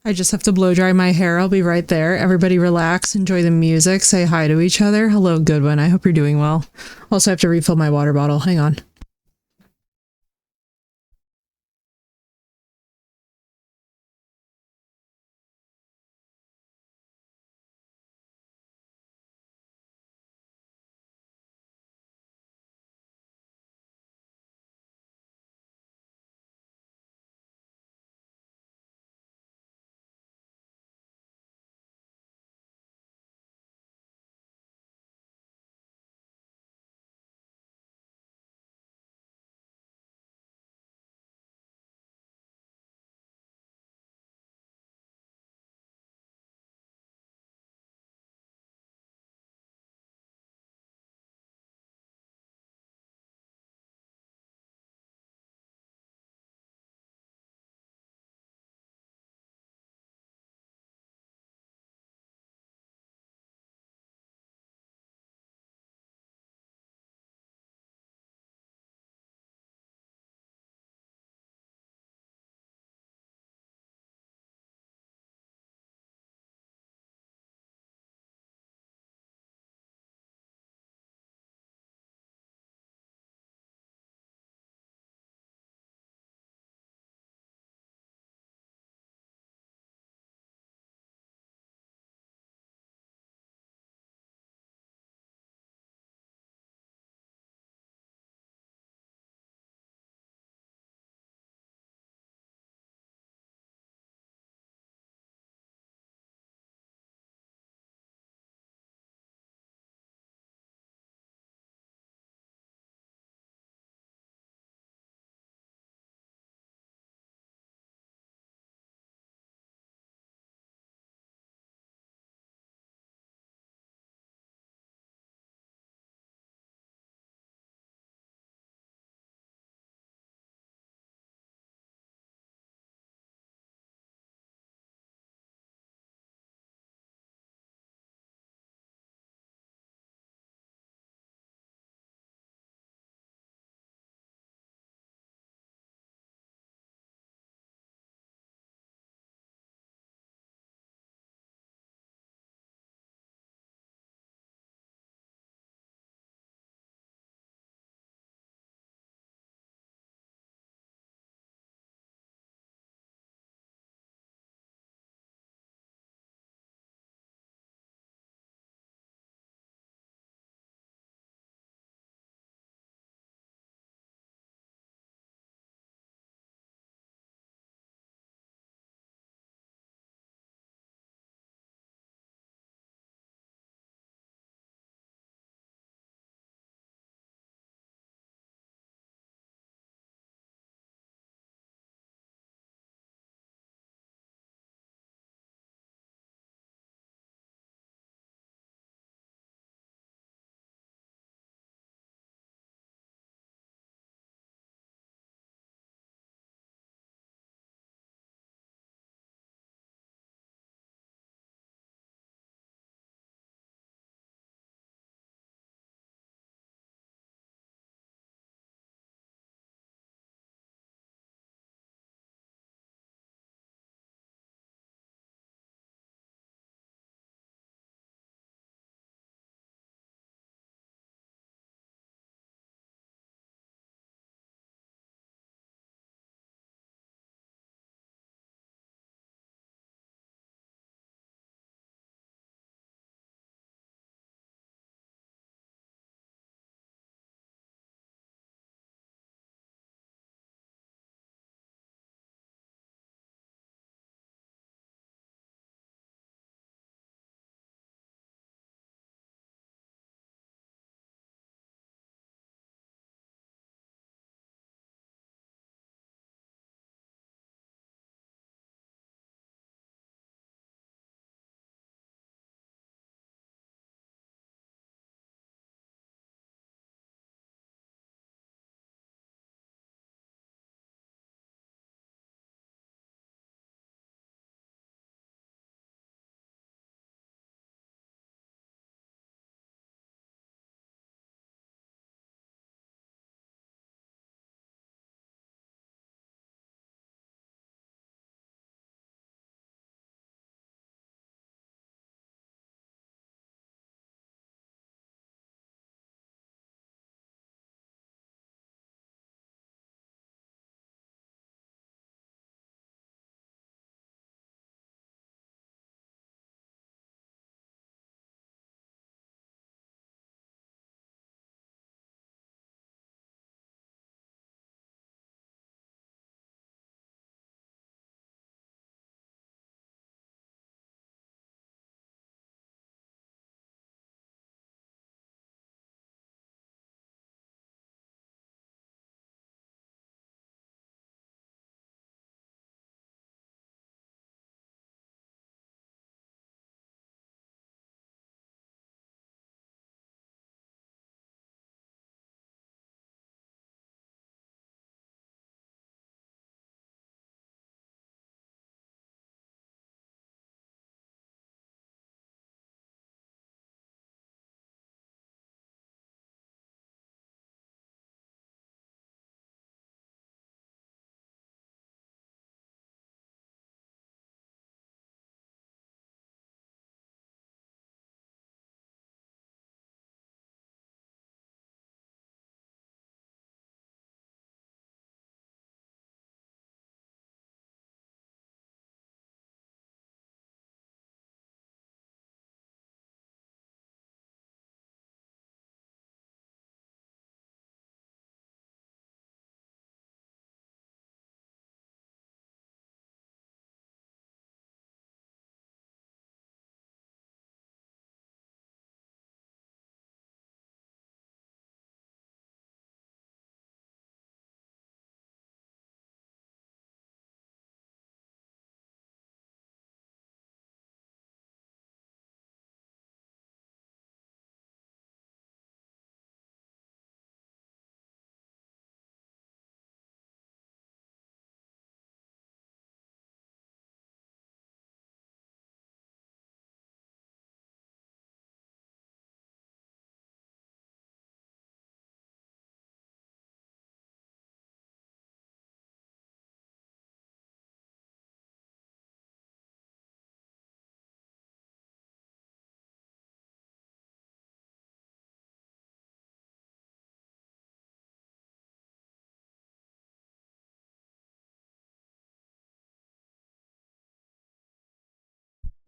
I just have to blow dry my hair. I'll be right there. Everybody relax, enjoy the music, say hi to each other. Hello, Goodwin. I hope you're doing well. Also, have to refill my water bottle. Hang on.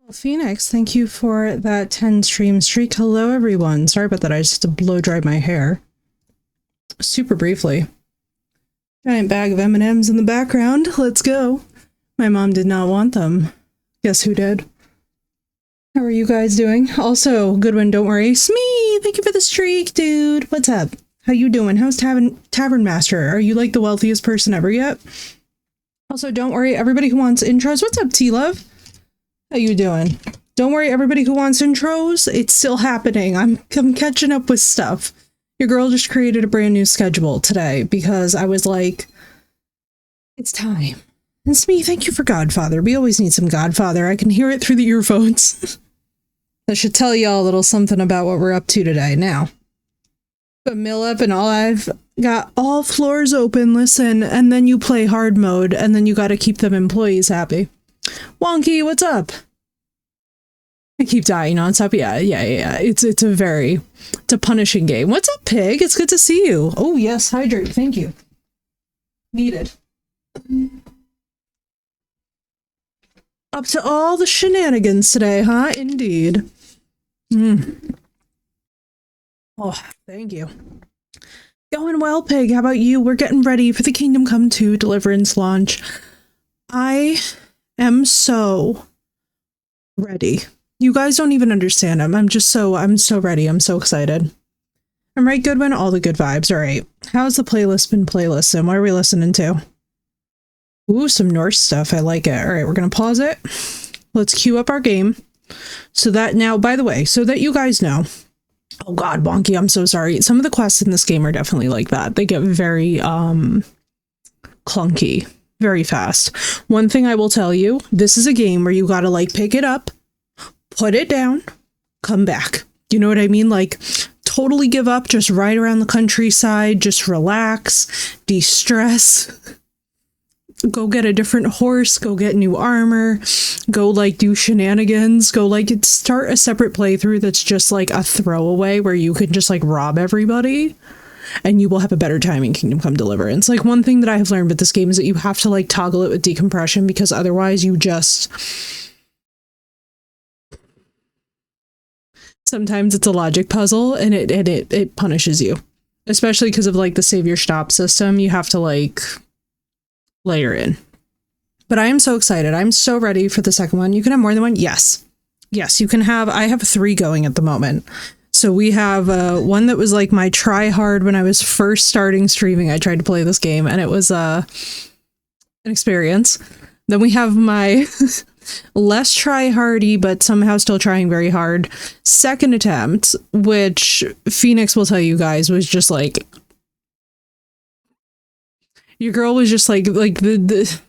Well, Phoenix, thank you for that 10 stream streak. Hello, everyone. Sorry about that. I just had to blow dry my hair. Super briefly. Giant bag of M&Ms in the background. Let's go. My mom did not want them. Guess who did? How are you guys doing? Also, good one, don't worry. Smee, thank you for the streak, dude. What's up? How you doing? How's Tavern Master? Are you like the wealthiest person ever yet? Also, don't worry, everybody who wants intros. What's up, T-Love? How you doing? Don't worry, everybody who wants intros. It's still happening. I'm catching up with stuff. Your girl just created a brand new schedule today because I was like, it's time. And Smee, thank you for Godfather. We always need some Godfather. I can hear it through the earphones. That should tell y'all a little something about what we're up to today now. But mill up and all, I've got all floors open, listen, and then you play hard mode, and then you gotta keep them employees happy. Wonky, what's up? I keep dying nonstop. Yeah. It's a punishing game. What's up, Pig? It's good to see you. Oh yes, hydrate. Thank you. Needed. Up to all the shenanigans today, huh? Indeed. Oh, thank you. Going well, Pig. How about you? We're getting ready for the Kingdom Come 2 Deliverance launch. I am so ready. You guys don't even understand. I'm so ready. I'm so excited. I'm right, Goodwin. All the good vibes. All right. How's the playlist been playlisting? What are we listening to? Ooh, some Norse stuff. I like it. All right, we're going to pause it. Let's queue up our game. So that now, by the way, so that you guys know. Oh God, Wonky, I'm so sorry. Some of the quests in this game are definitely like that. They get very clunky, very fast. One thing I will tell you, this is a game where you got to like pick it up, put it down, come back. You know what I mean? Like totally give up, just ride around the countryside, just relax, de-stress. Go get a different horse, go get new armor, go like do shenanigans, go like start a separate playthrough that's just like a throwaway where you can just like rob everybody and you will have a better time in Kingdom Come Deliverance. Like one thing that I have learned with this game is that you have to like toggle it with decompression because otherwise you just... Sometimes it's a logic puzzle and it punishes you. Especially because of like the save your stop system, you have to like... layer in. But I am so excited. I'm so ready for the second one. You can have more than one? Yes. Yes, you can have... I have 3 going at the moment. So we have one that was like my try hard when I was first starting streaming. I tried to play this game and it was an experience. Then we have my less try hardy, but somehow still trying very hard second attempt, which Phoenix will tell you guys was just like... Your girl was just like the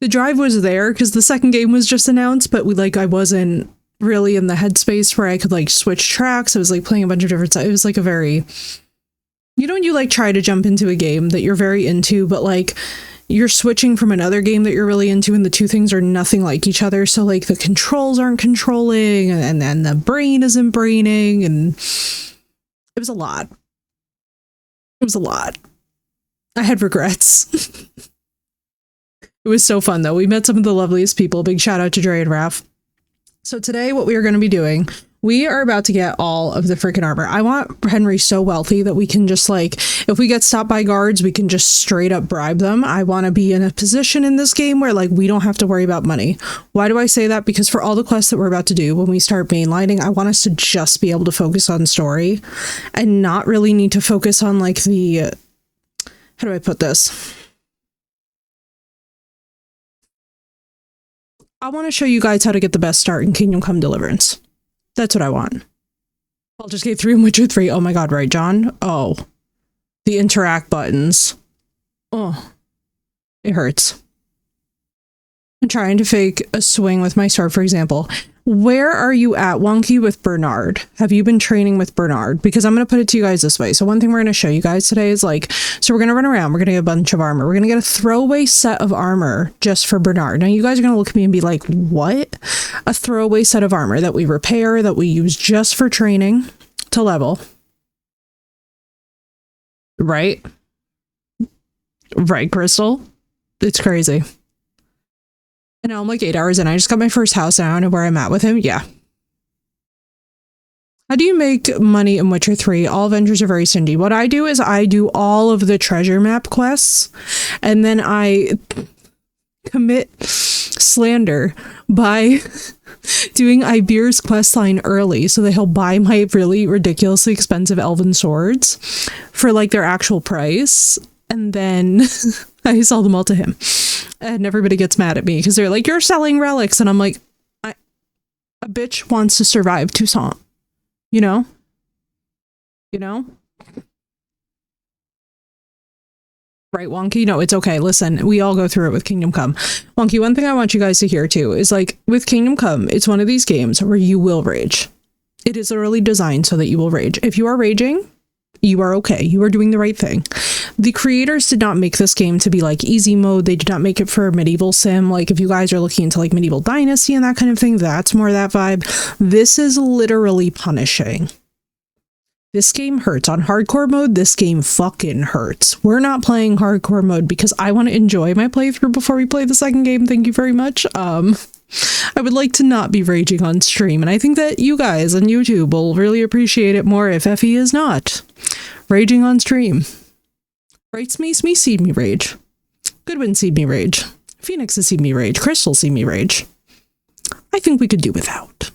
drive was there because the second game was just announced, but I wasn't really in the headspace where I could like switch tracks. I was like playing a bunch of different stuff. It was like a very, you know, when you like try to jump into a game that you're very into, but like you're switching from another game that you're really into and the two things are nothing like each other. So like the controls aren't controlling and then the brain isn't braining and it was a lot. It was a lot. I had regrets. It was so fun though. We met some of the loveliest people. Big shout out to Dre and Raph. So today what we are going to be doing, we are about to get all of the freaking armor. I want Henry so wealthy that we can just like, if we get stopped by guards, we can just straight up bribe them. I want to be in a position in this game where like we don't have to worry about money. Why do I say that? Because for all the quests that we're about to do, when we start mainlining, I want us to just be able to focus on story and not really need to focus on like the... How do I put this? I want to show you guys how to get the best start in Kingdom Come Deliverance. That's what I want. I'll just get through Witcher 3. Oh my god, right, John? Oh. The interact buttons. Oh. It hurts. I'm trying to fake a swing with my sword, for example. Where are you at, Wonky, with Bernard? Have you been training with Bernard? Because I'm going to put it to you guys this way. So one thing we're going to show you guys today is like, so we're going to run around. We're going to get a bunch of armor. We're going to get a throwaway set of armor just for Bernard. Now you guys are going to look at me and be like, what? A throwaway set of armor that we repair, that we use just for training to level. Right? Right, Crystal? It's crazy. And now I'm like 8 hours in. I just got my first house and I don't know where I'm at with him. Yeah. How do you make money in Witcher 3? All Avengers are very stingy. What I do is I do all of the treasure map quests, and then I commit slander by doing Ibir's questline early so that he'll buy my really ridiculously expensive elven swords for like their actual price, and then I sell them all to him. And everybody gets mad at me because they're like, you're selling relics. And I'm like, a bitch wants to survive Toussaint. You know? You know? Right, Wonky? No, it's okay. Listen, we all go through it with Kingdom Come. Wonky, one thing I want you guys to hear too is like with Kingdom Come, it's one of these games where you will rage. It is literally designed so that you will rage. If you are raging, you are okay. You are doing the right thing. The creators did not make this game to be like easy mode. They did not make it for medieval sim. Like if you guys are looking into like medieval dynasty and that kind of thing, that's more that vibe. This is literally punishing. This game hurts. On hardcore mode, this game fucking hurts. We're not playing hardcore mode because I want to enjoy my playthrough before we play the second game. Thank you very much. I would like to not be raging on stream, and I think that you guys on YouTube will really appreciate it more if Effie is not raging on stream. Right, Smeece? Seed me rage. Goodwin seed me rage. Phoenix has seen me rage. Crystal see me rage. I think we could do without.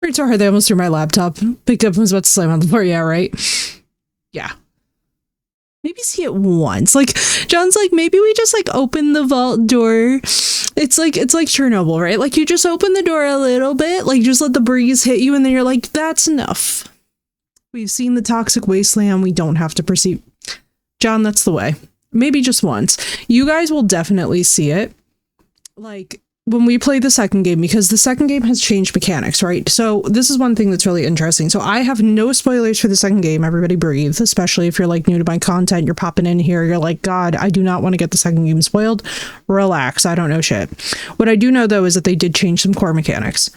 It's so hard they almost threw my laptop. Picked up and was about to slam on the floor. Yeah, right? Yeah. Maybe see it once. Like, John's like, maybe we just like open the vault door. It's like Chernobyl, right? Like you just open the door a little bit, like just let the breeze hit you, and then you're like, that's enough. We've seen the toxic wasteland. We don't have to proceed. John, that's the way. Maybe just once. You guys will definitely see it. Like when we play the second game, because the second game has changed mechanics, right? So this is one thing that's really interesting. So I have no spoilers for the second game. Everybody breathe, especially if you're like new to my content, you're popping in here, you're like, God, I do not want to get the second game spoiled. Relax, I don't know shit. What I do know though is that they did change some core mechanics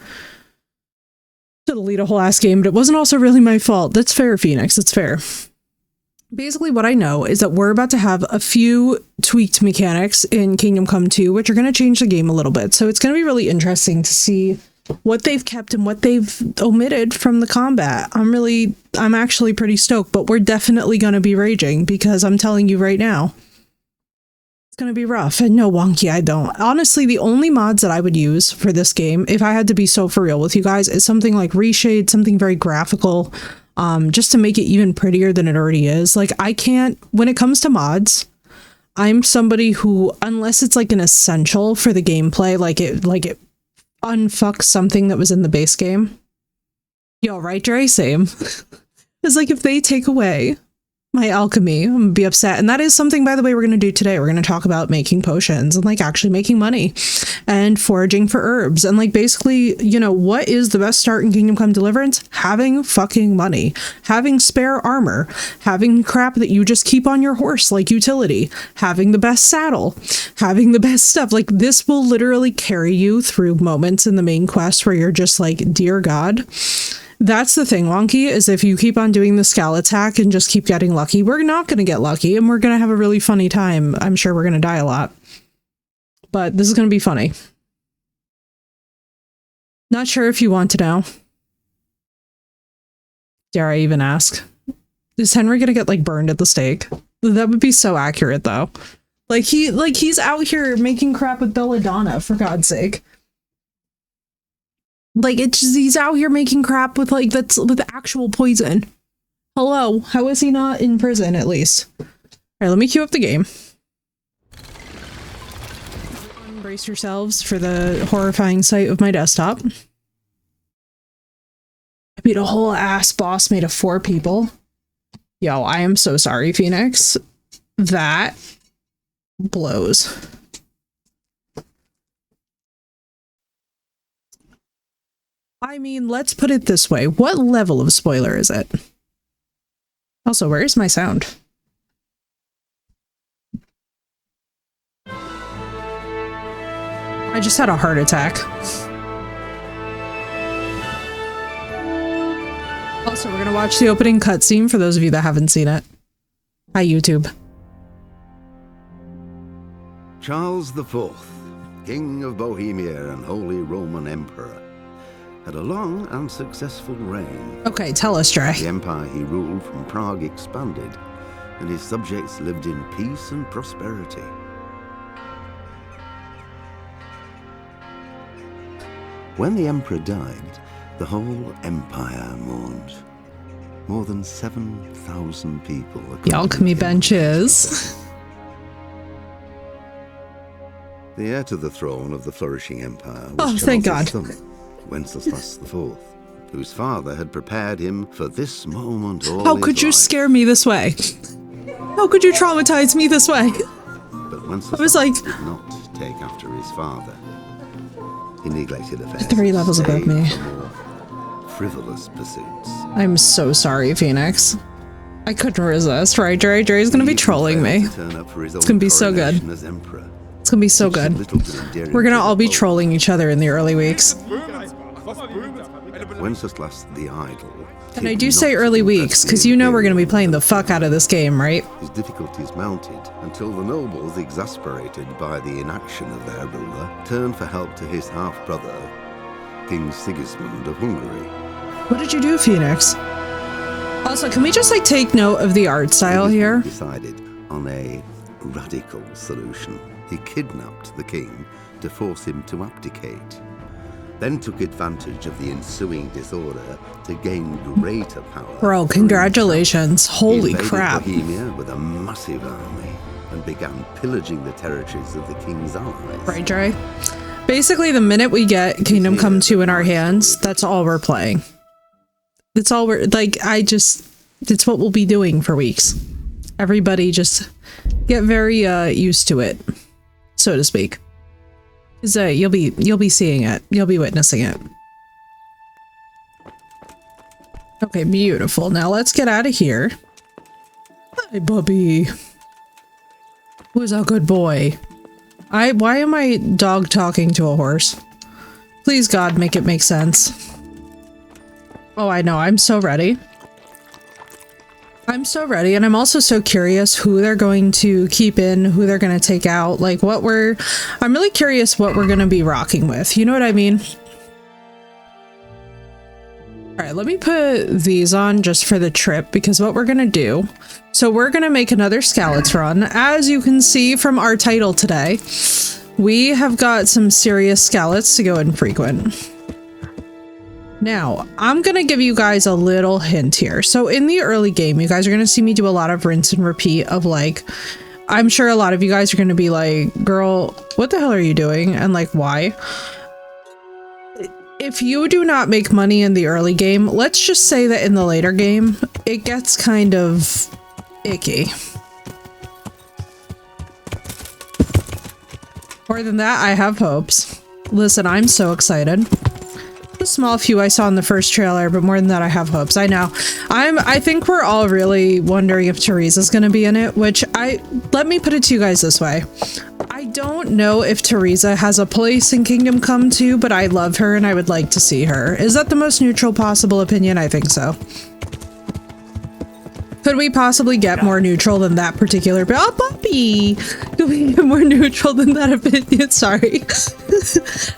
to delete a whole ass game, but it wasn't also really my fault. That's fair, Phoenix, that's fair. Basically, what I know is that we're about to have a few tweaked mechanics in Kingdom Come 2, which are going to change the game a little bit. So it's going to be really interesting to see what they've kept and what they've omitted from the combat. I'm actually pretty stoked, but we're definitely going to be raging because I'm telling you right now, it's going to be rough. And no, Wonky, I don't. Honestly, the only mods that I would use for this game, if I had to be so for real with you guys, is something like Reshade, something very graphical, just to make it even prettier than it already is. Like I can't, when it comes to mods, I'm somebody who, unless it's like an essential for the gameplay, like it unfucks something that was in the base game. Yo, right, Dre? Same. It's like if they take away my alchemy, I'm gonna be upset. And that is something, by the way, we're gonna do today. We're gonna talk about making potions and like actually making money and foraging for herbs. And like basically, you know, what is the best start in Kingdom Come Deliverance? Having fucking money, having spare armor, having crap that you just keep on your horse like utility, having the best saddle, having the best stuff. Like this will literally carry you through moments in the main quest where you're just like, dear God. That's the thing, Wonky, is if you keep on doing the Scal attack and just keep getting lucky, we're not going to get lucky and we're going to have a really funny time. I'm sure we're going to die a lot, but this is going to be funny. Not sure if you want to know. Dare I even ask? Is Henry going to get like burned at the stake? That would be so accurate though. Like he's out here making crap with Belladonna, for God's sake. Like it's just, he's out here making crap with like that's with actual poison. Hello, how is he not in prison at least? All right, let me queue up the game. Brace yourselves for the horrifying sight of my desktop. I beat a whole ass boss made of 4 people. Yo, I am so sorry, Phoenix. That blows. I mean, let's put it this way. What level of spoiler is it? Also, where's my sound? I just had a heart attack. Also, we're gonna watch the opening cutscene for those of you that haven't seen it. Hi, YouTube. Charles IV, King of Bohemia and Holy Roman Emperor, had a long and successful reign. Okay, tell us, Dre. The empire he ruled from Prague expanded, and his subjects lived in peace and prosperity. When the emperor died, the whole empire mourned. More than 7,000 people. Y'all can be benches. The heir to the throne of the flourishing empire was Oh, thank God. Charles' son, Wenceslas IV, whose father had prepared him for this moment all How his could you life. scare me this way? How could you traumatize me this way? But Wenceslas I was like, did not take after his father. He neglected affairs. 3 levels above stayed me. for more frivolous pursuits. I'm so sorry, Phoenix. I couldn't resist, right, Dre? Dre's gonna be trolling me. It's gonna be so good. It's gonna be so good. We're gonna all be trolling each other in the early weeks. Wenceslas the Idle. And I do say early weeks, because you know we're gonna be playing the fuck out of this game, right? His difficulties mounted until the nobles, exasperated by the inaction of their ruler, turned for help to his half-brother, King Sigismund of Hungary. What did you do, Phoenix? Also, can we just like take note of the art style here? Decided on a radical solution. He kidnapped the king to force him to abdicate, then took advantage of the ensuing disorder to gain greater power. Bro, congratulations. Holy He invaded crap. Bohemia with a massive army and began pillaging the territories of the king's allies. Right, Dre? Basically, the minute we get Kingdom Come 2 in our hands, that's all we're playing. It's all we're, like, it's what we'll be doing for weeks. Everybody just get very used to it, so to speak. 'Cause you'll be seeing it. You'll be witnessing it. Okay, beautiful. Now let's get out of here. Hi, Bubby. Who's a good boy? Why am I dog talking to a horse? Please, God, make it make sense. Oh, I know. I'm so ready. I'm so ready, and I'm also so curious who they're going to keep in, who they're going to take out, like I'm really curious what we're going to be rocking with. You know what I mean? All right, let me put these on just for the trip, because what we're going to do, so we're going to make another Scallots run. As you can see from our title today, we have got some serious Scallots to go and frequent. Now, I'm going to give you guys a little hint here. So in the early game, you guys are going to see me do a lot of rinse and repeat of like, I'm sure a lot of you guys are going to be like, girl, what the hell are you doing? And like, why? If you do not make money in the early game, let's just say that in the later game, it gets kind of icky. More than that, I have hopes. Listen, I'm so excited. A small few I saw in the first trailer, but more than that, I have hopes. I know. I think we're all really wondering if Teresa's gonna be in it, which let me put it to you guys this way. I don't know if Teresa has a place in Kingdom Come 2, but I love her and I would like to see her. Is that the most neutral possible opinion? I think so. Could we possibly get more neutral than that particular? Oh, puppy! Could we get more neutral than that opinion? Sorry.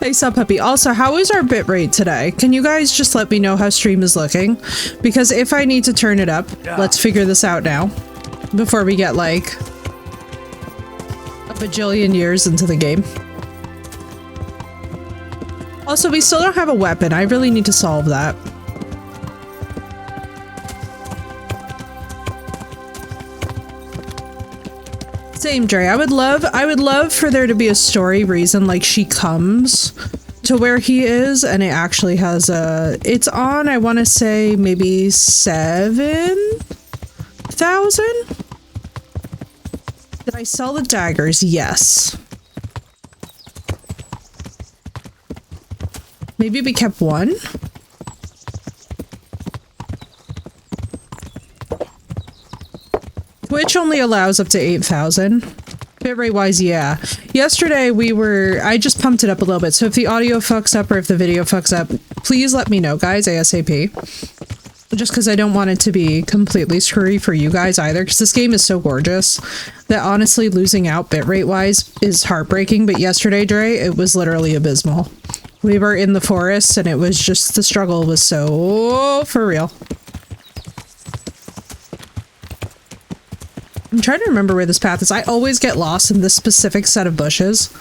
I saw puppy. Also, how is our bitrate today? Can you guys just let me know how stream is looking? Because if I need to turn it up, let's figure this out now. Before we get like a bajillion years into the game. Also, we still don't have a weapon. I really need to solve that. Same, Dre. I would love for there to be a story reason, like she comes to where he is and it actually has it's on, I want to say maybe 7,000? Did I sell the daggers? Yes. Maybe we kept one? Twitch only allows up to 8,000. Bitrate wise, yeah. Yesterday I just pumped it up a little bit, so if the audio fucks up or if the video fucks up, please let me know, guys, ASAP. Just because I don't want it to be completely screwy for you guys either, because this game is so gorgeous. that honestly losing out bitrate wise is heartbreaking, but yesterday, Dre, it was literally abysmal. We were in the forest and it was just, the struggle was so for real. I'm trying to remember where this path is. I always get lost in this specific set of bushes.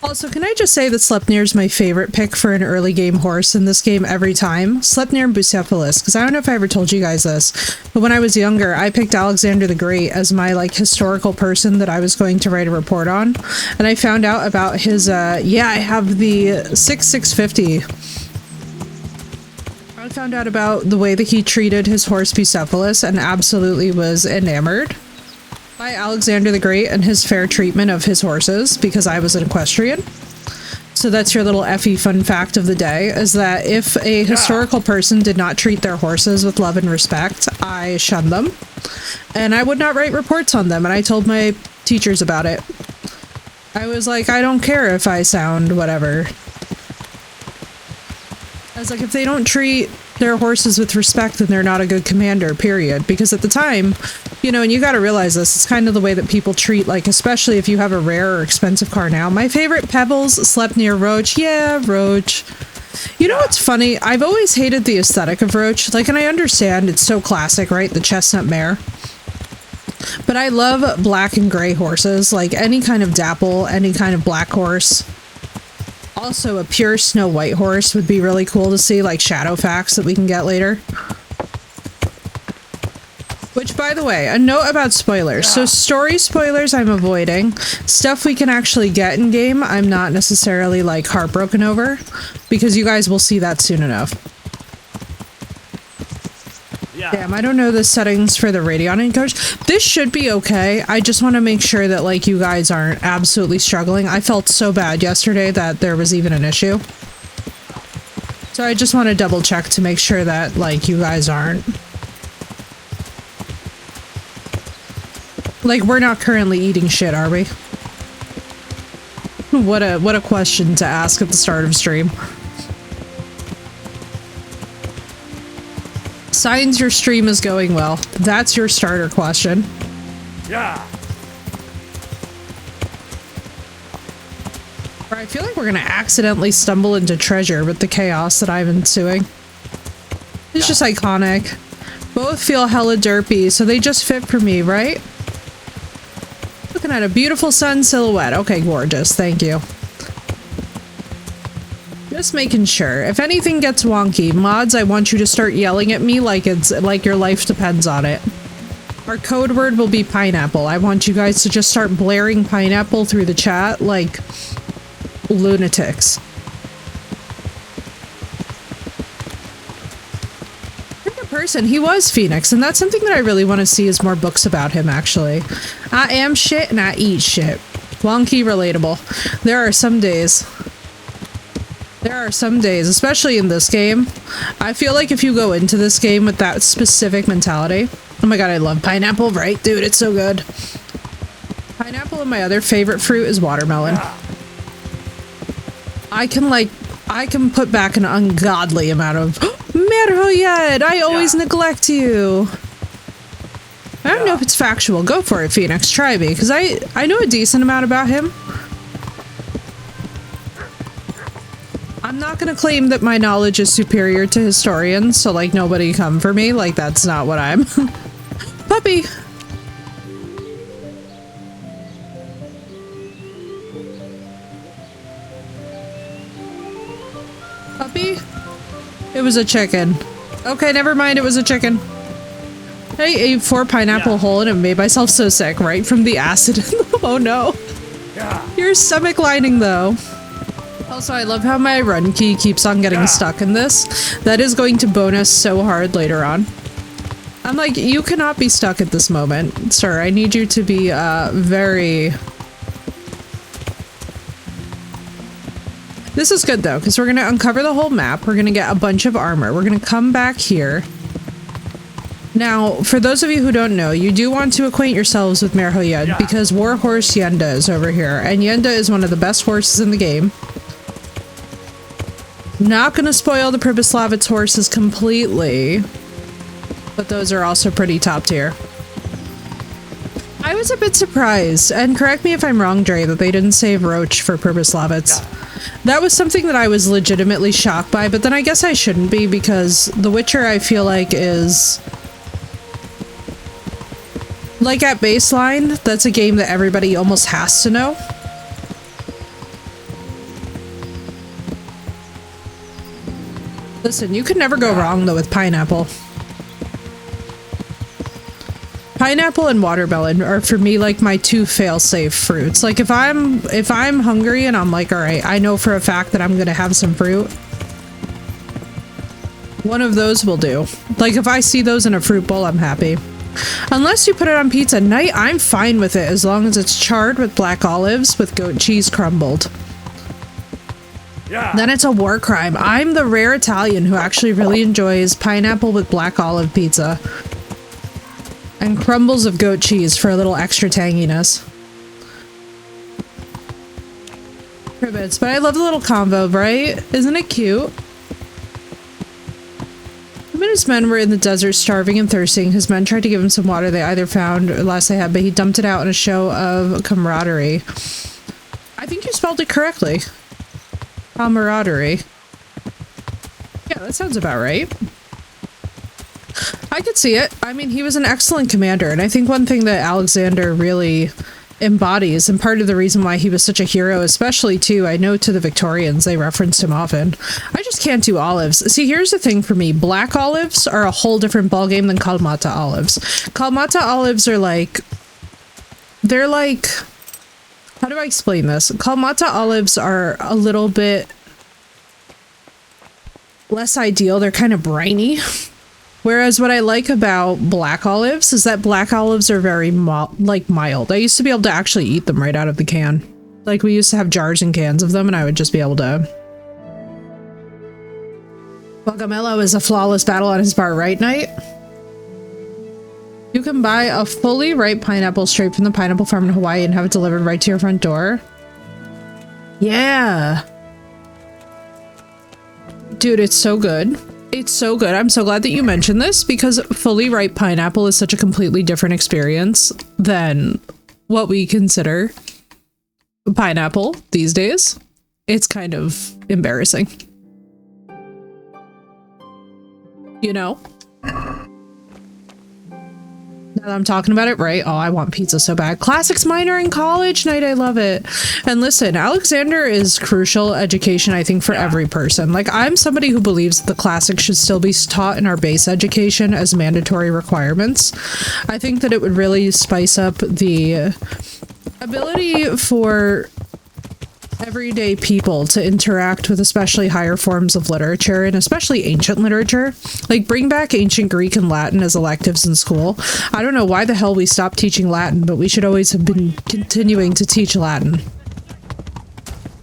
Also, can I just say that Sleipnir is my favorite pick for an early game horse in this game every time? Sleipnir and Bucephalus, because I don't know if I ever told you guys this, but when I was younger, I picked Alexander the Great as my, like, historical person that I was going to write a report on, and I found out about his, yeah, I have the 6650. I found out about the way that he treated his horse Bucephalus and absolutely was enamored by Alexander the Great and his fair treatment of his horses, because I was an equestrian. So that's your little Effie fun fact of the day, is that if a historical person did not treat their horses with love and respect, I shunned them. And I would not write reports on them, and I told my teachers about it. I was like, I don't care if I sound whatever. I was like, if they don't treat their horses with respect, then they're not a good commander, period. Because at the time, you know, and you gotta realize this, it's kind of the way that people treat, like, especially if you have a rare or expensive car now. My favorite, Pebbles, Sleipnir, Roach. Yeah, Roach. You know what's funny? I've always hated the aesthetic of Roach. Like, and I understand it's so classic, right? The chestnut mare. But I love black and gray horses. Like, any kind of dapple, any kind of black horse. Also, a pure Snow White horse would be really cool to see, like Shadowfax that we can get later. Which, by the way, a note about spoilers. So story spoilers I'm avoiding. Stuff we can actually get in game, I'm not necessarily, like, heartbroken over, because you guys will see that soon enough. Damn, I don't know the settings for the Radeon encoder. This should be okay. I just want to make sure that, like, you guys aren't absolutely struggling. I felt so bad yesterday that there was even an issue. So I just want to double check to make sure that, like, you guys aren't. Like, we're not currently eating shit, are we? What a question to ask at the start of stream. Signs your stream is going well. That's your starter question. Yeah. Or I feel like we're gonna accidentally stumble into treasure with the chaos that I'm ensuing. It's just iconic. Both feel hella derpy, so they just fit for me, right? Looking at a beautiful sun silhouette. Okay, gorgeous. Thank you. Just making sure. If anything gets wonky, mods, I want you to start yelling at me like it's like your life depends on it. Our code word will be pineapple. I want you guys to just start blaring pineapple through the chat like lunatics. Person, he was Phoenix, and that's something that I really want to see is more books about him, actually. I am shit and I eat shit. Wonky relatable. There are some days, especially in this game, I feel like if you go into this game with that specific mentality, oh my god, I love pineapple, right? Dude, it's so good. Pineapple, and my other favorite fruit is watermelon. I can put back an ungodly amount of Merhoyed, I always neglect you. I don't know if it's factual. Go for it, Phoenix. Try me, because I know a decent amount about him. I'm not gonna claim that my knowledge is superior to historians, so, like, nobody come for me. Like, that's not what I'm. Puppy! Puppy? It was a chicken. Okay, never mind, it was a chicken. I ate 4 pineapple whole and it made myself so sick, right? From the acid. Oh no. Your stomach lining, though. Also, I love how my run key keeps on getting stuck in this. That is going to bonus so hard later on. I'm like, you cannot be stuck at this moment, sir. I need you to be, very... This is good, though, because we're going to uncover the whole map. We're going to get a bunch of armor. We're going to come back here. Now, for those of you who don't know, you do want to acquaint yourselves with Merhoyed, because Warhorse Yenda is over here, and Yenda is one of the best horses in the game. Not going to spoil the Pribyslavitz horses completely. But those are also pretty top tier. I was a bit surprised, and correct me if I'm wrong, Dre, that they didn't save Roach for Purposlavitz. That was something that I was legitimately shocked by, but then I guess I shouldn't be, because The Witcher, I feel like, is... like, at baseline, that's a game that everybody almost has to know. Listen, you could never go wrong, though, with pineapple. Pineapple and watermelon are, for me, like, my two fail-safe fruits. Like, if I'm hungry and I'm like, alright, I know for a fact that I'm gonna have some fruit, one of those will do. Like, if I see those in a fruit bowl, I'm happy. Unless you put it on pizza night, I'm fine with it, as long as it's charred with black olives with goat cheese crumbled. Yeah. Then it's a war crime. I'm the rare Italian who actually really enjoys pineapple with black olive pizza. And crumbles of goat cheese for a little extra tanginess. Cribbits, but I love the little convo, right? Isn't it cute? Him and his men were in the desert, starving and thirsting. His men tried to give him some water they either found or last they had, but he dumped it out in a show of camaraderie. I think you spelled it correctly. Camaraderie. Yeah, that sounds about right. I could see it. I mean, he was an excellent commander, and I think one thing that Alexander really embodies, and part of the reason why he was such a hero, especially too, I know to the Victorians, they referenced him often. I just can't do olives. See, here's the thing for me. Black olives are a whole different ballgame than Kalmata olives. Kalmata olives are like... they're like... how do I explain this? Kalmata olives are a little bit less ideal. They're kind of briny. Whereas what I like about black olives is that black olives are very mild. I used to be able to actually eat them right out of the can. Like, we used to have jars and cans of them, and I would just be able to... Guacamello is a flawless battle on his bar right night. You can buy a fully ripe pineapple straight from the pineapple farm in Hawaii and have it delivered right to your front door. Yeah. Dude, it's so good. It's so good. I'm so glad that you mentioned this, because fully ripe pineapple is such a completely different experience than what we consider pineapple these days. It's kind of embarrassing. You know? Now that I'm talking about it, right? Oh, I want pizza so bad. Classics minor in college night. I love it. And listen, Alexander is crucial education, I think, for every person. Like, I'm somebody who believes that the classics should still be taught in our base education as mandatory requirements. I think that it would really spice up the ability for everyday people to interact with especially higher forms of literature, and especially ancient literature. Like, bring back ancient Greek and Latin as electives in school. I don't know why the hell we stopped teaching Latin, but we should always have been continuing to teach Latin.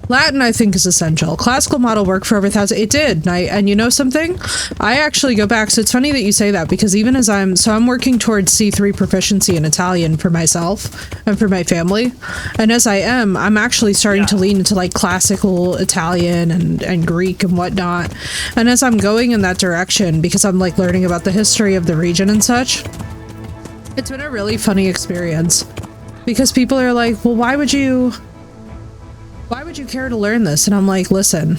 Latin, I think, is essential. Classical model worked for over 1,000. It did. And you know something? I actually go back. So it's funny that you say that, because even as I'm working towards C3 proficiency in Italian for myself and for my family. And as I'm actually starting to lean into like classical Italian and Greek and whatnot. And as I'm going in that direction, because I'm like learning about the history of the region and such, it's been a really funny experience, because people are like, well, why would you care to learn this? And I'm like, listen,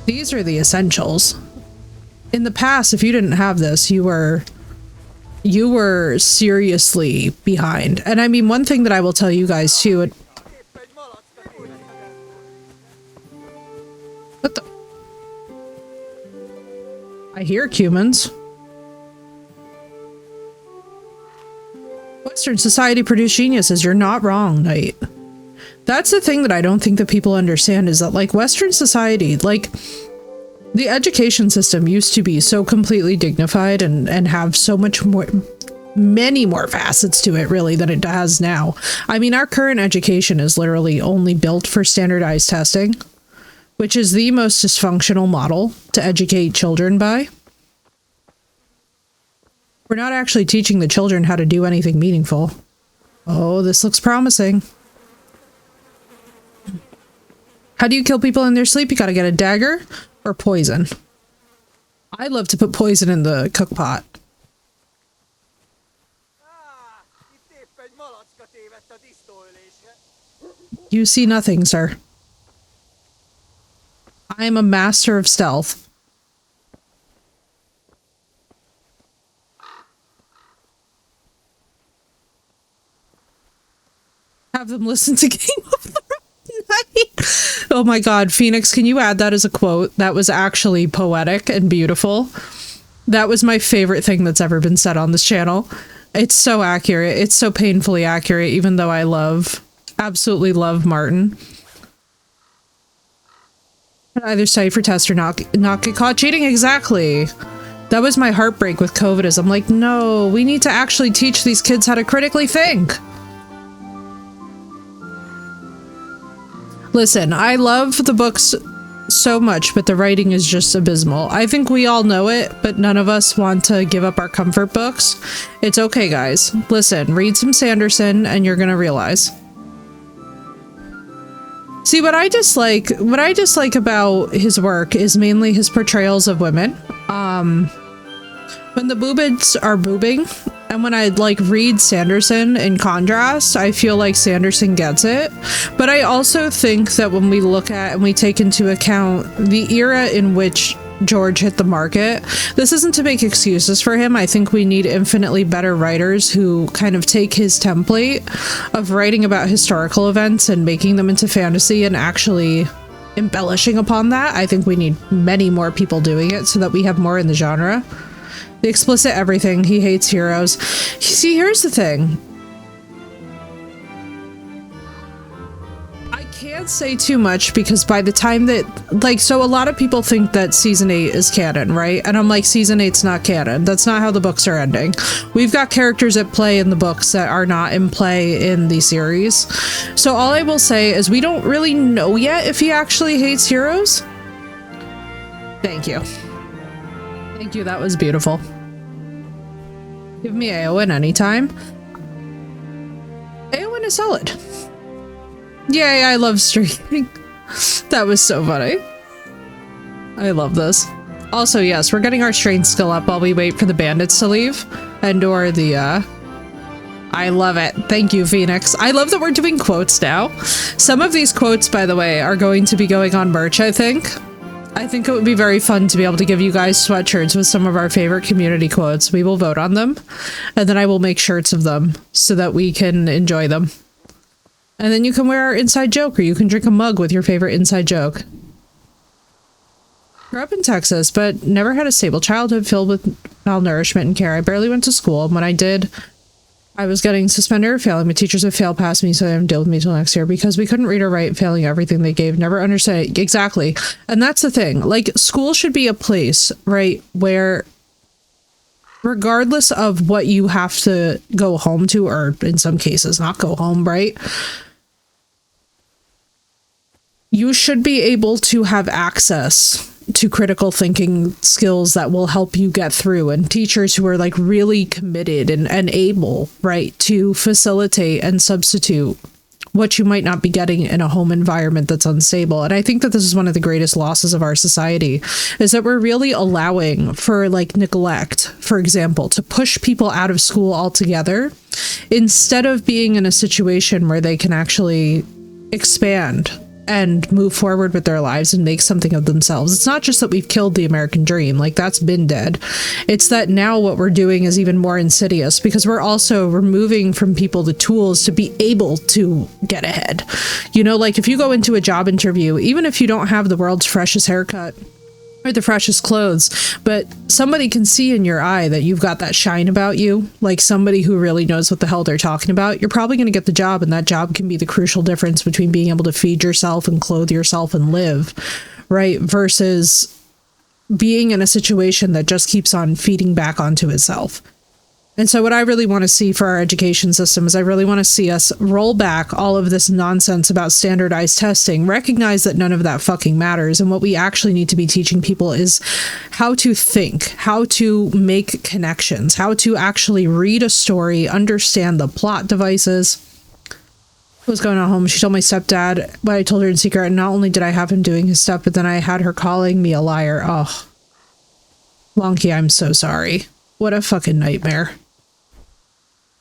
these are the essentials. In the past, if you didn't have this, you were seriously behind. And I mean, one thing that I will tell you guys too, what the? I hear humans. Western society produced geniuses. You're not wrong, Knight. That's the thing that I don't think that people understand, is that, like, Western society, like, the education system used to be so completely dignified and have so much more, many more facets to it, really, than it has now. I mean, our current education is literally only built for standardized testing, which is the most dysfunctional model to educate children by. We're not actually teaching the children how to do anything meaningful. Oh, this looks promising. How do you kill people in their sleep? You gotta get a dagger or poison. I love to put poison in the cook pot. You see nothing, sir. I am a master of stealth. Have them listen to Game of Thrones. Oh my god, Phoenix, can you add that as a quote? That was actually poetic and beautiful. That was my favorite thing that's ever been said on this channel. It's so accurate. It's so painfully accurate, even though I absolutely love Martin. Either study for test or not get caught cheating. Exactly. That was my heartbreak with COVID is I'm like, no, we need to actually teach these kids how to critically think. Listen, I love the books so much, but the writing is just abysmal. I think we all know it, but none of us want to give up our comfort books. It's okay, guys. Listen, read some Sanderson and you're gonna realize. See, what I dislike about his work is mainly his portrayals of women. When the boobits are boobing, and when I read Sanderson in contrast, I feel like Sanderson gets it. But I also think that when we look at and we take into account the era in which George hit the market, this isn't to make excuses for him. I think we need infinitely better writers who kind of take his template of writing about historical events and making them into fantasy and actually embellishing upon that. I think we need many more people doing it so that we have more in the genre. The explicit everything, he hates heroes. See, here's the thing. I can't say too much because by the time that, so a lot of people think that season 8 is canon, right? And I'm like, season 8's not canon. That's not how the books are ending. We've got characters at play in the books that are not in play in the series. So all I will say is we don't really know yet if he actually hates heroes. Thank you. Thank you, that was beautiful. Give me Eowyn anytime. Eowyn is solid. Yay, I love streaming. That was so funny. I love this. Also, yes, we're getting our strength skill up while we wait for the bandits to leave. And/or the, I love it. Thank you, Phoenix. I love that we're doing quotes now. Some of these quotes, by the way, are going to be going on merch, I think. I think it would be very fun to be able to give you guys sweatshirts with some of our favorite community quotes. We will vote on them, and then I will make shirts of them so that we can enjoy them. And then you can wear our inside joke, or you can drink a mug with your favorite inside joke. Grew up in Texas, but never had a stable childhood filled with malnourishment and care. I barely went to school, and when I did, I was getting suspended or failing, but teachers would fail past me, so they didn't deal with me till next year because we couldn't read or write, failing everything they gave, never understood it. Exactly. And that's the thing. School should be a place, right, where regardless of what you have to go home to, or in some cases not go home, right, you should be able to have access to critical thinking skills that will help you get through, and teachers who are really committed and able, right, to facilitate and substitute what you might not be getting in a home environment that's unstable. And I think that this is one of the greatest losses of our society, is that we're really allowing for neglect, for example, to push people out of school altogether instead of being in a situation where they can actually expand and move forward with their lives and make something of themselves. It's not just that we've killed the American dream, that's been dead. It's that now what we're doing is even more insidious because we're also removing from people the tools to be able to get ahead. If you go into a job interview, even if you don't have the world's freshest haircut or the freshest clothes, but somebody can see in your eye that you've got that shine about you, somebody who really knows what the hell they're talking about, you're probably going to get the job, and that job can be the crucial difference between being able to feed yourself and clothe yourself and live, right, versus being in a situation that just keeps on feeding back onto itself. And so what I really want to see for our education system is I really want to see us roll back all of this nonsense about standardized testing, recognize that none of that fucking matters. And what we actually need to be teaching people is how to think, how to make connections, how to actually read a story, understand the plot devices. What was going on at home? She told my stepdad what I told her in secret. And not only did I have him doing his stuff, but then I had her calling me a liar. Oh. Wonky, I'm so sorry. What a fucking nightmare.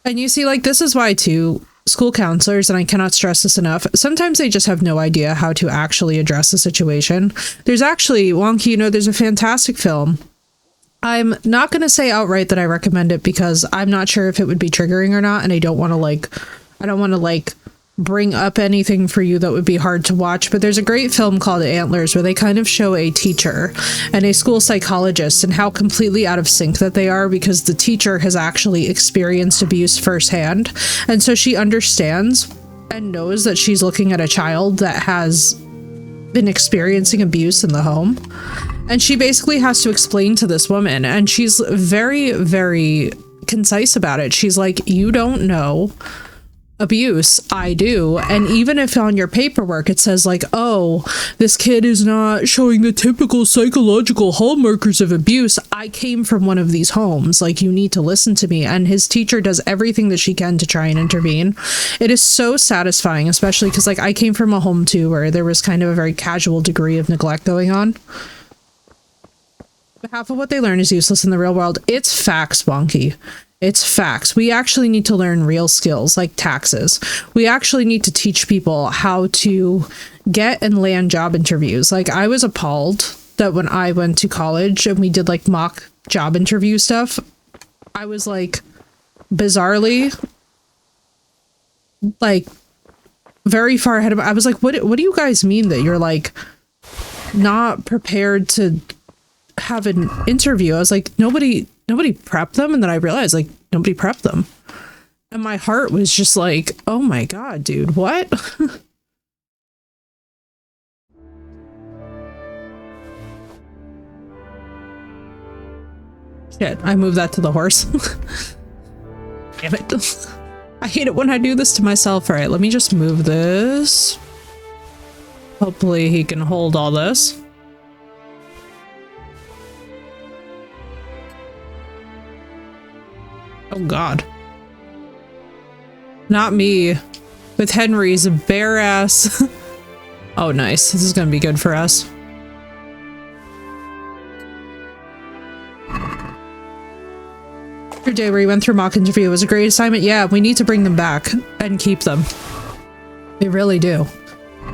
And you see, like, this is why, too, school counselors, and I cannot stress this enough, sometimes they just have no idea how to actually address a situation. There's actually, Wonky, you know, there's a fantastic film. I'm not going to say outright that I recommend it because I'm not sure if it would be triggering or not, and I don't want to, bring up anything for you that would be hard to watch, but there's a great film called Antlers where they kind of show a teacher and a school psychologist and how completely out of sync that they are, because the teacher has actually experienced abuse firsthand, and so she understands and knows that she's looking at a child that has been experiencing abuse in the home, and she basically has to explain to this woman, and she's very, very concise about it. She's like, you don't know abuse, I do. And even if on your paperwork it says like, oh, this kid is not showing the typical psychological hallmarkers of abuse, I came from one of these homes, like, you need to listen to me. And his teacher does everything that she can to try and intervene. It is so satisfying, especially because, like, I came from a home too where there was kind of a very casual degree of neglect going on. But half of what they learn is useless in the real world. It's facts, Wonky. It's facts. We actually need to learn real skills like taxes. We actually need to teach people how to get and land job interviews. Like, I was appalled that when I went to college and we did like mock job interview stuff, I was like bizarrely like very far ahead of, I was like, what do you guys mean that you're like not prepared to have an interview? I was like, nobody prepped them. And then I realized, like, nobody prepped them. And my heart was just like, oh my God, dude, what? Shit, I moved that to the horse. Damn it. I hate it when I do this to myself. All right, let me just move this. Hopefully he can hold all this. Oh God. Not me. With Henry's bare ass. Oh nice. This is gonna be good for us. Your day where you went through mock interview was a great assignment. Yeah, we need to bring them back and keep them. We really do.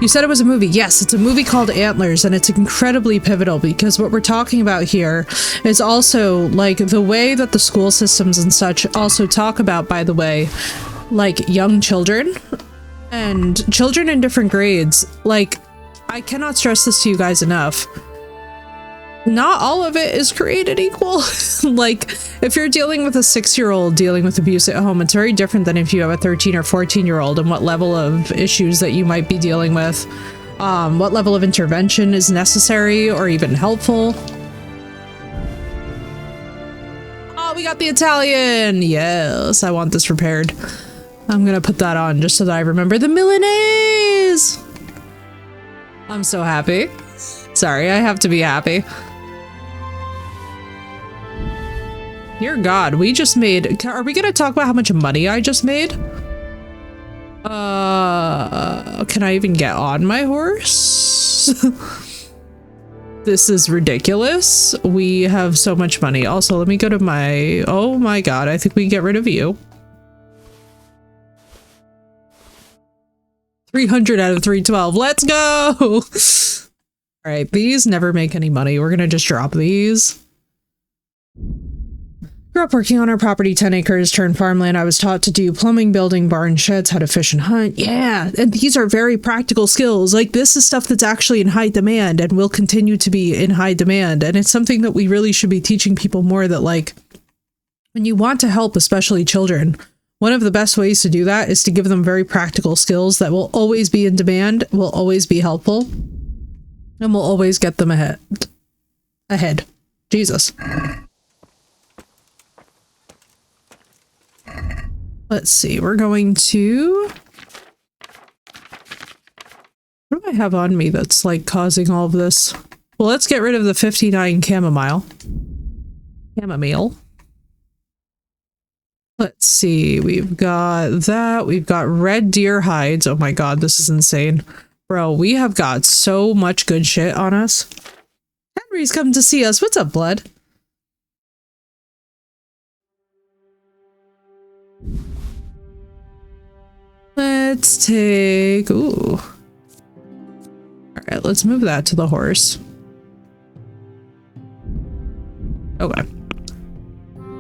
You said it was a movie. Yes, it's a movie called Antlers, and it's incredibly pivotal because what we're talking about here is also like the way that the school systems and such also talk about, by the way, like young children and children in different grades. Like, I cannot stress this to you guys enough. Not all of it is created equal. Like, if you're dealing with a 6-year-old dealing with abuse at home, it's very different than if you have a 13 or 14-year-old and what level of issues that you might be dealing with, what level of intervention is necessary or even helpful. Oh, we got the Italian. Yes, I want this repaired. I'm gonna put that on just so that I remember the Milanese. I'm so happy. Sorry, I have to be happy. Dear God, we just made... Are we gonna talk about how much money I just made? Can I even get on my horse? This is ridiculous. We have so much money. Also, let me go to my... Oh my God, I think we can get rid of you. 300 out of 312. Let's go! Alright, these never make any money. We're gonna just drop these. Grew up working on our property, 10 acres, turned farmland. I was taught to do plumbing, building, barn sheds, how to fish and hunt. Yeah, and these are very practical skills. Like, this is stuff that's actually in high demand and will continue to be in high demand. And it's something that we really should be teaching people more, that, like, when you want to help, especially children, one of the best ways to do that is to give them very practical skills that will always be in demand, will always be helpful, and will always get them ahead. Jesus. Let's see, we're going to... What do I have on me that's like causing all of this? Well, let's get rid of the 59 chamomile. Let's see, we've got that. We've got red deer hides. Oh my God, this is insane. Bro, we have got so much good shit on us. Henry's come to see us. What's up, blood? let's take... Ooh. Alright, let's move that to the horse. Okay.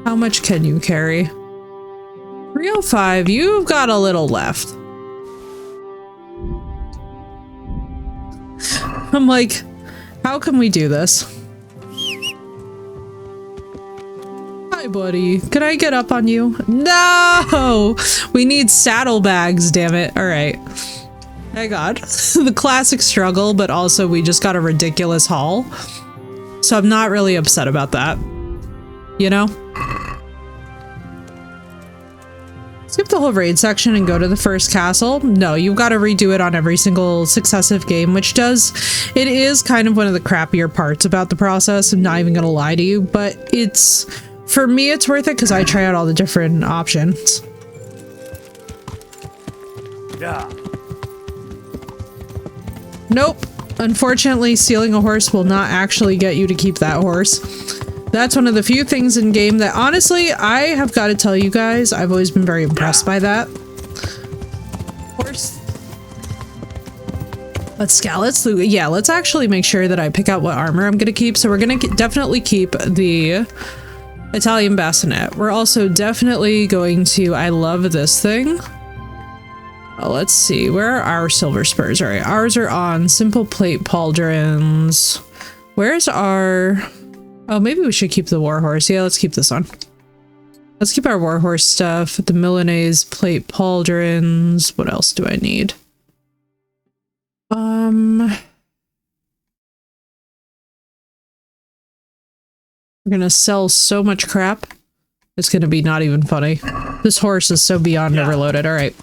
How much can you carry? 305, you've got a little left. I'm like, how can we do this? Hi, buddy. Can I get up on you? No! We need saddlebags, damn it. Alright. Thank God. The classic struggle, but also we just got a ridiculous haul. So I'm not really upset about that. You know? Skip the whole raid section and go to the first castle. No, you've got to redo it on every single successive game, which it is kind of one of the crappier parts about the process. I'm not even gonna lie to you, but for me, it's worth it because I try out all the different options. Yeah. Nope. Unfortunately, stealing a horse will not actually get you to keep that horse. That's one of the few things in game that, honestly, I have got to tell you guys, I've always been very impressed by that. Horse. Let's scout. Let's actually make sure that I pick out what armor I'm going to keep. So we're going to definitely keep the Italian bassinet. We're also definitely going to, I love this thing. Oh, let's see, where are our silver spurs? All right, ours are on simple plate pauldrons. Where's our... Oh, maybe we should keep the warhorse. Yeah, let's keep this on. Let's keep our warhorse stuff. The Milanese plate pauldrons. What else do I need? We're gonna sell so much crap. It's gonna be not even funny. This horse is so beyond overloaded. All right.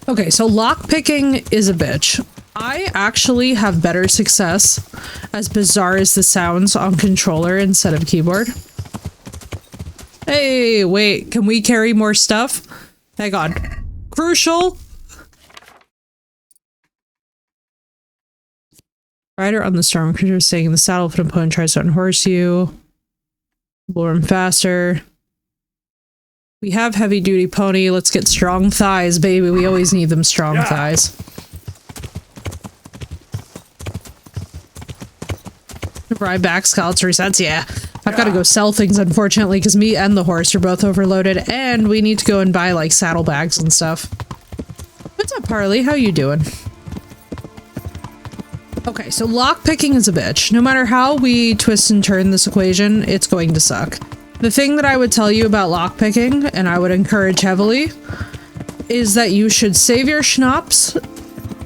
Okay, so lockpicking is a bitch. I actually have better success, as bizarre as this sounds, on controller instead of keyboard. Hey, wait, can we carry more stuff? Hang on. Crucial! Rider on the storm creature staying in the saddle if an opponent tries to unhorse you. Lure him faster. We have heavy duty pony. Let's get strong thighs, baby. We always need them strong thighs. Ride back, scouts, resets. Yeah. I've got to go sell things, unfortunately, because me and the horse are both overloaded, and we need to go and buy, like, saddlebags and stuff. What's up, Harley? How you doing? Okay, so lockpicking is a bitch. No matter how we twist and turn this equation, it's going to suck. The thing that I would tell you about lockpicking, and I would encourage heavily, is that you should save your schnapps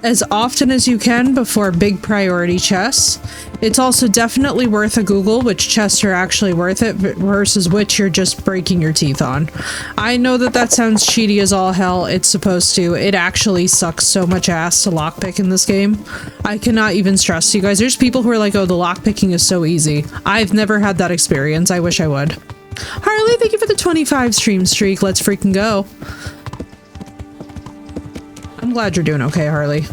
as often as you can before big priority chests. It's also definitely worth a Google which chests are actually worth it versus which you're just breaking your teeth on. I know that that sounds cheaty as all hell. It's supposed to. It actually sucks so much ass to lockpick in this game. I cannot even stress to you guys. There's people who are like, oh, the lockpicking is so easy. I've never had that experience. I wish I would. Harley, thank you for the 25 stream streak. Let's freaking go. I'm glad you're doing okay, Harley.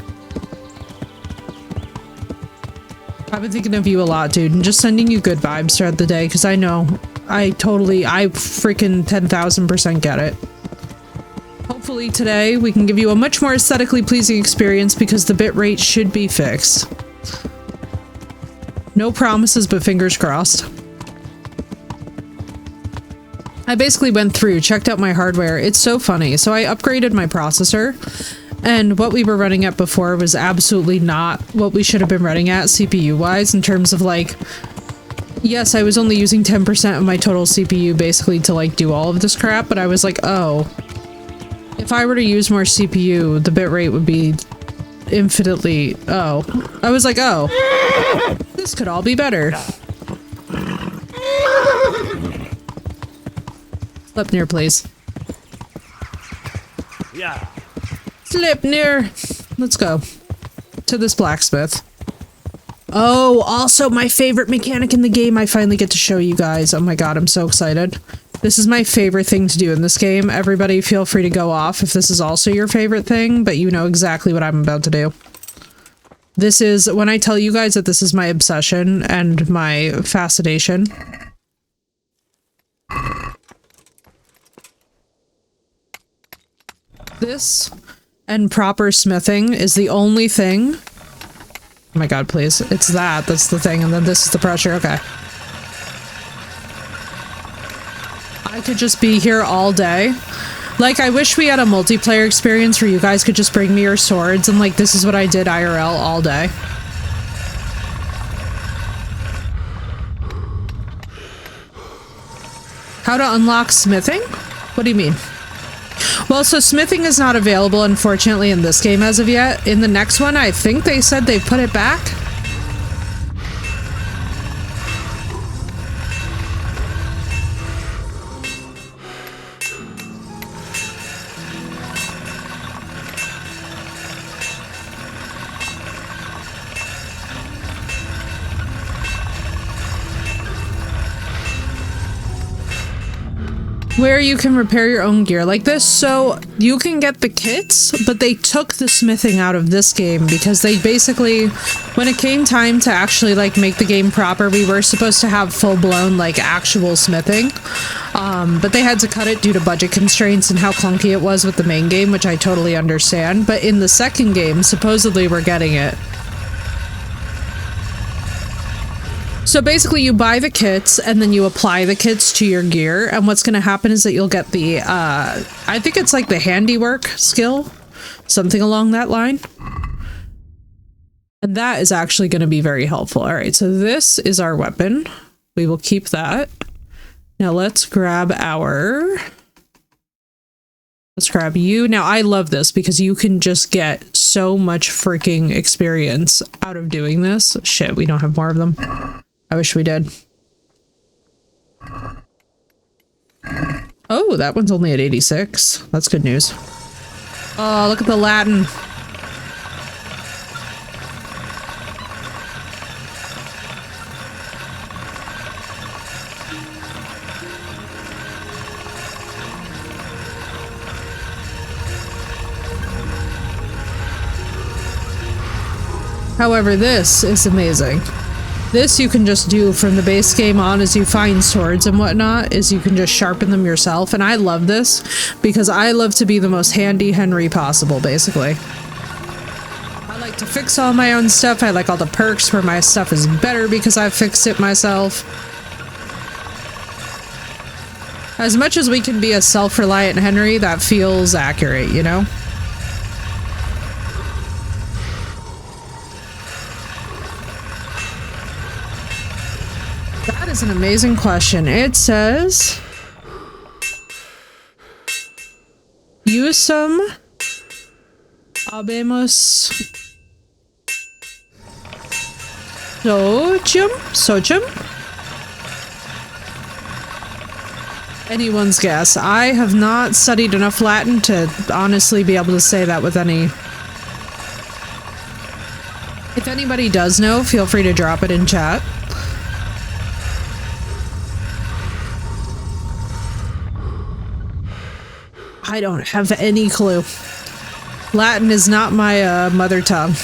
I've been thinking of you a lot, dude, and just sending you good vibes throughout the day, because I know, I freaking 10,000% get it. Hopefully today we can give you a much more aesthetically pleasing experience because the bitrate should be fixed. No promises, but fingers crossed. I basically went through, checked out my hardware. It's so funny. So I upgraded my processor, and what we were running at before was absolutely not what we should have been running at CPU-wise in terms of, like, yes, I was only using 10% of my total CPU basically to, like, do all of this crap, but I was like, oh, if I were to use more CPU, the bitrate would be infinitely, oh. I was like, oh, this could all be better. Slip near, please. Yeah. Slip near. Let's go to this blacksmith. Oh, also my favorite mechanic in the game. I finally get to show you guys. Oh my god, I'm so excited. This is my favorite thing to do in this game. Everybody feel free to go off if this is also your favorite thing, but you know exactly what I'm about to do. This is, when I tell you guys that this is my obsession and my fascination. This and proper smithing is the only thing. Oh my god, please. It's that. That's the thing. And then this is the pressure. Okay. I could just be here all day. Like, I wish we had a multiplayer experience where you guys could just bring me your swords and, like, this is what I did IRL all day. How to unlock smithing? What do you mean? Well, so smithing is not available, unfortunately, in this game as of yet. In the next one, I think they said they put it back. Where you can repair your own gear like this. So you can get the kits, but they took the smithing out of this game because they basically, when it came time to actually like make the game proper, we were supposed to have full-blown like actual smithing, but they had to cut it due to budget constraints and how clunky it was with the main game, which I totally understand. But in the second game, supposedly we're getting it. So basically you buy the kits and then you apply the kits to your gear, and what's going to happen is that you'll get the, I think it's like the handiwork skill, something along that line. And that is actually going to be very helpful. All right, so this is our weapon. We will keep that. Now let's grab you. Now I love this because you can just get so much freaking experience out of doing this. Shit, we don't have more of them. I wish we did. Oh, that one's only at 86. That's good news. Oh, look at the Latin. However, this is amazing. This you can just do from the base game on as you find swords and whatnot, is you can just sharpen them yourself. And I love this because I love to be the most handy Henry possible, basically. I like to fix all my own stuff. I like all the perks where my stuff is better because I've fixed it myself. As much as we can be a self-reliant Henry, that feels accurate, you know? That is an amazing question. It says, Usum habemos Sojum? Anyone's guess. I have not studied enough Latin to honestly be able to say that with any... If anybody does know, feel free to drop it in chat. I don't have any clue. Latin is not my mother tongue.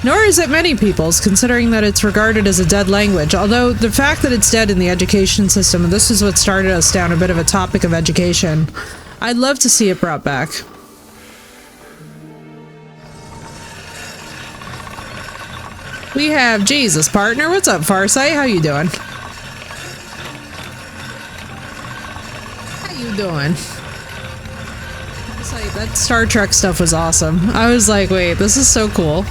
Nor is it many people's, considering that it's regarded as a dead language. Although the fact that it's dead in the education system, and this is what started us down a bit of a topic of education, I'd love to see it brought back. We have Jesus, partner. What's up, Farsight? How you doing? Doing? It's like, that Star Trek stuff was awesome. I was like, wait, this is so cool.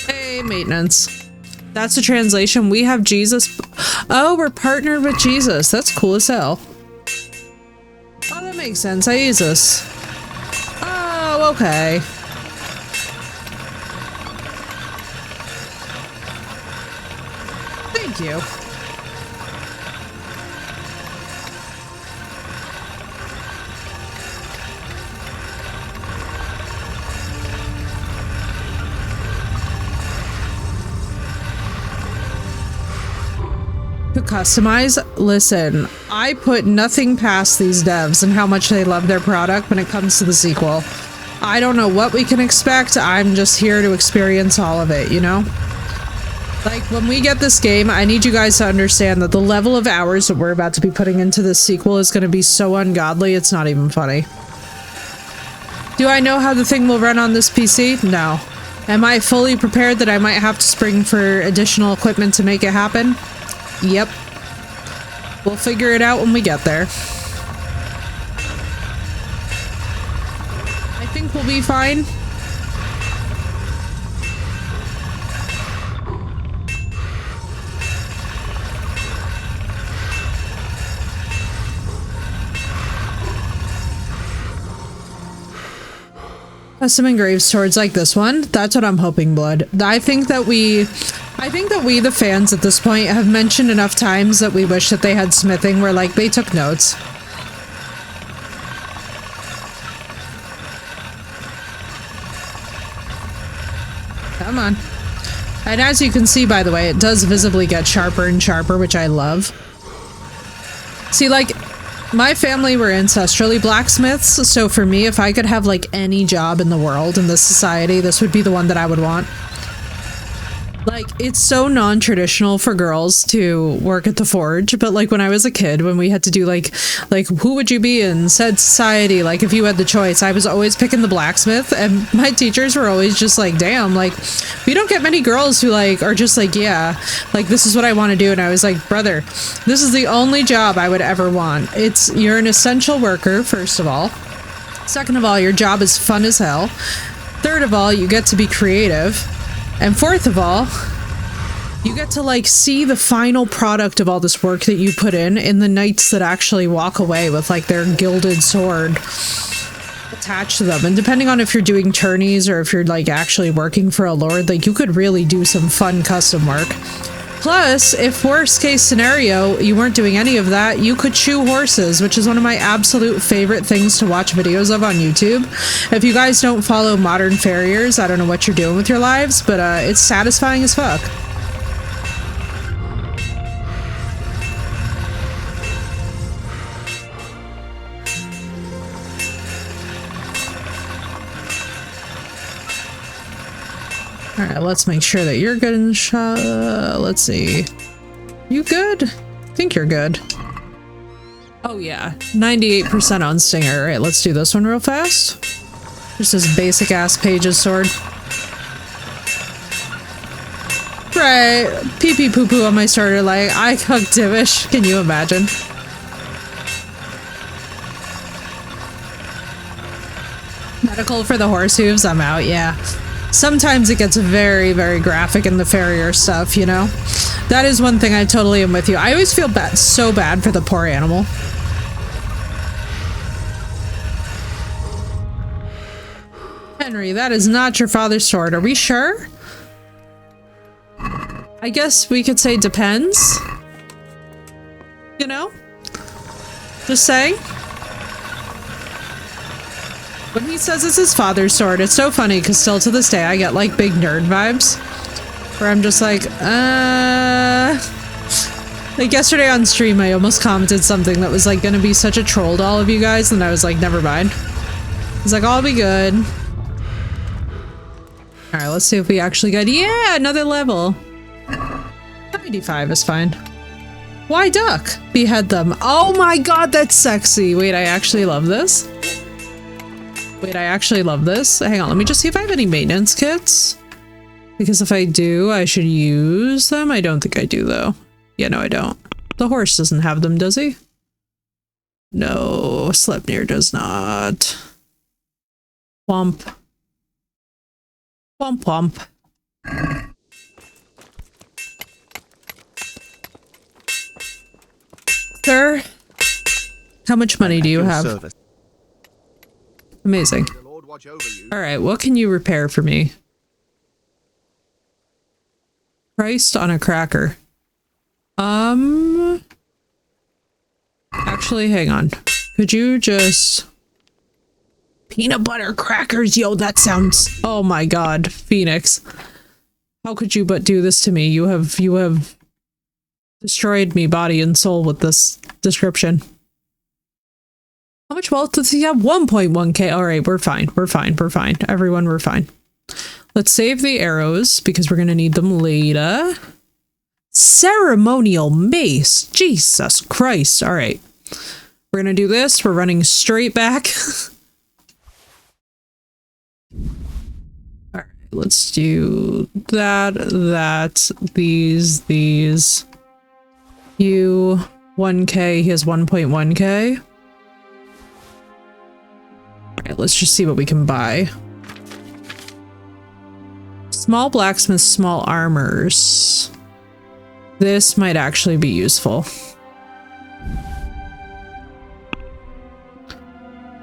Hey, maintenance. That's the translation. We have Jesus. Oh, we're partnered with Jesus. That's cool as hell. Oh, that makes sense. Jesus. Oh, okay. Thank you. To customize? Listen, I put nothing past these devs and how much they love their product when it comes to the sequel. I don't know what we can expect. I'm just here to experience all of it, you know? Like, when we get this game, I need you guys to understand that the level of hours that we're about to be putting into this sequel is going to be so ungodly, it's not even funny. Do I know how the thing will run on this PC? No. Am I fully prepared that I might have to spring for additional equipment to make it happen? Yep. We'll figure it out when we get there. I think we'll be fine. Custom engraved swords like this one. That's what I'm hoping, Blood. I think that we, the fans at this point, have mentioned enough times that we wish that they had smithing where, like, they took notes. Come on. And as you can see, by the way, it does visibly get sharper and sharper, which I love. See, like, my family were ancestrally blacksmiths, so for me, if I could have, like, any job in the world in this society, this would be the one that I would want. Like, it's so non-traditional for girls to work at the forge, but, like, when I was a kid, when we had to do, like, who would you be in said society, like, if you had the choice, I was always picking the blacksmith, and my teachers were always just like, damn, like, we don't get many girls who, like, are just like, yeah, like, this is what I want to do, and I was like, brother, this is the only job I would ever want. You're an essential worker, first of all. Second of all, your job is fun as hell. Third of all, you get to be creative. And fourth of all, you get to, like, see the final product of all this work that you put in the knights that actually walk away with, like, their gilded sword attached to them. And depending on if you're doing tourneys or if you're, like, actually working for a lord, like, you could really do some fun custom work. Plus, if worst case scenario, you weren't doing any of that, you could shoe horses, which is one of my absolute favorite things to watch videos of on YouTube. If you guys don't follow modern farriers, I don't know what you're doing with your lives, but it's satisfying as fuck. Alright, let's make sure that you're good in the shot. Let's see. You good? I think you're good. Oh yeah, 98% on Stinger. Alright, let's do this one real fast. Just this basic ass Page's sword. Right, pee pee poo poo on my starter, like, I cooked Divish. Can you imagine? Medical for the horse hooves, I'm out, yeah. Sometimes it gets very, very graphic in the farrier stuff, you know? That is one thing I totally am with you. I always feel so bad for the poor animal. Henry, that is not your father's sword. Are we sure? I guess we could say depends. You know? Just saying. When he says it's his father's sword, it's so funny because still to this day I get like big nerd vibes where I'm just like, like yesterday on stream I almost commented something that was like gonna be such a troll to all of you guys, and I was like, never mind. I was like, I'll be good. Alright, let's see if we actually got, yeah, another level. 95 is fine. Why duck? Behead them. Oh my god, that's sexy. Wait, I actually love this. Wait, I actually love this. Hang on, let me just see if I have any maintenance kits. Because if I do, I should use them. I don't think I do, though. Yeah, no, I don't. The horse doesn't have them, does he? No, Sleipnir does not. Womp. Womp womp. Sir, how much money do you have? Amazing. Alright, what can you repair for me? Christ on a cracker. Actually, hang on. Could you just... Peanut butter crackers, yo, that sounds... Oh my god, Phoenix. How could you but do this to me? You have destroyed me body and soul with this description. How much wealth does he have? 1.1k. Alright, we're fine. We're fine. We're fine. Everyone, we're fine. Let's save the arrows because we're gonna need them later. Ceremonial mace. Jesus Christ. All right. We're going to do this. We're running straight back. All right. Let's do that, these. You, 1K. He has 1.1K. All right. Let's just see what we can buy. Small blacksmiths, small armors. This might actually be useful.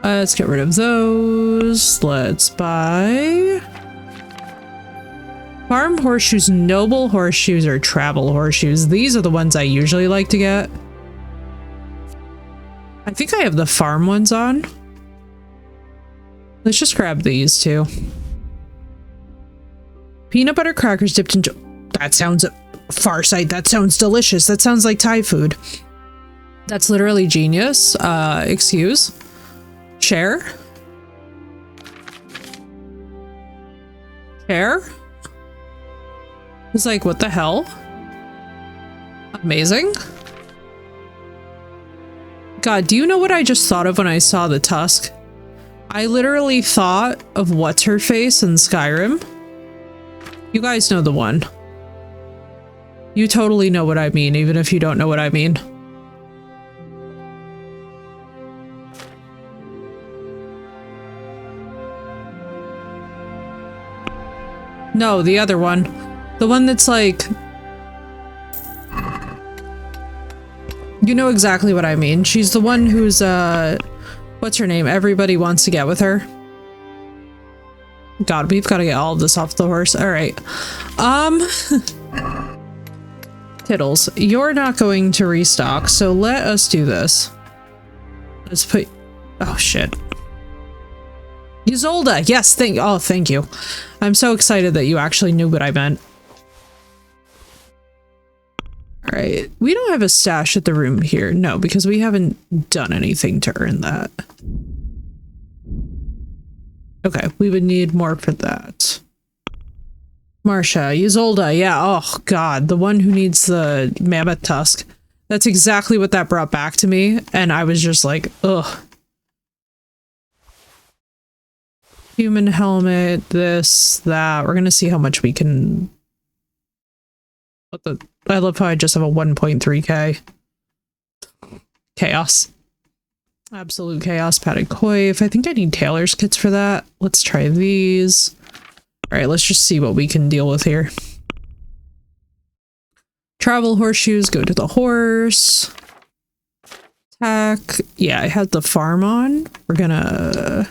Let's get rid of those. Let's buy farm horseshoes, noble horseshoes, or travel horseshoes. These are the ones I usually like to get. I think I have the farm ones on. Let's just grab these two. Peanut butter crackers dipped in... That sounds... Farsight, that sounds delicious. That sounds like Thai food. That's literally genius. Excuse. Share. Share? It's like, what the hell? Amazing. God, do you know what I just thought of when I saw the tusk? I literally thought of what's-her-face in Skyrim. You guys know the one. You totally know what I mean, even if you don't know what I mean. No, the other one. The one that's like... You know exactly what I mean. She's the one who's, what's her name? Everybody wants to get with her. God, we've got to get all of this off the horse. All right. Tittles, you're not going to restock, so let us do this. Let's put... Oh, shit. Isolda! Yes, thank you. I'm so excited that you actually knew what I meant. Alright, we don't have a stash at the room here. No, because we haven't done anything to earn that. Okay, we would need more for that. Marsha, Isolda, yeah, oh god, the one who needs the mammoth tusk. That's exactly what that brought back to me, and I was just like, ugh. Human helmet, this, that. We're gonna see how much we can... What the... I love how I just have a 1.3k. Chaos. Absolute chaos. Padded coif. I think I need tailor's kits for that. Let's try these. Alright, let's just see what we can deal with here. Travel horseshoes, go to the horse. Attack. Yeah, I had the farm on. We're gonna...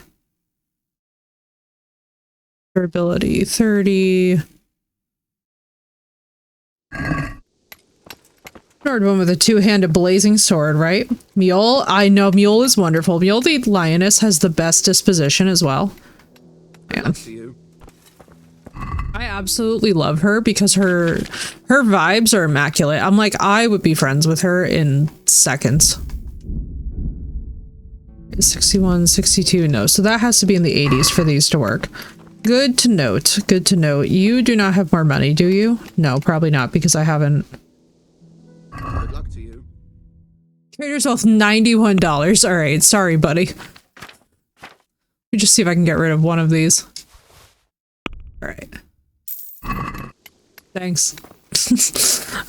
Durability 30. Nord one with a two-handed blazing sword, right? Mule, I know Mule is wonderful. Mule the lioness has the best disposition as well. Man. I absolutely love her because her vibes are immaculate. I'm like, I would be friends with her in seconds. 61, 62, no. So that has to be in the 80s for these to work. Good to note. Good to note. You do not have more money, do you? No, probably not, because I haven't. Good luck to you. Trader's Wealth, $91. All right, sorry, buddy. Let me just see if I can get rid of one of these. All right. Thanks.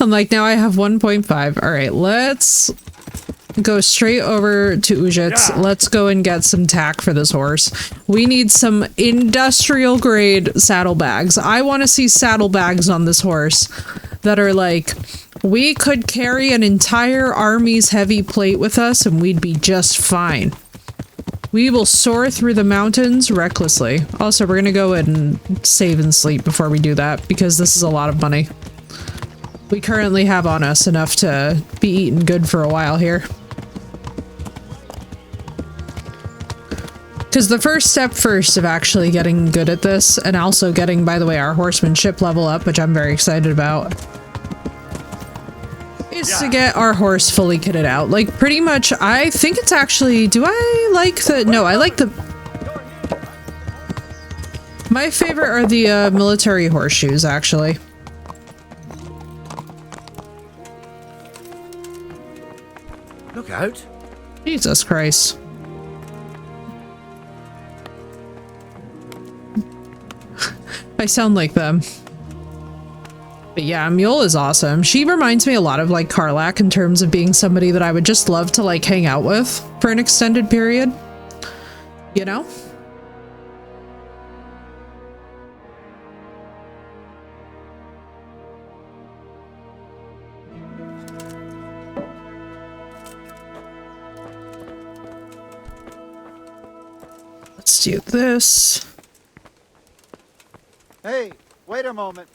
I'm like, now I have 1.5. All right, let's go straight over to Ujits. Yeah. Let's go and get some tack for this horse. We need some industrial grade saddlebags. I want to see saddlebags on this horse that are like, we could carry an entire army's heavy plate with us and we'd be just fine. We will soar through the mountains recklessly. Also, we're gonna go and save and sleep before we do that because this is a lot of money. We currently have on us enough to be eating good for a while here. Because the first step of actually getting good at this, and also getting, by the way, our horsemanship level up, which I'm very excited about, is to get our horse fully kitted out. Like, pretty much, I think it's actually, do I like the, no, I like the, my favorite are the military horseshoes, actually. Look out. Jesus Christ. I sound like them. But yeah, Mule is awesome. She reminds me a lot of like Karlach in terms of being somebody that I would just love to like hang out with for an extended period. You know? Let's do this. Hey, wait a moment.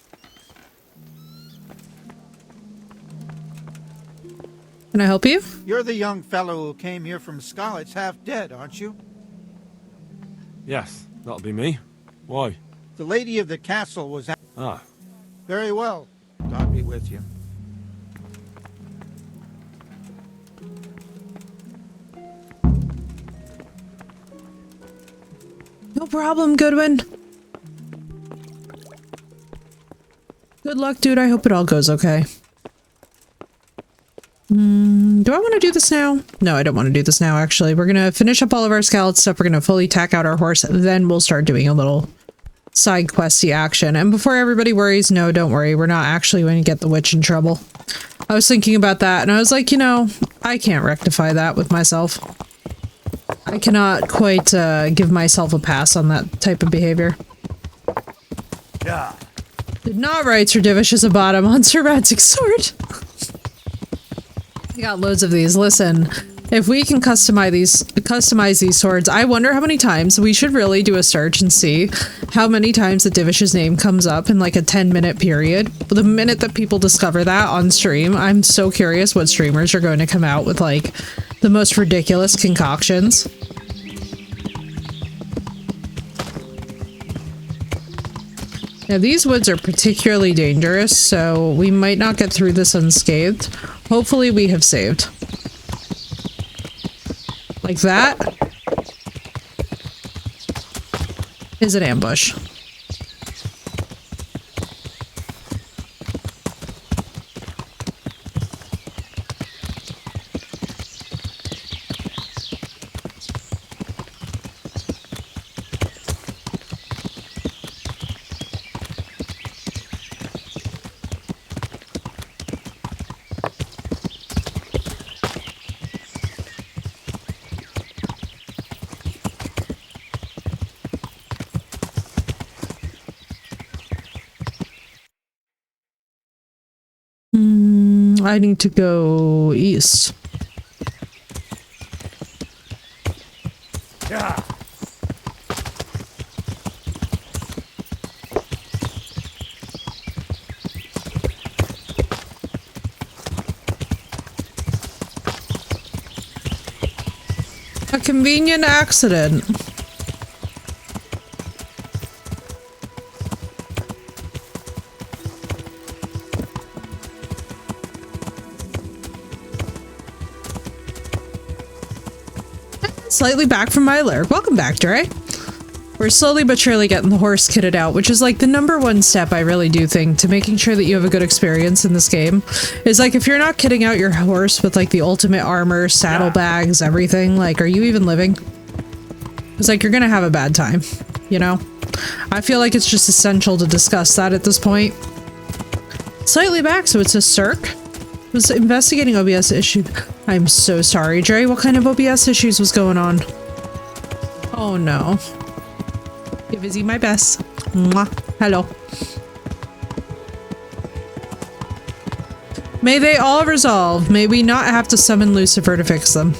Can I help you? You're the young fellow who came here from Skalitz half dead, aren't you? Yes, that'll be me. Why? The lady of the castle was... Ah. Very well. God be with you. No problem, Goodwin. Good luck, dude. I hope it all goes okay. Do I want to do this now? No, I don't want to do this now, actually. We're going to finish up all of our Skalitz stuff. We're going to fully tack out our horse. Then we'll start doing a little side questy action. And before everybody worries, no, don't worry. We're not actually going to get the witch in trouble. I was thinking about that, and I was like, you know, I can't rectify that with myself. I cannot quite give myself a pass on that type of behavior. Yeah. Did not write Sir Divish as a bottom on Sir Radzig's sword. I got loads of these. Listen, if we can customize these swords, I wonder how many times we should really do a search and see how many times the Divish's name comes up in like a 10-minute period. The minute that people discover that on stream, I'm so curious what streamers are going to come out with like the most ridiculous concoctions. Now these woods are particularly dangerous, so we might not get through this unscathed. Hopefully we have saved. Like that is an ambush. I need to go east. Yeah. A convenient accident. Slightly back from my lair. Welcome back, Dre. We're slowly but surely getting the horse kitted out, which is like the #1 step I really do think to making sure that you have a good experience in this game. Is like if you're not kitting out your horse with like the ultimate armor, saddlebags, everything, like are you even living? It's like you're gonna have a bad time, you know? I feel like it's just essential to discuss that at this point. Slightly back, so it's a Cirque. Was investigating OBS issue. I'm so sorry, Dre. What kind of OBS issues was going on? Oh no. Give Izzy my best. Mwah. Hello. May they all resolve. May we not have to summon Lucifer to fix them.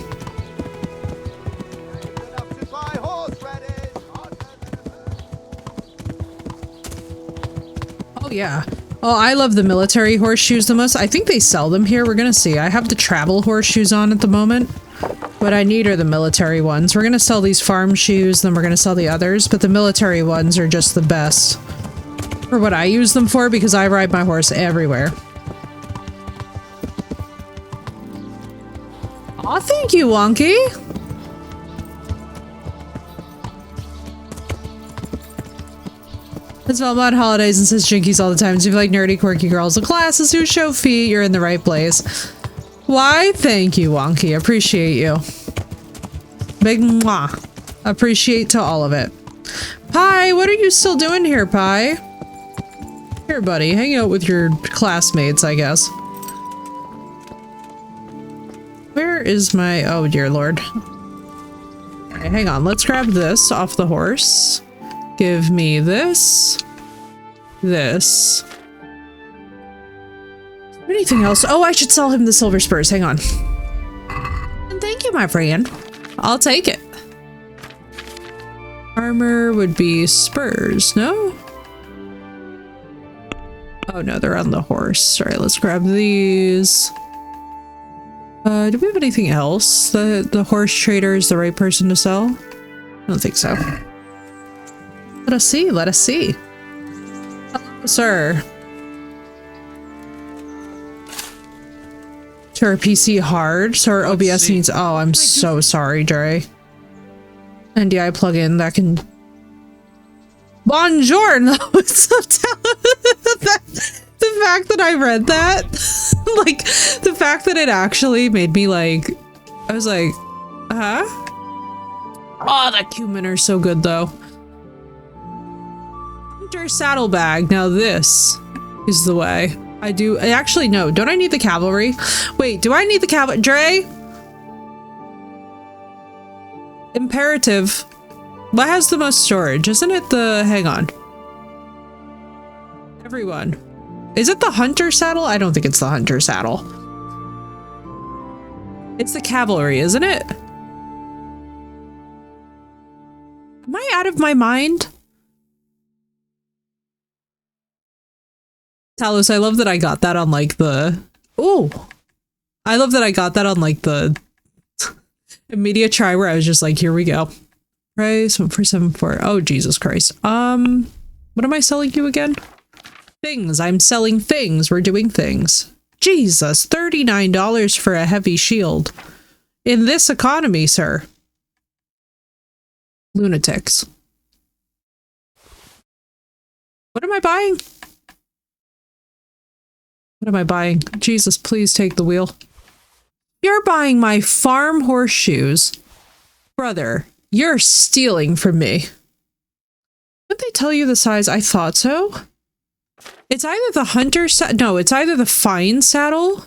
Oh yeah. Oh, I love the military horseshoes the most. I think they sell them here. We're gonna see. I have the travel horseshoes on at the moment. What I need are the military ones. We're gonna sell these farm shoes, then we're gonna sell the others, but the military ones are just the best for what I use them for because I ride my horse everywhere. Aw, thank you, Wonky! It's all about holidays and says jinkies all the time. So if you like nerdy, quirky girls with glasses who show feet, you're in the right place. Why? Thank you, Wonky. Appreciate you. Big mwah. Appreciate to all of it. Pie, what are you still doing here, Pie? Here, buddy. Hang out with your classmates, I guess. Where is my... Oh, dear lord. Alright, hang on. Let's grab this off the horse. Give me this. This. Anything else? Oh, I should sell him the silver spurs. Hang on. And thank you, my friend. I'll take it. Armor would be spurs, no? Oh no, they're on the horse. Alright, let's grab these. Do we have anything else? The horse trader is the right person to sell? I don't think so. Let us see, let us see. Hello, sir. To our PC hard, so our OBS needs- oh, I'm so sorry, Dre. NDI plugin that can... Buongiorno! The fact that I read that, like, the fact that it actually made me like, I was like, huh? Oh, the cumin are so good though. Hunter saddlebag. Now this is the way. Actually, no, don't I need the cavalry? Wait, do I need the cavalry? Dre? Imperative. What has the most storage? Isn't it the... hang on. Everyone. Is it the hunter saddle? I don't think it's the hunter saddle. It's the cavalry, isn't it? Am I out of my mind? Talos, I love that I got that on like the... Ooh! I love that I got that on like the immediate try where I was just like, here we go. Price 1474. Oh, Jesus Christ. What am I selling you again? Things. I'm selling things. We're doing things. Jesus, $39 for a heavy shield. In this economy, sir. Lunatics. What am I buying? What am I buying? Jesus, please take the wheel. You're buying my farm horseshoes. Brother, you're stealing from me. Didn't they tell you the size? I thought so. It's either the hunter no, it's either the fine saddle.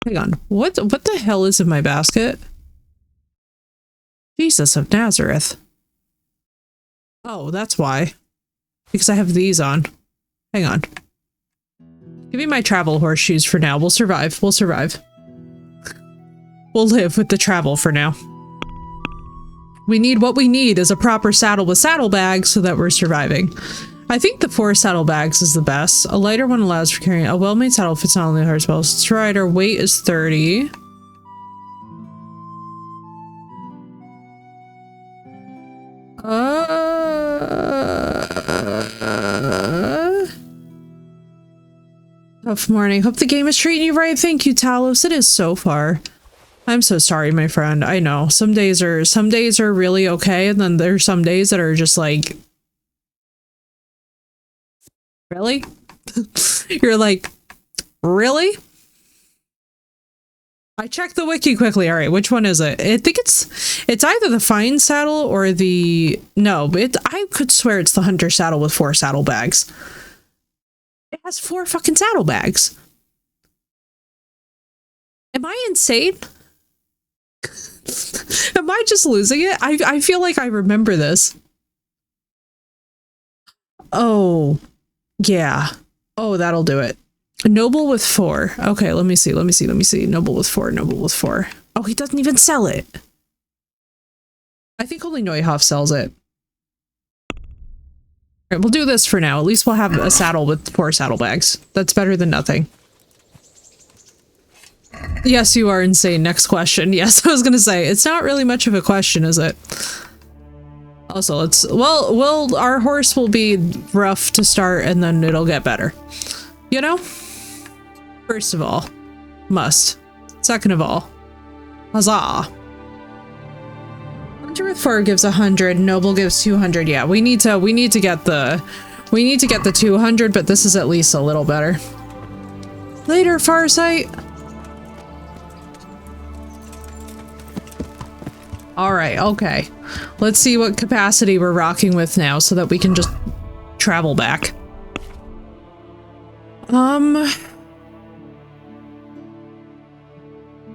Hang on. What the hell is in my basket? Jesus of Nazareth. Oh, that's why. Because I have these on. Hang on. Give me my travel horseshoes for now. We'll survive. We'll survive. We'll live with the travel for now. We need what we need is a proper saddle with saddlebags so that we're surviving. I think the 4 saddlebags is the best. A lighter one allows for carrying a well-made saddle fits not only the horse well. Its rider weight is 30. Tough morning. Hope the game is treating you right. Thank you, Talos. It is so far. I'm so sorry, my friend. I know. Some days are really okay, and then there's some days that are just like, really? You're like, really? I checked the wiki quickly. All right, which one is it? I think it's either the fine saddle or the... No, I could swear it's the hunter saddle with 4 saddlebags. It has 4 fucking saddlebags. Am I insane? Am I just losing it? I feel like I remember this. Oh, yeah. Oh, that'll do it. Noble with 4. Okay, let me see. Noble with 4. Oh, he doesn't even sell it. I think only Neuhoff sells it. All right, we'll do this for now. At least we'll have a saddle with 4 saddlebags. That's better than nothing. Yes, you are insane. Next question. Yes, I was gonna say, it's not really much of a question, is it? Also, well, our horse will be rough to start and then it'll get better. You know? First of all, must. Second of all, huzzah. Hunter with 4 gives 100, Noble gives 200. Yeah, we need to get the 200, but this is at least a little better. Later, Farsight. Alright, okay. Let's see what capacity we're rocking with now so that we can just travel back.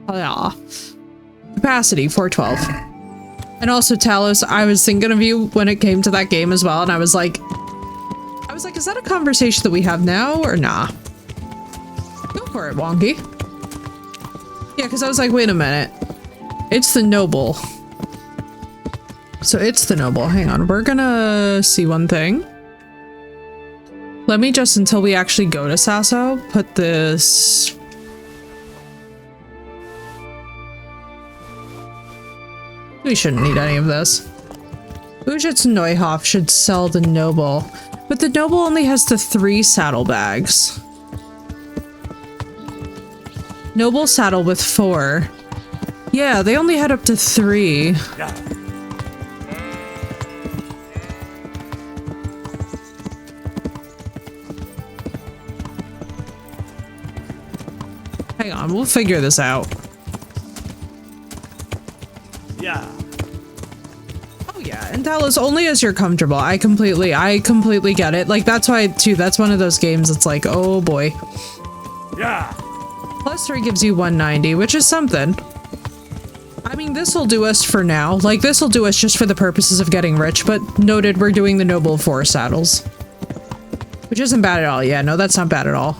Yeah. Capacity 412. And also Talos, I was thinking of you when it came to that game as well, and I was like, is that a conversation that we have now or nah? Go for it, Wonky. Yeah, because I was like, wait a minute. It's the noble. So it's the noble. Hang on, we're gonna see one thing. Let me just, until we actually go to Sasso, put this... We shouldn't need any of this. Ujits Neuhoff should sell the noble, but the noble only has the 3 saddlebags. Noble saddle with 4. Yeah, they only had up to 3. Hang on, we'll figure this out. Yeah. Oh yeah, and Talos, only as you're comfortable. I completely get it. Like, that's why, too, that's one of those games that's like, oh boy. Yeah. +3 gives you 190, which is something. I mean, this'll do us for now. Like, this'll do us just for the purposes of getting rich, but noted, we're doing the noble 4 saddles. Which isn't bad at all. Yeah, no, that's not bad at all.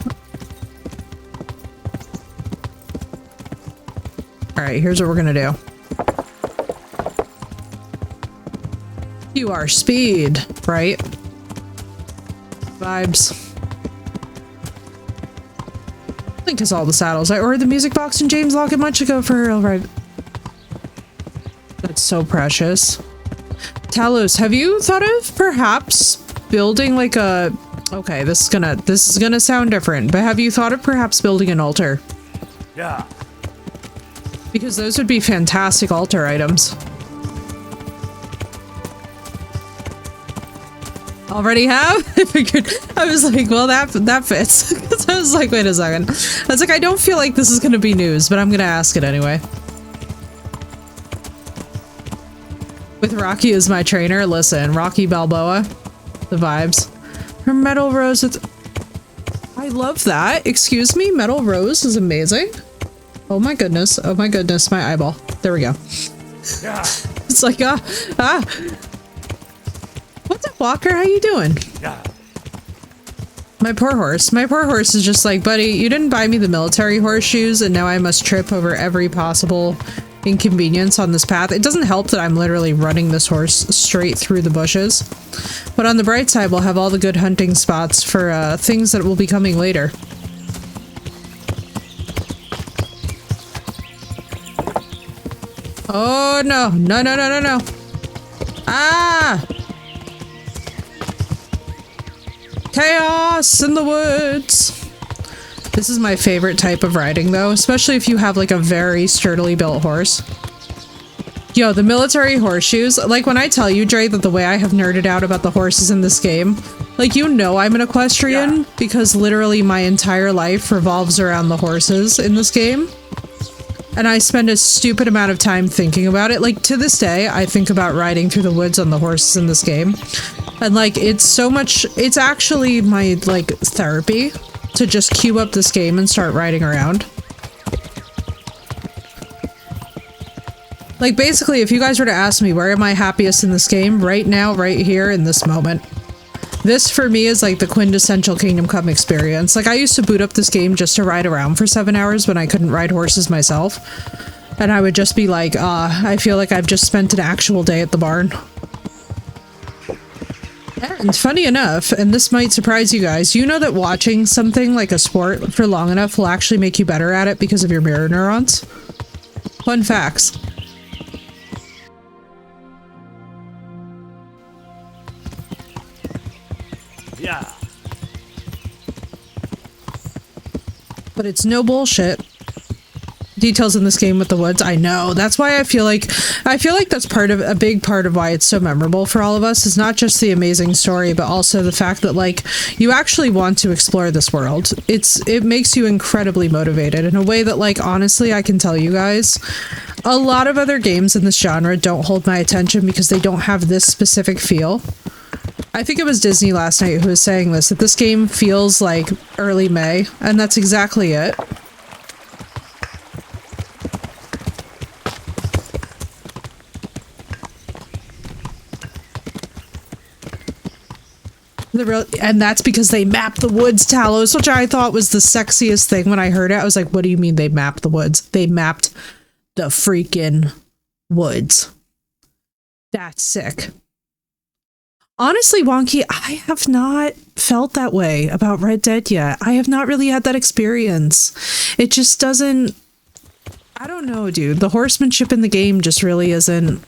Alright, here's what we're gonna do. You are speed, right? Vibes. I think it's all the saddles. I ordered the music box and James Lockett months ago for her, alright. That's so precious. Talos, have you thought of perhaps building like a... Okay, this is gonna sound different, but have you thought of perhaps building an altar? Yeah. Because those would be fantastic altar items. Already have? I figured, I was like, well, that fits. Because I was like, wait a second. I was like, I don't feel like this is gonna be news, but I'm gonna ask it anyway. With Rocky as my trainer, listen, Rocky Balboa, the vibes. Her Metal Rose, I love that. Excuse me, Metal Rose is amazing. Oh my goodness, my eyeball. There we go. Yeah. It's like, What's up, Walker? How you doing? Yeah. My poor horse is just like, buddy, you didn't buy me the military horseshoes and now I must trip over every possible inconvenience on this path. It doesn't help that I'm literally running this horse straight through the bushes. But on the bright side, we'll have all the good hunting spots for things that will be coming later. Oh no, no. Ah! Chaos in the woods! This is my favorite type of riding though, especially if you have like a very sturdily built horse. Yo, the military horseshoes, like when I tell you, Dre, that the way I have nerded out about the horses in this game, like, you know I'm an equestrian because literally my entire life revolves around the horses in this game. And I spend a stupid amount of time thinking about it. Like, to this day, I think about riding through the woods on the horses in this game. And, like, it's so much... It's actually my, like, therapy to just queue up this game and start riding around. Like, basically, if you guys were to ask me where am I happiest in this game, right now, right here, in this moment. This, for me, is like the quintessential Kingdom Come experience. Like, I used to boot up this game just to ride around for 7 hours when I couldn't ride horses myself. And I would just be like, I feel like I've just spent an actual day at the barn. And funny enough, and this might surprise you guys, you know that watching something like a sport for long enough will actually make you better at it because of your mirror neurons? Fun facts. Yeah. But it's no bullshit. details in this game with the woods. I know. That's why I feel like that's a big part of why it's so memorable for all of us is not just the amazing story, but also the fact that like you actually want to explore this world. It makes you incredibly motivated in a way that like honestly I can tell you guys a lot of other games in this genre don't hold my attention because they don't have this specific feel. I think it was Disney last night who was saying this, that this game feels like early May, and that's exactly it. And that's because they mapped the woods, Talos, which I thought was the sexiest thing when I heard it. I was like, what do you mean they mapped the woods? They mapped the freaking woods. That's sick. Honestly, Wonky, I have not felt that way about Red Dead yet. I have not really had that experience. It just doesn't... I don't know, dude. The horsemanship in the game just really isn't...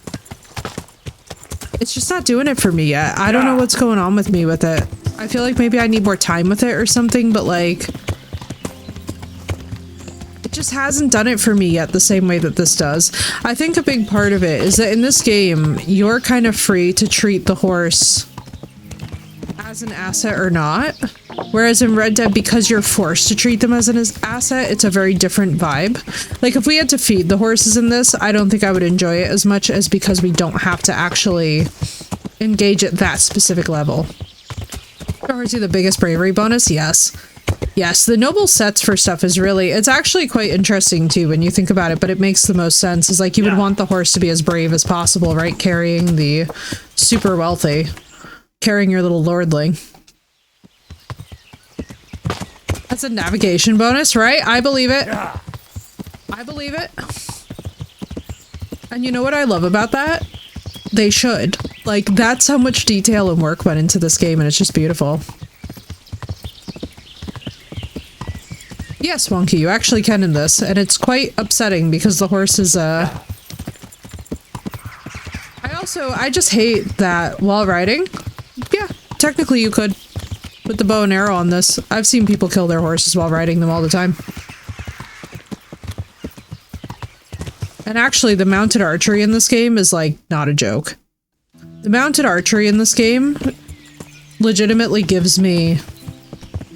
It's just not doing it for me yet. I don't know what's going on with me with it. I feel like maybe I need more time with it or something, but like... It just hasn't done it for me yet the same way that this does. I think a big part of it is that in this game, you're kind of free to treat the horse as an asset or not. Whereas in Red Dead, because you're forced to treat them as an asset, it's a very different vibe. Like, if we had to feed the horses in this, I don't think I would enjoy it as much as because we don't have to actually engage at that specific level. Or is he the biggest bravery bonus? Yes. Yes, the noble sets for stuff is really... It's actually quite interesting, too, when you think about it, but it makes the most sense. It's like you would want the horse to be as brave as possible, right? Carrying the super wealthy. Carrying your little lordling. That's a navigation bonus, right? I believe it. I believe it. And you know what I love about that? They should. Like, that's how much detail and work went into this game, and it's just beautiful. Yes, Wonky, you actually can in this, and it's quite upsetting because the horse is, I just hate that while riding. Yeah, technically you could. With the bow and arrow on this. I've seen people kill their horses while riding them all the time. And actually, the mounted archery in this game is, like, not a joke. The mounted archery in this game legitimately gives me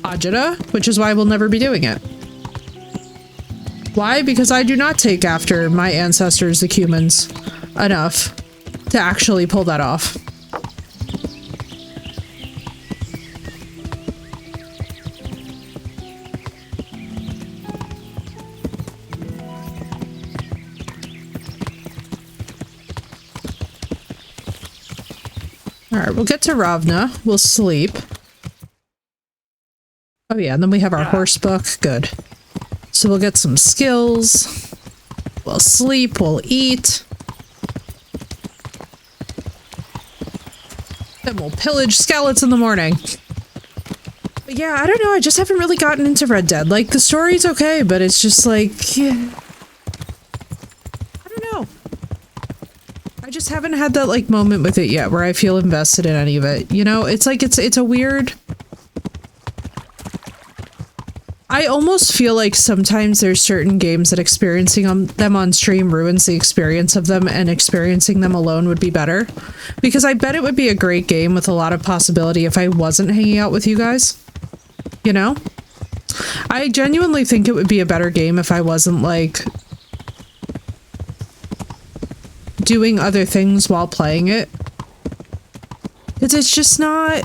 agita, which is why we'll never be doing it. Why? Because I do not take after my ancestors, the humans, enough to actually pull that off. Alright, we'll get to Ravna. We'll sleep. Oh yeah, and then we have our horse book. Good. So we'll get some skills. We'll sleep. We'll eat. Then we'll pillage Skeleton in the morning. But yeah, I don't know. I just haven't really gotten into Red Dead. Like, the story's okay, but it's just like... Yeah. I don't know. I just haven't had that, like, moment with it yet where I feel invested in any of it. You know, it's like, it's a weird... I almost feel like sometimes there's certain games that experiencing them on stream ruins the experience of them, and experiencing them alone would be better. Because I bet it would be a great game with a lot of possibility if I wasn't hanging out with you guys. You know? I genuinely think it would be a better game if I wasn't, like... doing other things while playing it. It's just not...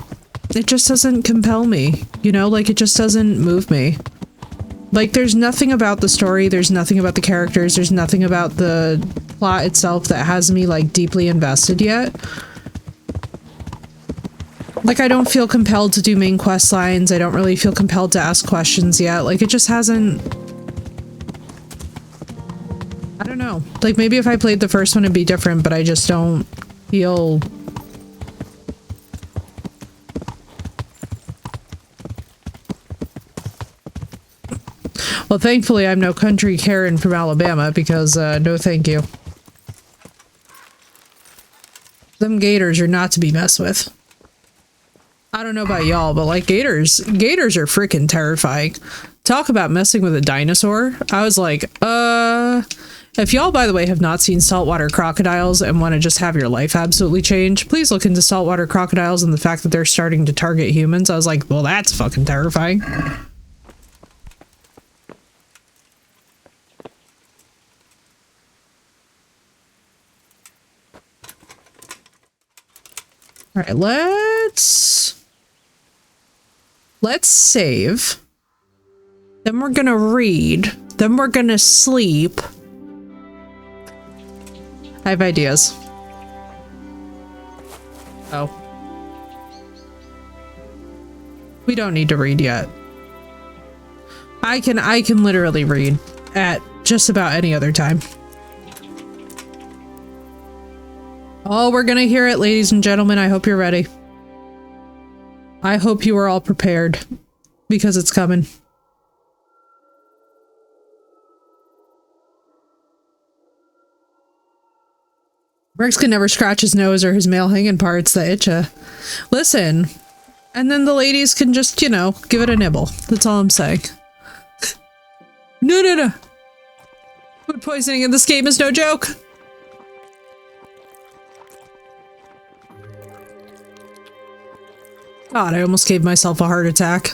It just doesn't compel me. You know? Like, it just doesn't move me. Like, there's nothing about the story, there's nothing about the characters, there's nothing about the plot itself that has me, like, deeply invested yet. Like, I don't feel compelled to do main quest lines, I don't really feel compelled to ask questions yet. Like, it just hasn't... I don't know. Like, maybe if I played the first one it'd be different, but I just don't feel... Well, thankfully, I'm no country Karen from Alabama, because, no thank you. Them gators are not to be messed with. I don't know about y'all, but like gators are freaking terrifying. Talk about messing with a dinosaur. I was like, if y'all, by the way, have not seen saltwater crocodiles and want to just have your life absolutely change, please look into saltwater crocodiles and the fact that they're starting to target humans. I was like, well, that's fucking terrifying. All right, let's save. Then we're gonna read. Then we're gonna sleep. I have ideas. Oh. We don't need to read yet. I can literally read at just about any other time. Oh, we're gonna hear it, ladies and gentlemen. I hope you're ready. I hope you are all prepared, because it's coming. Rex can never scratch his nose or his male hanging parts that itch ya. Listen, and then the ladies can just, you know, give it a nibble. That's all I'm saying. No. Food poisoning in this game is no joke. God, I almost gave myself a heart attack.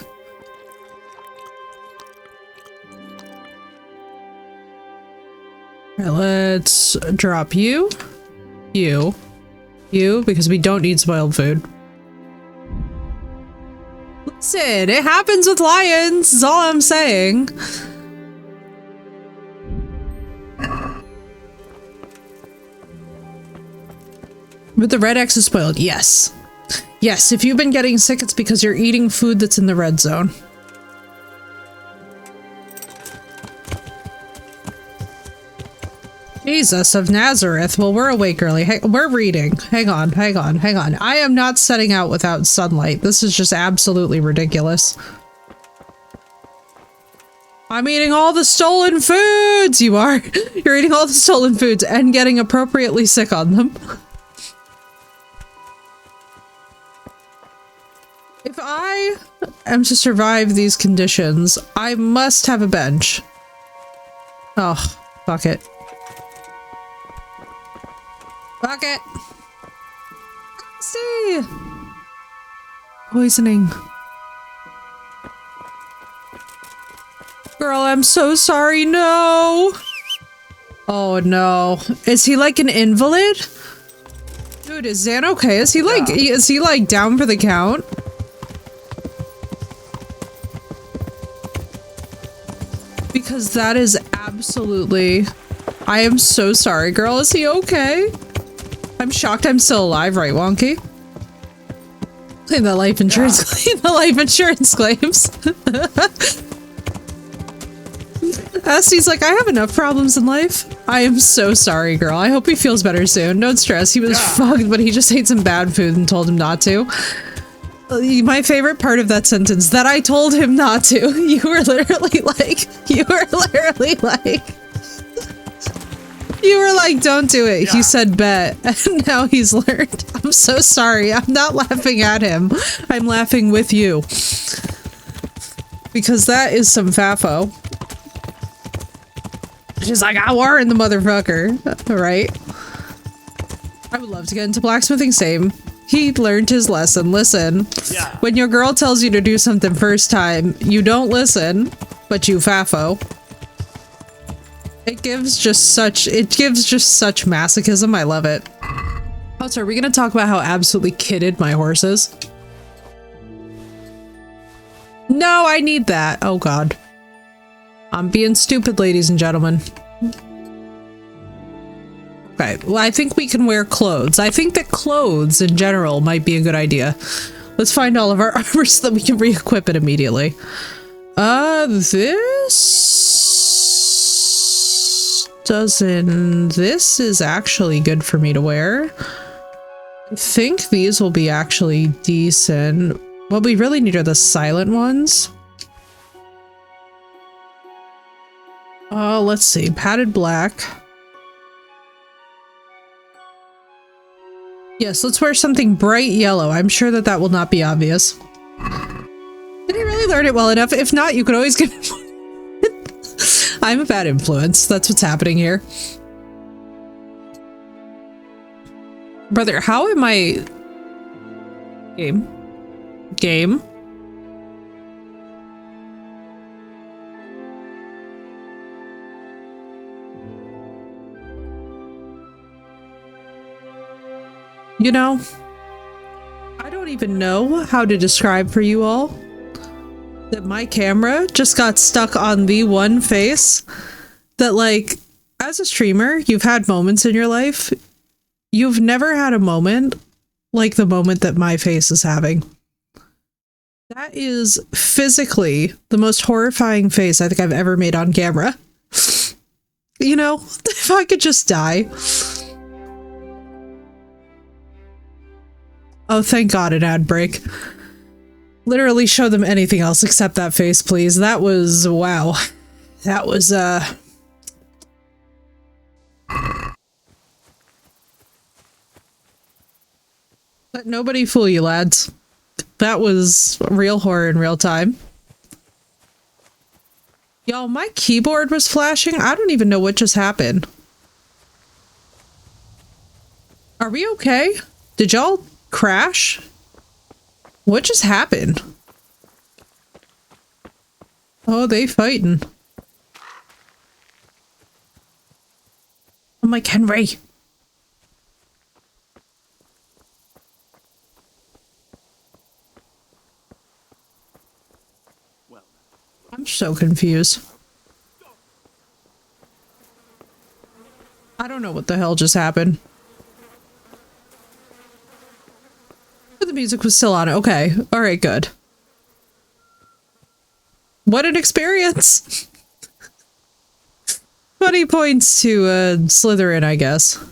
Alright, let's drop you. You, because we don't need spoiled food. Listen, it happens with lions, is all I'm saying. But the red X is spoiled, yes. Yes, if you've been getting sick, it's because you're eating food that's in the red zone. Jesus of Nazareth. Well, we're awake early. Hey, we're reading. Hang on. I am not setting out without sunlight. This is just absolutely ridiculous. I'm eating all the stolen foods! You are. You're eating all the stolen foods and getting appropriately sick on them. If I am to survive these conditions, I must have a bench. Oh, fuck it. Fuck it. See. Poisoning. Girl, I'm so sorry. No. Oh no. Is he like an invalid? Dude, is Zan okay? Is he like down for the count? Because that is absolutely... I am so sorry, girl. Is he okay? I'm shocked I'm still alive, right, Wonky? Claim the life insurance claim. The life insurance claims. Esty's like, I have enough problems in life. I am so sorry, girl. I hope he feels better soon. Don't stress. He was fucked, but he just ate some bad food and told him not to. My favorite part of that sentence, that I told him not to. You were literally like, don't do it. He said bet, and now he's learned. I'm so sorry. I'm not laughing at him. I'm laughing with you. Because that is some faffo. She's like, I warned the motherfucker. Right? I would love to get into blacksmithing, same. He learned his lesson. Listen, when your girl tells you to do something first time, you don't listen, but you faffo. It gives just such masochism. I love it. Oh, so are we gonna talk about how absolutely kitted my horse is? No, I need that. Oh god. I'm being stupid, ladies and gentlemen. Okay, well, I think we can wear clothes. I think that clothes in general might be a good idea. Let's find all of our armor so that we can re-equip it immediately. This is actually good for me to wear. I think these will be actually decent. What we really need are the silent ones. Oh, let's see. Padded black. Yes, let's wear something bright yellow. I'm sure that that will not be obvious. Did he really learn it well enough? If not, you could always give... I'm a bad influence. That's what's happening here. Brother, how am I... Game? You know, I don't even know how to describe for you all that my camera just got stuck on the one face that, like, as a streamer, you've had moments in your life. You've never had a moment like the moment that my face is having. That is physically the most horrifying face I think I've ever made on camera. You know, if I could just die. Oh, thank God, an ad break. Literally show them anything else except that face, please. That was, wow. That was, Let nobody fool you, lads. That was real horror in real time. Y'all, my keyboard was flashing. I don't even know what just happened. Are we okay? Did y'all crash? What just happened? Oh, they fighting. I'm like, Henry. I'm so confused. I don't know what the hell just happened. But the music was still on. Okay. All right, good. What an experience. 20 points to Slytherin, I guess.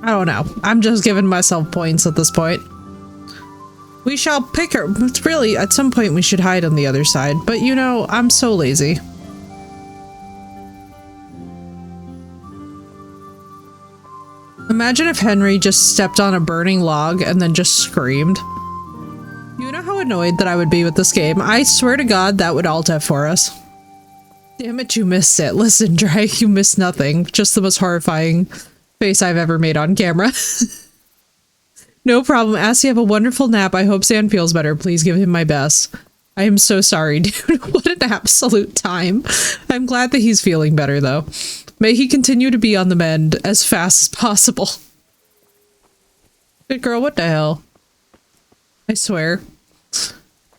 I don't know. I'm just giving myself points at this point. We shall pick her. It's really, at some point we should hide on the other side. But you know, I'm so lazy. Imagine if Henry just stepped on a burning log and then just screamed. You know how annoyed that I would be with this game. I swear to God, that would alt F for us. Damn it, you missed it. Listen, Dry, you missed nothing. Just the most horrifying face I've ever made on camera. No problem. As you have a wonderful nap, I hope Sand feels better. Please give him my best. I am so sorry, dude. What an absolute time. I'm glad that he's feeling better, though. May he continue to be on the mend as fast as possible. Good girl, what the hell? I swear.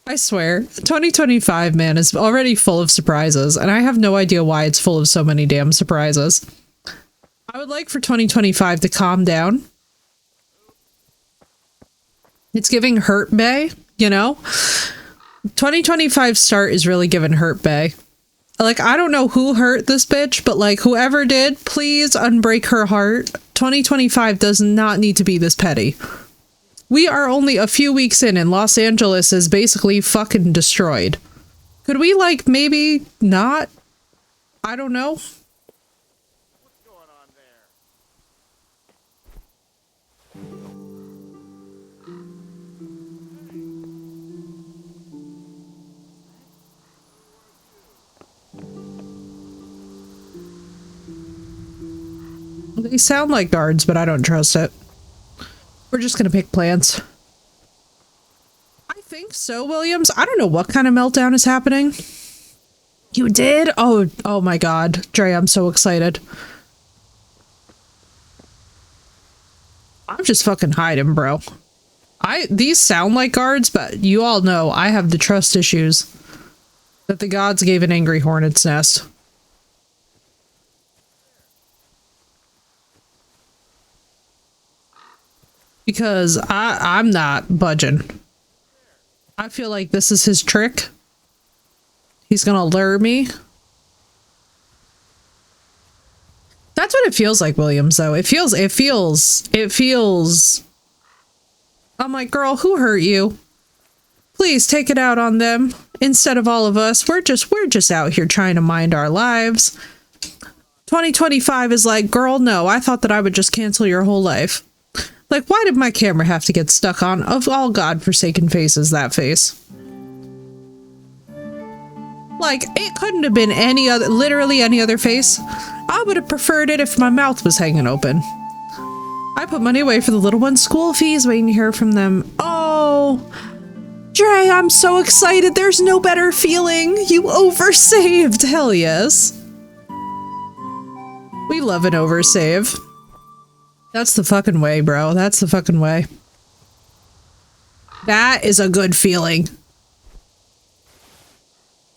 I swear. 2025, man, is already full of surprises, and I have no idea why it's full of so many damn surprises. I would like for 2025 to calm down. It's giving Hurt Bay, you know? 2025 start is really giving Hurt Bay. Like, I don't know who hurt this bitch, but like, whoever did, please unbreak her heart. 2025 does not need to be this petty. We are only a few weeks in and Los Angeles is basically fucking destroyed. Could we, like, maybe not? I don't know. They sound like guards, but I don't trust it. We're just gonna pick plants. I think so, Williams. I don't know what kind of meltdown is happening. You did? Oh my God. Dre, I'm so excited. I'm just fucking hiding, bro. These sound like guards, but you all know I have the trust issues that the gods gave an angry hornet's nest. Because I'm not budging. I feel like this is his trick. He's gonna lure me. That's what it feels like, Williams, though. It feels... I'm like, girl, who hurt you? Please take it out on them instead of all of us. We're just out here trying to mind our lives. 2025 is like, girl, no, I thought that I would just cancel your whole life. Like, why did my camera have to get stuck on, of all godforsaken faces, that face? Like, it couldn't have been any other, literally any other face. I would have preferred it if my mouth was hanging open. I put money away for the little one's school fees, waiting to hear from them. Oh, Dre, I'm so excited. There's no better feeling. You oversaved. Hell yes. We love an oversave. That's the fucking way, bro. That's the fucking way. That is a good feeling.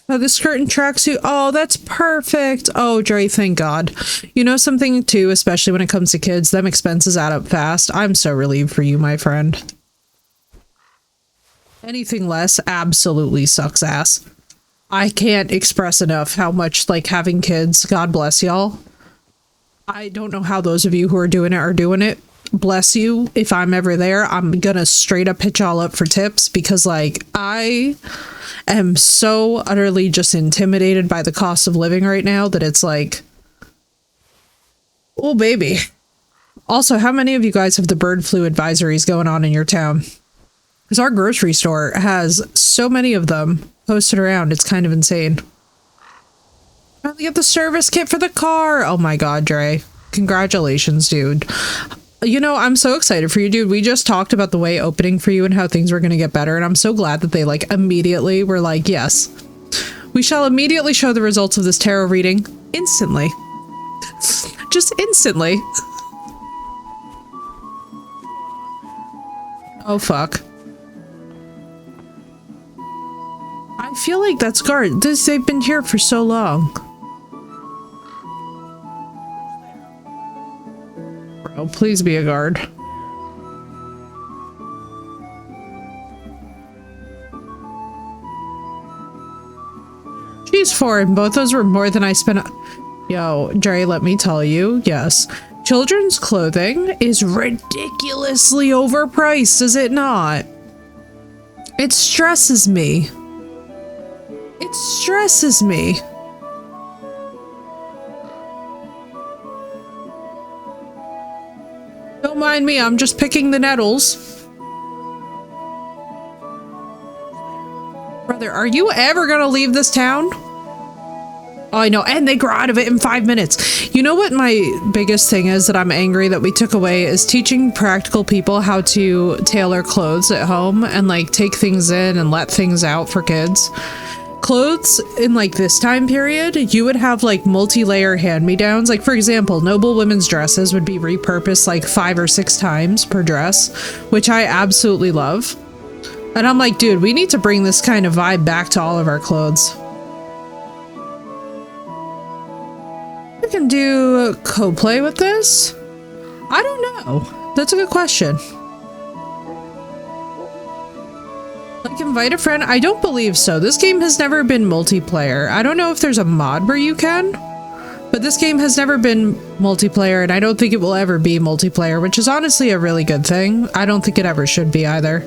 Oh, the skirt and tracksuit. Oh, that's perfect. Oh, Dre, thank God. You know something too, especially when it comes to kids, them expenses add up fast. I'm so relieved for you, my friend. Anything less absolutely sucks ass. I can't express enough how much, like, having kids, God bless y'all. I don't know how those of you who are doing it. Bless you. If I'm ever there, I'm gonna straight up hit y'all up for tips because, like, I am so utterly just intimidated by the cost of living right now that it's like, oh, baby. Also, how many of you guys have the bird flu advisories going on in your town? Because our grocery store has so many of them posted around. It's kind of insane. Finally get the service kit for the car. Oh my God, Dre. Congratulations, dude. You know, I'm so excited for you, dude. We just talked about the way opening for you and how things were going to get better. And I'm so glad that they, like, immediately were like, yes, we shall immediately show the results of this tarot reading instantly. Just instantly. Oh, fuck. I feel like that's guard. They've been here for so long. Bro, please be a guard. She's foreign. Both those were more than I spent. Yo, Dre, let me tell you, yes. Children's clothing is ridiculously overpriced, is it not? It stresses me. It stresses me. Don't mind me, I'm just picking the nettles. Brother, are you ever gonna leave this town? Oh, I know, and they grow out of it in 5 minutes. You know what my biggest thing is that I'm angry that we took away is teaching practical people how to tailor clothes at home and, like, take things in and let things out for kids. Clothes in, like, this time period, you would have, like, multi-layer hand-me-downs. Like, for example, noble women's dresses would be repurposed like 5 or 6 times per dress, which I absolutely love. And I'm like, dude, we need to bring this kind of vibe back to all of our clothes. We can do co-play with this? I don't know. That's a good question. Like, invite a friend? I don't believe so. This game has never been multiplayer. I don't know if there's a mod where you can, but this game has never been multiplayer, and I don't think it will ever be multiplayer, which is honestly a really good thing. I don't think it ever should be either.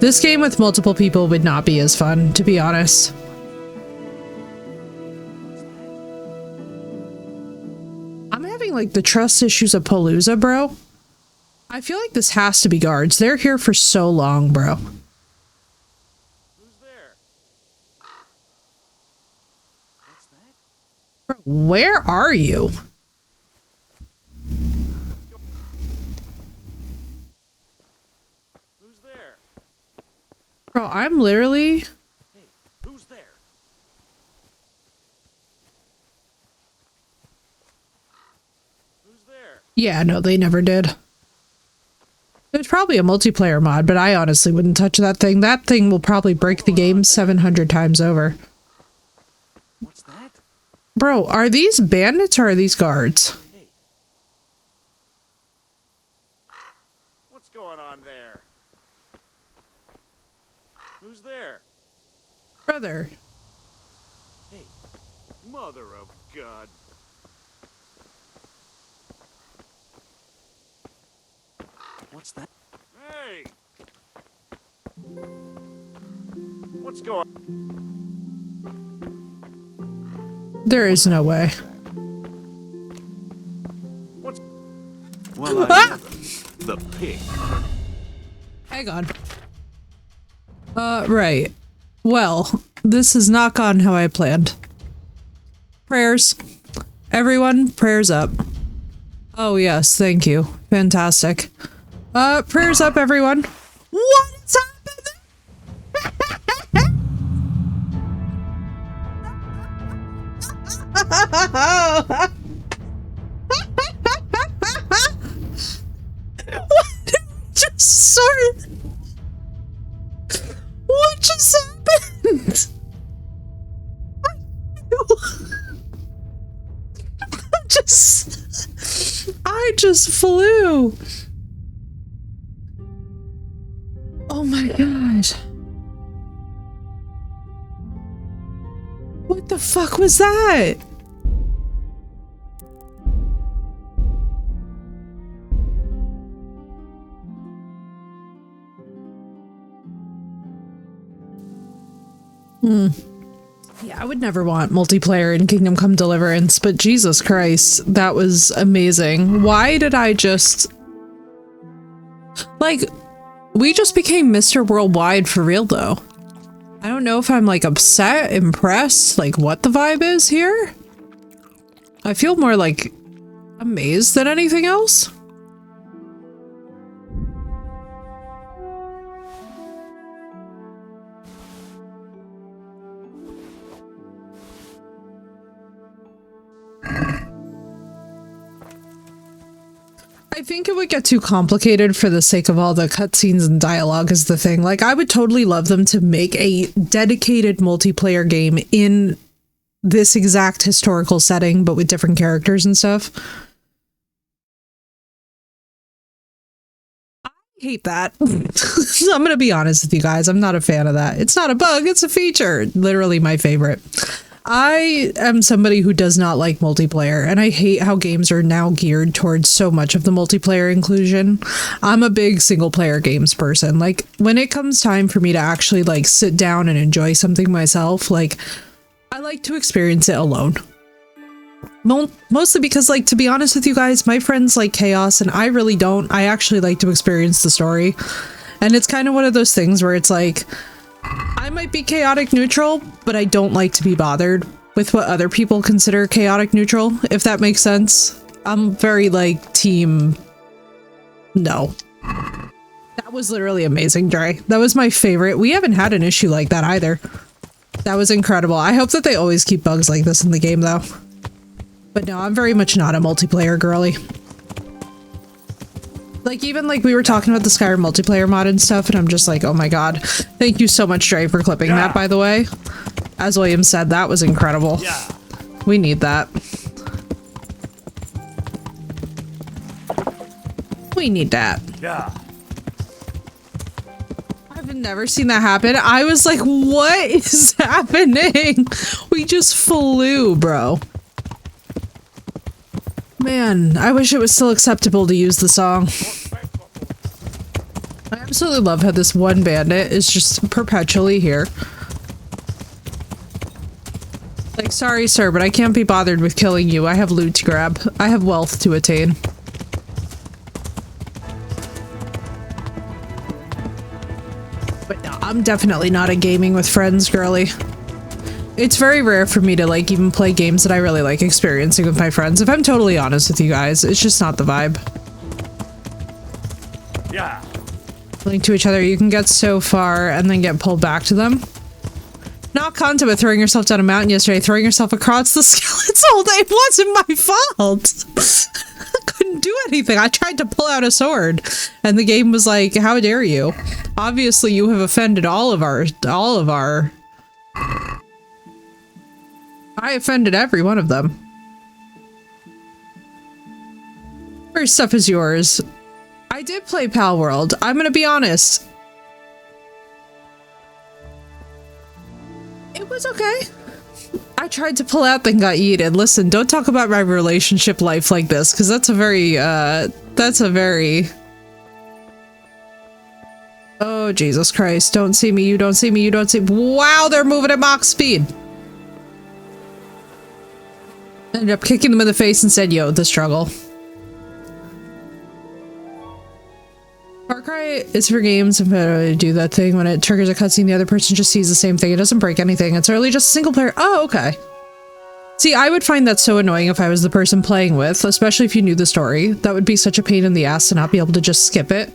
This game with multiple people would not be as fun, to be honest. I'm having, like, the trust issues of Palooza, bro. I feel like this has to be guards. They're here for so long, bro. Where are you? Who's there? Bro, I'm literally... Hey, who's there? Who's there? Yeah, no, they never did. There's probably a multiplayer mod, but I honestly wouldn't touch that thing. That thing will probably break the game 700 times over. What's that? Bro, are these bandits or are these guards? Hey. What's going on there? Who's there? Brother. Hey, mother of God. What's that? Hey! What's going on? There is no way. king. Hang on. Right. Well, this has not gone how I planned. Prayers. Everyone, prayers up. Oh yes, thank you. Fantastic. Prayers up, everyone. What is happening? Just sorry. What just happened? I just flew. Oh my gosh. What the fuck was that? Yeah, I would never want multiplayer in Kingdom Come Deliverance, but Jesus Christ, that was amazing. Why did I just... Like, we just became Mr. Worldwide for real, though. I don't know if I'm, like, upset, impressed, like, what the vibe is here. I feel more, like, amazed than anything else. I think it would get too complicated for the sake of all the cutscenes and dialogue is the thing. Like, I would totally love them to make a dedicated multiplayer game in this exact historical setting, but with different characters and stuff. I hate that. I'm gonna be honest with you guys. I'm not a fan of that. It's not a bug, it's a feature. Literally my favorite. I am somebody who does not like multiplayer, and I hate how games are now geared towards so much of the multiplayer inclusion. I'm a big single player games person. Like, when it comes time for me to actually, like, sit down and enjoy something myself, like, I like to experience it alone. Mostly because, like, to be honest with you guys, my friends like chaos, and I really don't. I actually like to experience the story. And it's kind of one of those things where it's like, I might be chaotic neutral, but I don't like to be bothered with what other people consider chaotic neutral, if that makes sense. I'm very, like, team... No. That was literally amazing, Dre. That was my favorite. We haven't had an issue like that either. That was incredible. I hope that they always keep bugs like this in the game, though. But no, I'm very much not a multiplayer girly. Like, even, like, we were talking about the Skyrim multiplayer mod and stuff, and I'm just like, oh my god. Thank you so much, Dre, for clipping that, by the way. As William said, that was incredible. Yeah. We need that. We need that. Yeah. I've never seen that happen. I was like, what is happening? We just flew, bro. Man, I wish it was still acceptable to use the song. I absolutely love how this one bandit is just perpetually here. Like, sorry, sir, but I can't be bothered with killing you. I have loot to grab. I have wealth to attain. But no, I'm definitely not a gaming with friends girly. It's very rare for me to, like, even play games that I really like experiencing with my friends. If I'm totally honest with you guys, it's just not the vibe. Yeah. Link to each other, you can get so far and then get pulled back to them. Not content with throwing yourself down a mountain yesterday, throwing yourself across the skeleton's all day. It wasn't my fault. I couldn't do anything. I tried to pull out a sword and the game was like, how dare you? Obviously you have offended all of our I offended every one of them. First stuff is yours. I did play Pal World. I'm gonna be honest. It was okay. I tried to pull out, then got yeeted. Listen, don't talk about my relationship life like this, because that's a very, Oh, Jesus Christ. Don't see me, you don't see me, you don't see- Wow, they're moving at Mach speed! Ended up kicking them in the face and said, yo, the struggle. It's for games and do that thing when it triggers a cutscene, the other person just sees the same thing. It doesn't break anything. It's really just a single player. Oh, okay. See, I would find that so annoying if I was the person playing with, especially if you knew the story. That would be such a pain in the ass to not be able to just skip it.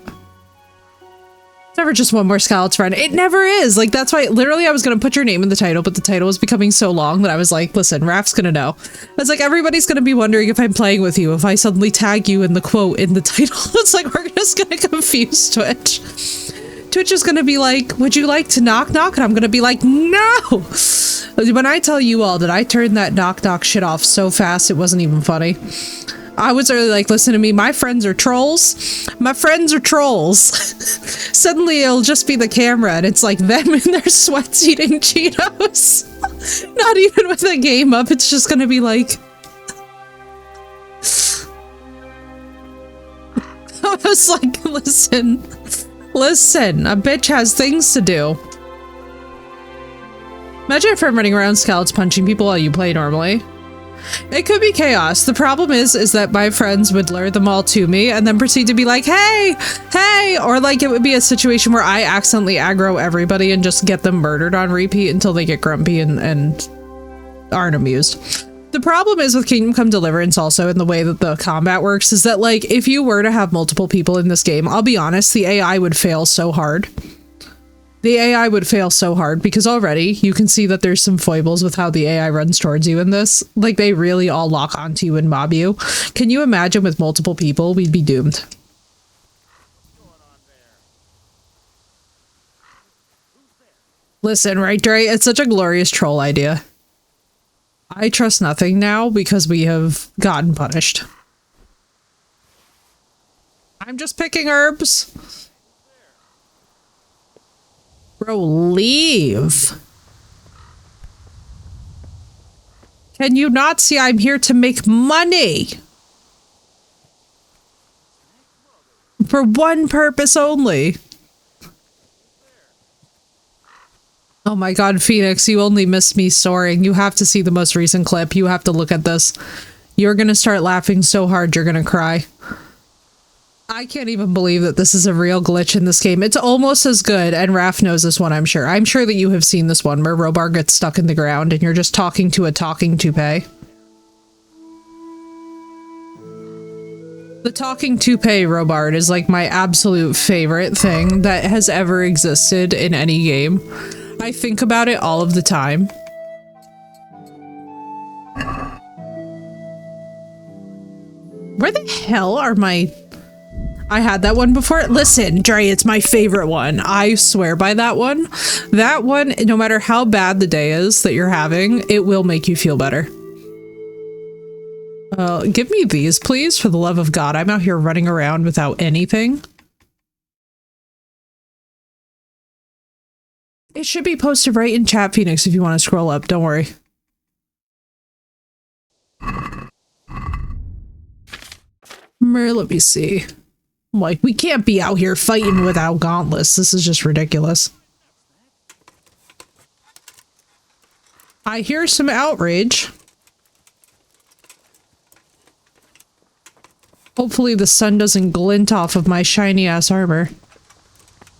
It's never just one more Scarlet's friend. It never is. Like, that's why literally I was going to put your name in the title, but the title was becoming so long that I was like, listen, Raph's going to know. I was like, everybody's going to be wondering if I'm playing with you if I suddenly tag you in the quote in the title. It's like, we're just going to confuse Twitch. Twitch is going to be like, would you like to knock knock? And I'm going to be like, no! When I tell you all that I turned that knock knock shit off so fast, it wasn't even funny. I was really like, listen to me, my friends are trolls. My friends are trolls. Suddenly it'll just be the camera and it's like them in their sweats eating Cheetos. Not even with the game up, it's just gonna be like... I was like, listen, a bitch has things to do. Imagine if I'm running around scouts punching people while you play normally. It could be chaos. The problem is that my friends would lure them all to me and then proceed to be like, hey, hey, or like it would be a situation where I accidentally aggro everybody and just get them murdered on repeat until they get grumpy and aren't amused. The problem is with Kingdom Come Deliverance also in the way that the combat works is that like if you were to have multiple people in this game, I'll be honest, the AI would fail so hard. The AI would fail so hard because already you can see that there's some foibles with how the AI runs towards you in this. Like they really all lock onto you and mob you. Can you imagine with multiple people, we'd be doomed. Listen, right, Dre? It's such a glorious troll idea. I trust nothing now because we have gotten punished. I'm just picking herbs. Bro, leave. Can you not see I'm here to make money? For one purpose only. Oh my god, Phoenix, you only missed me soaring. You have to see the most recent clip. You have to look at this. You're gonna start laughing so hard you're gonna cry. I can't even believe that this is a real glitch in this game. It's almost as good, and Raph knows this one, I'm sure. I'm sure that you have seen this one where Robar gets stuck in the ground and you're just talking to a talking toupee. The talking toupee Robard is like my absolute favorite thing that has ever existed in any game. I think about it all of the time. Where the hell are my... I had that one before. Listen, Dre, it's my favorite one. I swear by that one. That one, no matter how bad the day is that you're having, it will make you feel better. Give me these, please, for the love of God. I'm out here running around without anything. It should be posted right in chat, Phoenix, if you want to scroll up. Don't worry. Let me see. Like, we can't be out here fighting without gauntlets. This is just ridiculous. I hear some outrage. Hopefully the sun doesn't glint off of my shiny ass armor.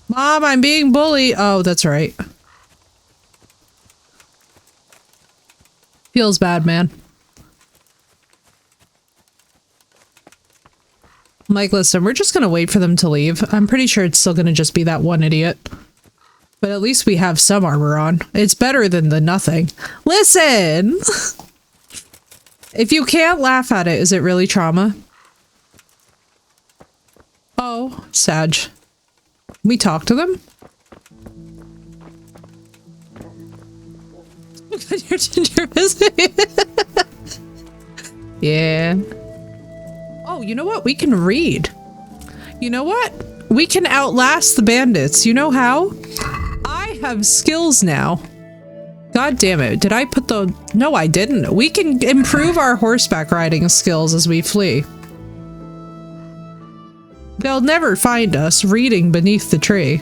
Mom, I'm being bullied. Oh, that's right. Feels bad, man. Like, listen, we're just gonna wait for them to leave. I'm pretty sure it's still gonna just be that one idiot. But at least we have some armor on. It's better than the nothing. Listen! If you can't laugh at it, is it really trauma? Oh, Sag. We talk to them? You're gingerbread. Yeah. Oh, you know what? We can read. You know what? We can outlast the bandits. You know how? I have skills now. God damn it. Did I put the... No, I didn't. We can improve our horseback riding skills as we flee. They'll never find us reading beneath the tree.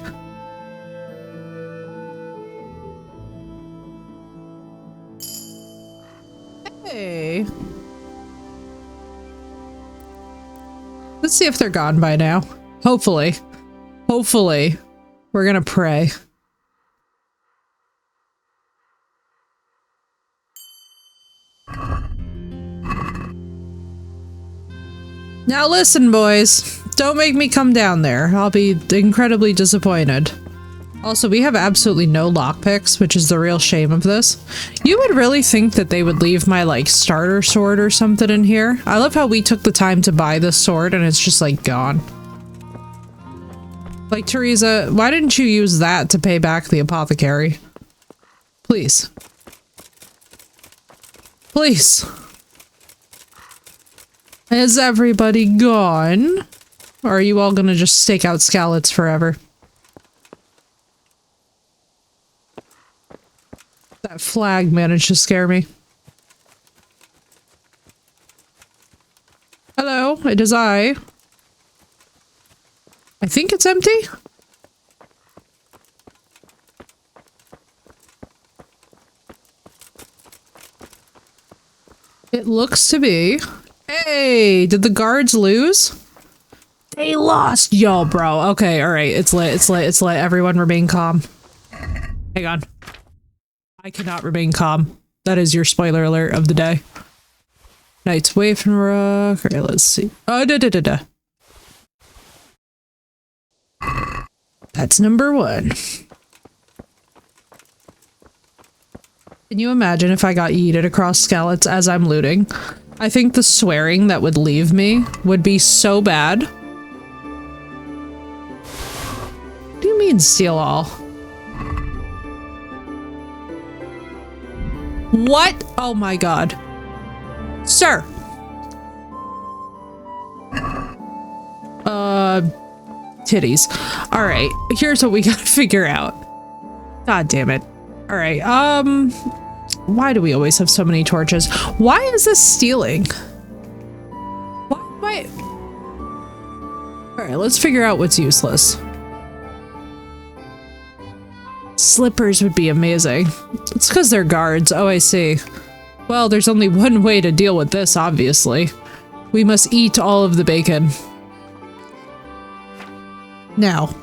Hey. Let's see if they're gone by now. Hopefully. Hopefully. We're gonna pray. Now listen, boys. Don't make me come down there. I'll be incredibly disappointed. Also, we have absolutely no lockpicks, which is the real shame of this. You would really think that they would leave my, like, starter sword or something in here. I love how we took the time to buy this sword and it's just, like, gone. Like, Teresa, why didn't you use that to pay back the apothecary? Please. Please. Is everybody gone? Or are you all gonna just stake out Skalitz forever? That flag managed to scare me. Hello, it is I. I think it's empty? It looks to be. Hey, did the guards lose? They lost, yo, bro. Okay, alright, it's lit, it's lit, it's lit. Everyone remain calm. Hang on. I cannot remain calm. That is your spoiler alert of the day. Knight's Waif and Rook. Alright, let's see. Oh, da-da-da-da. That's number 1. Can you imagine if I got yeeted across Skalitz as I'm looting? I think the swearing that would leave me would be so bad. What do you mean steal all? What? Oh my god. Sir! Titties. Alright, here's what we gotta figure out. God damn it. Alright, why do we always have so many torches? Why is this stealing? Why? Alright, let's figure out what's useless. Slippers would be amazing. It's because they're guards. Oh, I see. Well, there's only one way to deal with this, obviously. We must eat all of the bacon. Now.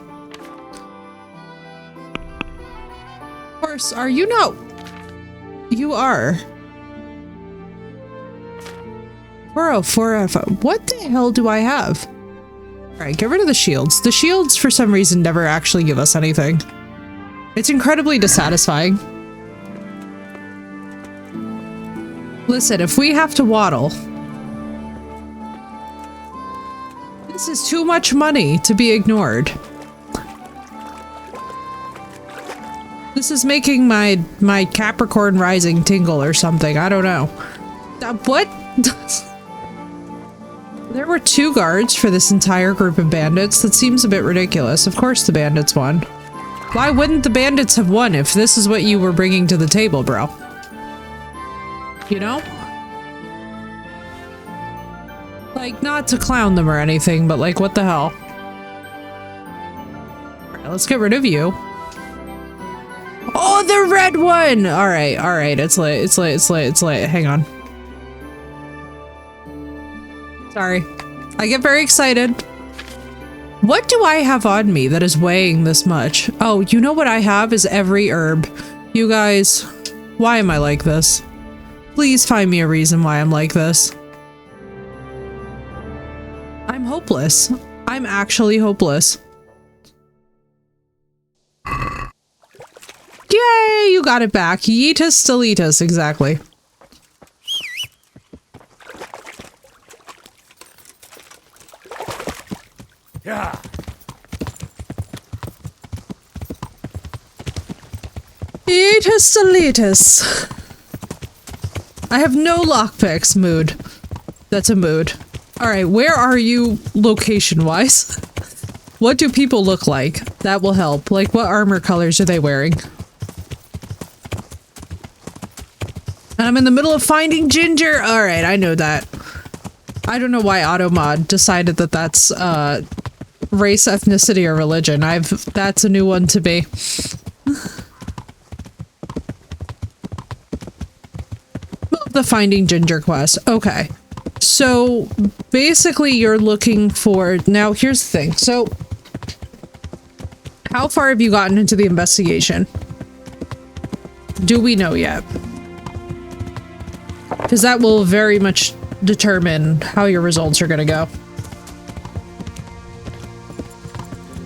Horse, are you no? You are. 404F. What the hell do I have? Alright, get rid of the shields. The shields, for some reason, never actually give us anything. It's incredibly dissatisfying. Listen, if we have to waddle... This is too much money to be ignored. This is making my Capricorn rising tingle or something. I don't know. What? There were 2 guards for this entire group of bandits. That seems a bit ridiculous. Of course the bandits won. Why wouldn't the bandits have won if this is what you were bringing to the table, bro? You know? Like, not to clown them or anything, but like, what the hell? Alright, let's get rid of you. Oh, the red one! Alright, alright, it's lit, it's lit, it's lit, it's lit. Hang on. Sorry. I get very excited. What do I have on me that is weighing this much? Oh, you know what I have is every herb. You guys, why am I like this? Please find me a reason why I'm like this. I'm hopeless. I'm actually hopeless. Yay, you got it back. Yeetus deletus, exactly. Yeah. Yeetus deletus. I have no lockpicks. Mood. That's a mood. Alright, where are you location-wise? What do people look like? That will help. Like, what armor colors are they wearing? And I'm in the middle of finding ginger! Alright, I know that. I don't know why Automod decided that that's, race, ethnicity, or religion. That's a new one to be. The Finding Ginger quest. Okay. So, basically you're looking for... Now, here's the thing. So, How far have you gotten into the investigation? Do we know yet? Because that will very much determine how your results are going to go.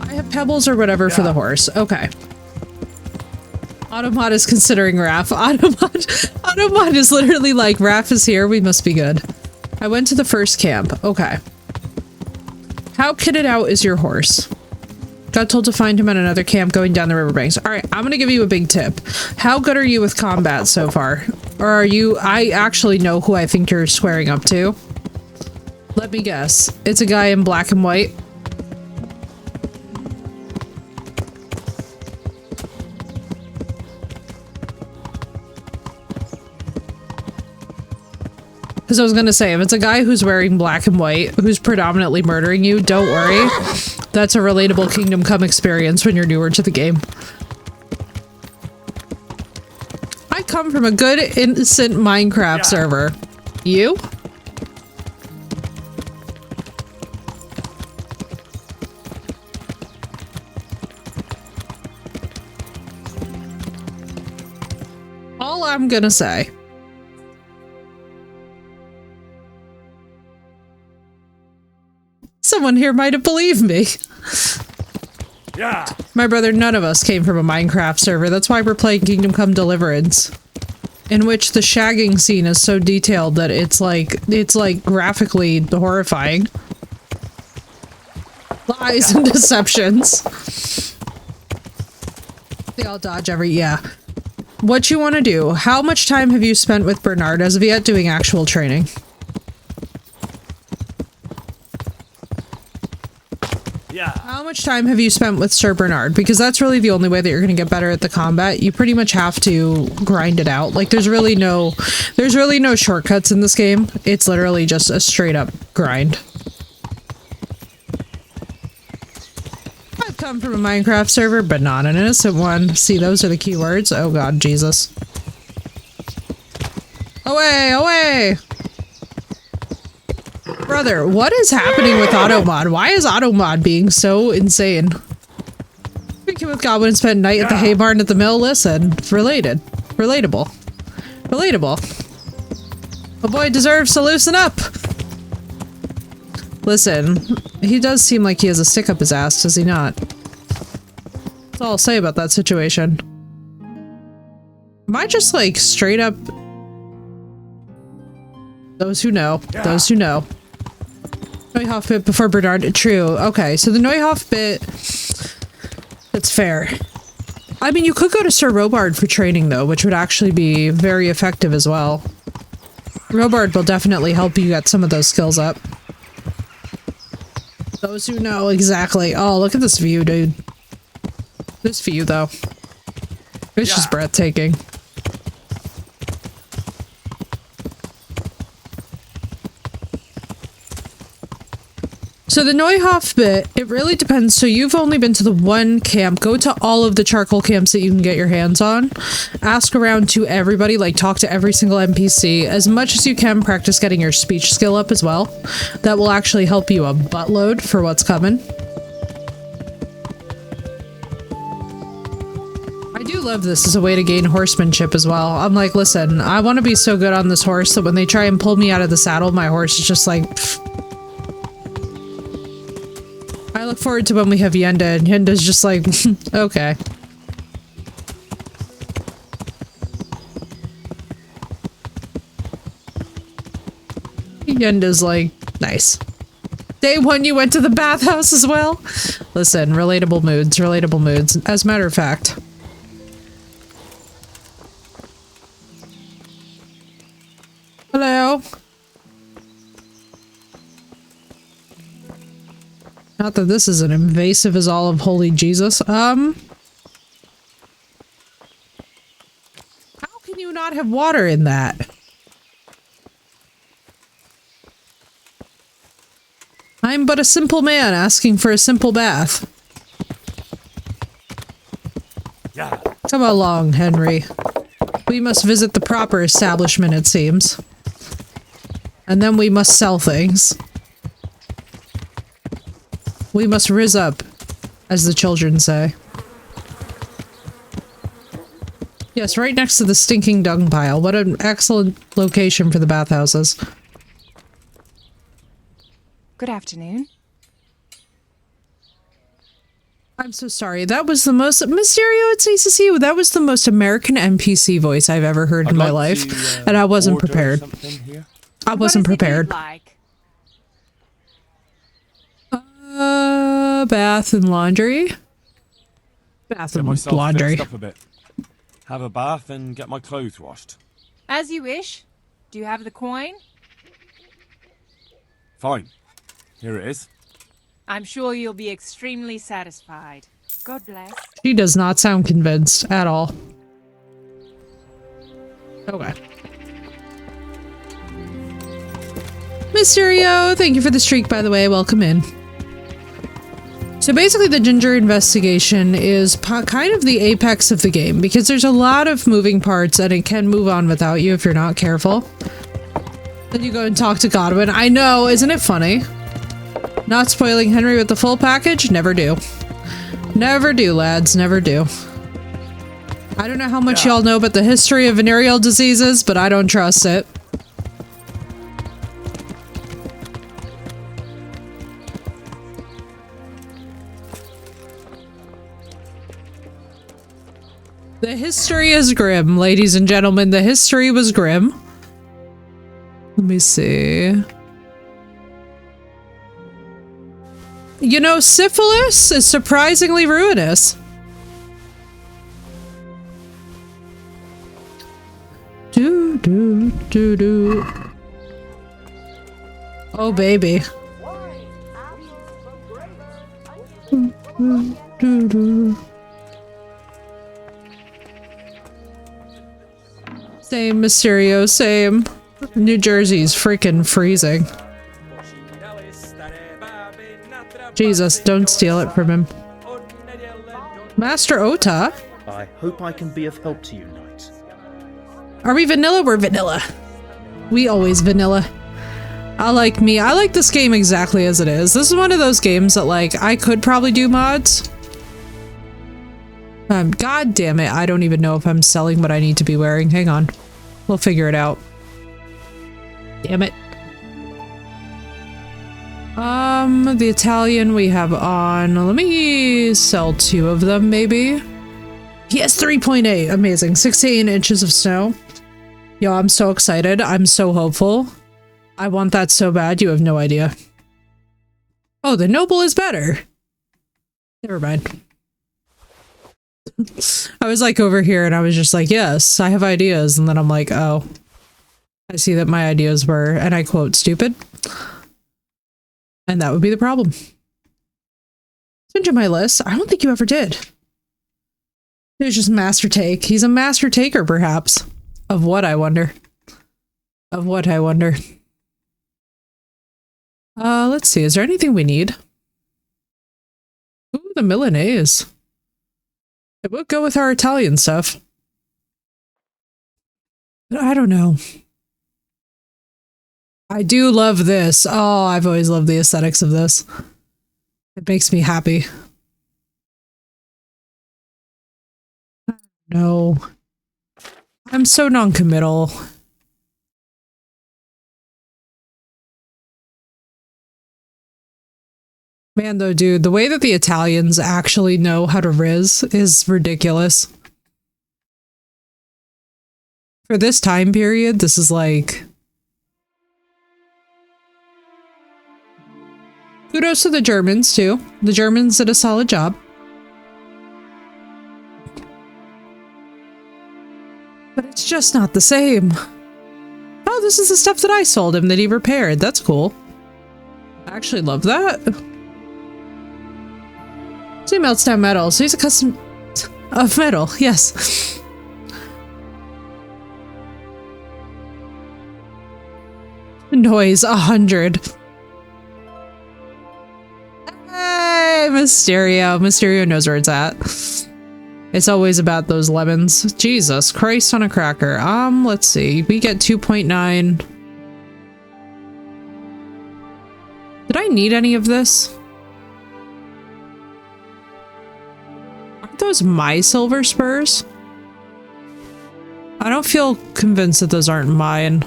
I have pebbles or whatever for the horse. Okay. Automod is considering Raph. Automod is literally like, Raph is here, we must be good. I went to the first camp. Okay. How kitted out is your horse? Got told to find him at another camp going down the riverbanks. Alright, I'm gonna give you a big tip. How good are you with combat so far? Or are you- I actually know who I think you're squaring up to. Let me guess. It's a guy in black and white. Because I was gonna say, if it's a guy who's wearing black and white, who's predominantly murdering you, don't worry. That's a relatable Kingdom Come experience when you're newer to the game. I come from a good, innocent Minecraft server. You? All I'm gonna say. Someone here might have believed me. Yeah. My brother, none of us came from a Minecraft server. That's why we're playing Kingdom Come Deliverance. In which the shagging scene is so detailed that it's like graphically horrifying. Lies and deceptions. They all dodge yeah. What you want to do? How much time have you spent with Bernard as of yet doing actual training? Yeah. How much time have you spent with Sir Bernard? Because that's really the only way that you're going to get better at the combat. You pretty much have to grind it out. Like, there's really no shortcuts in this game. It's literally just a straight up grind. I've come from a Minecraft server, but not an innocent one. See, those are the keywords. Oh god, Jesus. Away, away! Brother, what is happening with Automod? Why is Automod being so insane? Speaking with Goblin and spent night at the hay barn at the mill. Listen, relatable. A boy deserves to loosen up. Listen, he does seem like he has a stick up his ass, does he not? That's all I'll say about that situation. Am I just like straight up? Those who know. Those who know. Neuhoff bit before Bernard. True. Okay, so the Neuhoff bit... That's fair. I mean, you could go to Sir Robard for training, though, which would actually be very effective as well. Robard will definitely help you get some of those skills up. Those who know, exactly. Oh, look at this view, dude. This view, though. It's just breathtaking. So the Neuhoff bit, it really depends. So you've only been to the one camp. Go to all of the charcoal camps that you can get your hands on. Ask around to everybody, like talk to every single NPC. As much as you can, practice getting your speech skill up as well. That will actually help you a buttload for what's coming. I do love this as a way to gain horsemanship as well. I'm like, listen, I want to be so good on this horse that when they try and pull me out of the saddle, my horse is just like... Pfft. I look forward to when we have Yenda, and Yenda's just like, okay. Yenda's like, nice. Day one, you went to the bathhouse as well? Listen, relatable moods, relatable moods. As a matter of fact. Hello? Not that this is as invasive as all of Holy Jesus. How can you not have water in that? I'm but a simple man asking for a simple bath. Yeah. Come along, Henry. We must visit the proper establishment, it seems. And then we must sell things. We must rizz up, as the children say. Yes, right next to the stinking dung pile. What an excellent location for the bathhouses. Good afternoon. I'm so sorry. That was the most... Mysterio, it's nice to see you. That was the most American NPC voice I've ever heard in my life. And I wasn't prepared. I wasn't prepared. Like? Bath and laundry. Bath and laundry. Up a bit. Have a bath and get my clothes washed. As you wish. Do you have the coin? Fine. Here it is. I'm sure you'll be extremely satisfied. God bless. She does not sound convinced at all. Okay. Mysterio, thank you for the streak, by the way. Welcome in. So basically the Ginger investigation is kind of the apex of the game because there's a lot of moving parts and it can move on without you if you're not careful. Then you go and talk to Godwin. I know, isn't it funny? Not spoiling Henry with the full package? Never do. Never do, lads. Never do. I don't know how much y'all know about the history of venereal diseases, but I don't trust it. The history is grim, ladies and gentlemen. The history was grim. Let me see. You know, syphilis is surprisingly ruinous. Do do do do. Oh baby. Do, do, do. Same, Mysterio, same. New Jersey's freaking freezing. Jesus, don't steal it from him. Master Ota? I hope I can be of help to you, Knight. Are we vanilla? We're vanilla. We always vanilla. I like this game exactly as it is. This is one of those games that, like, I could probably do mods. God damn it, I don't even know if I'm selling what I need to be wearing. Hang on. We'll figure it out. Damn it. The Italian we have on. Let me sell 2 of them, maybe. Yes, 3.8. Amazing. 16 inches of snow. Yo, I'm so excited. I'm so hopeful. I want that so bad, you have no idea. Oh, the noble is better. Never mind. I was like over here and I was just like, yes, I have ideas. And then I'm like, oh, I see that my ideas were, and I quote, stupid. And that would be the problem. Send you my list. I don't think you ever did. It was just master take. He's a master taker, perhaps. Of what, I wonder? Of what, I wonder? Let's see. Is there anything we need? Ooh, the Milanese. It would go with our Italian stuff. But I don't know. I do love this. Oh, I've always loved the aesthetics of this. It makes me happy. No. I'm so non-committal. Man, though, dude, the way that the Italians actually know how to riz is ridiculous. For this time period, this is like... Kudos to the Germans, too. The Germans did a solid job. But it's just not the same. Oh, this is the stuff that I sold him that he repaired. That's cool. I actually love that. So he melts down metal. So he's a custom of metal. Yes. Noise 100. Hey, Mysterio. Mysterio knows where it's at. It's always about those lemons. Jesus Christ on a cracker. Let's see. We get 2.9. Did I need any of this? Aren't those my silver spurs? I don't feel convinced that those aren't mine.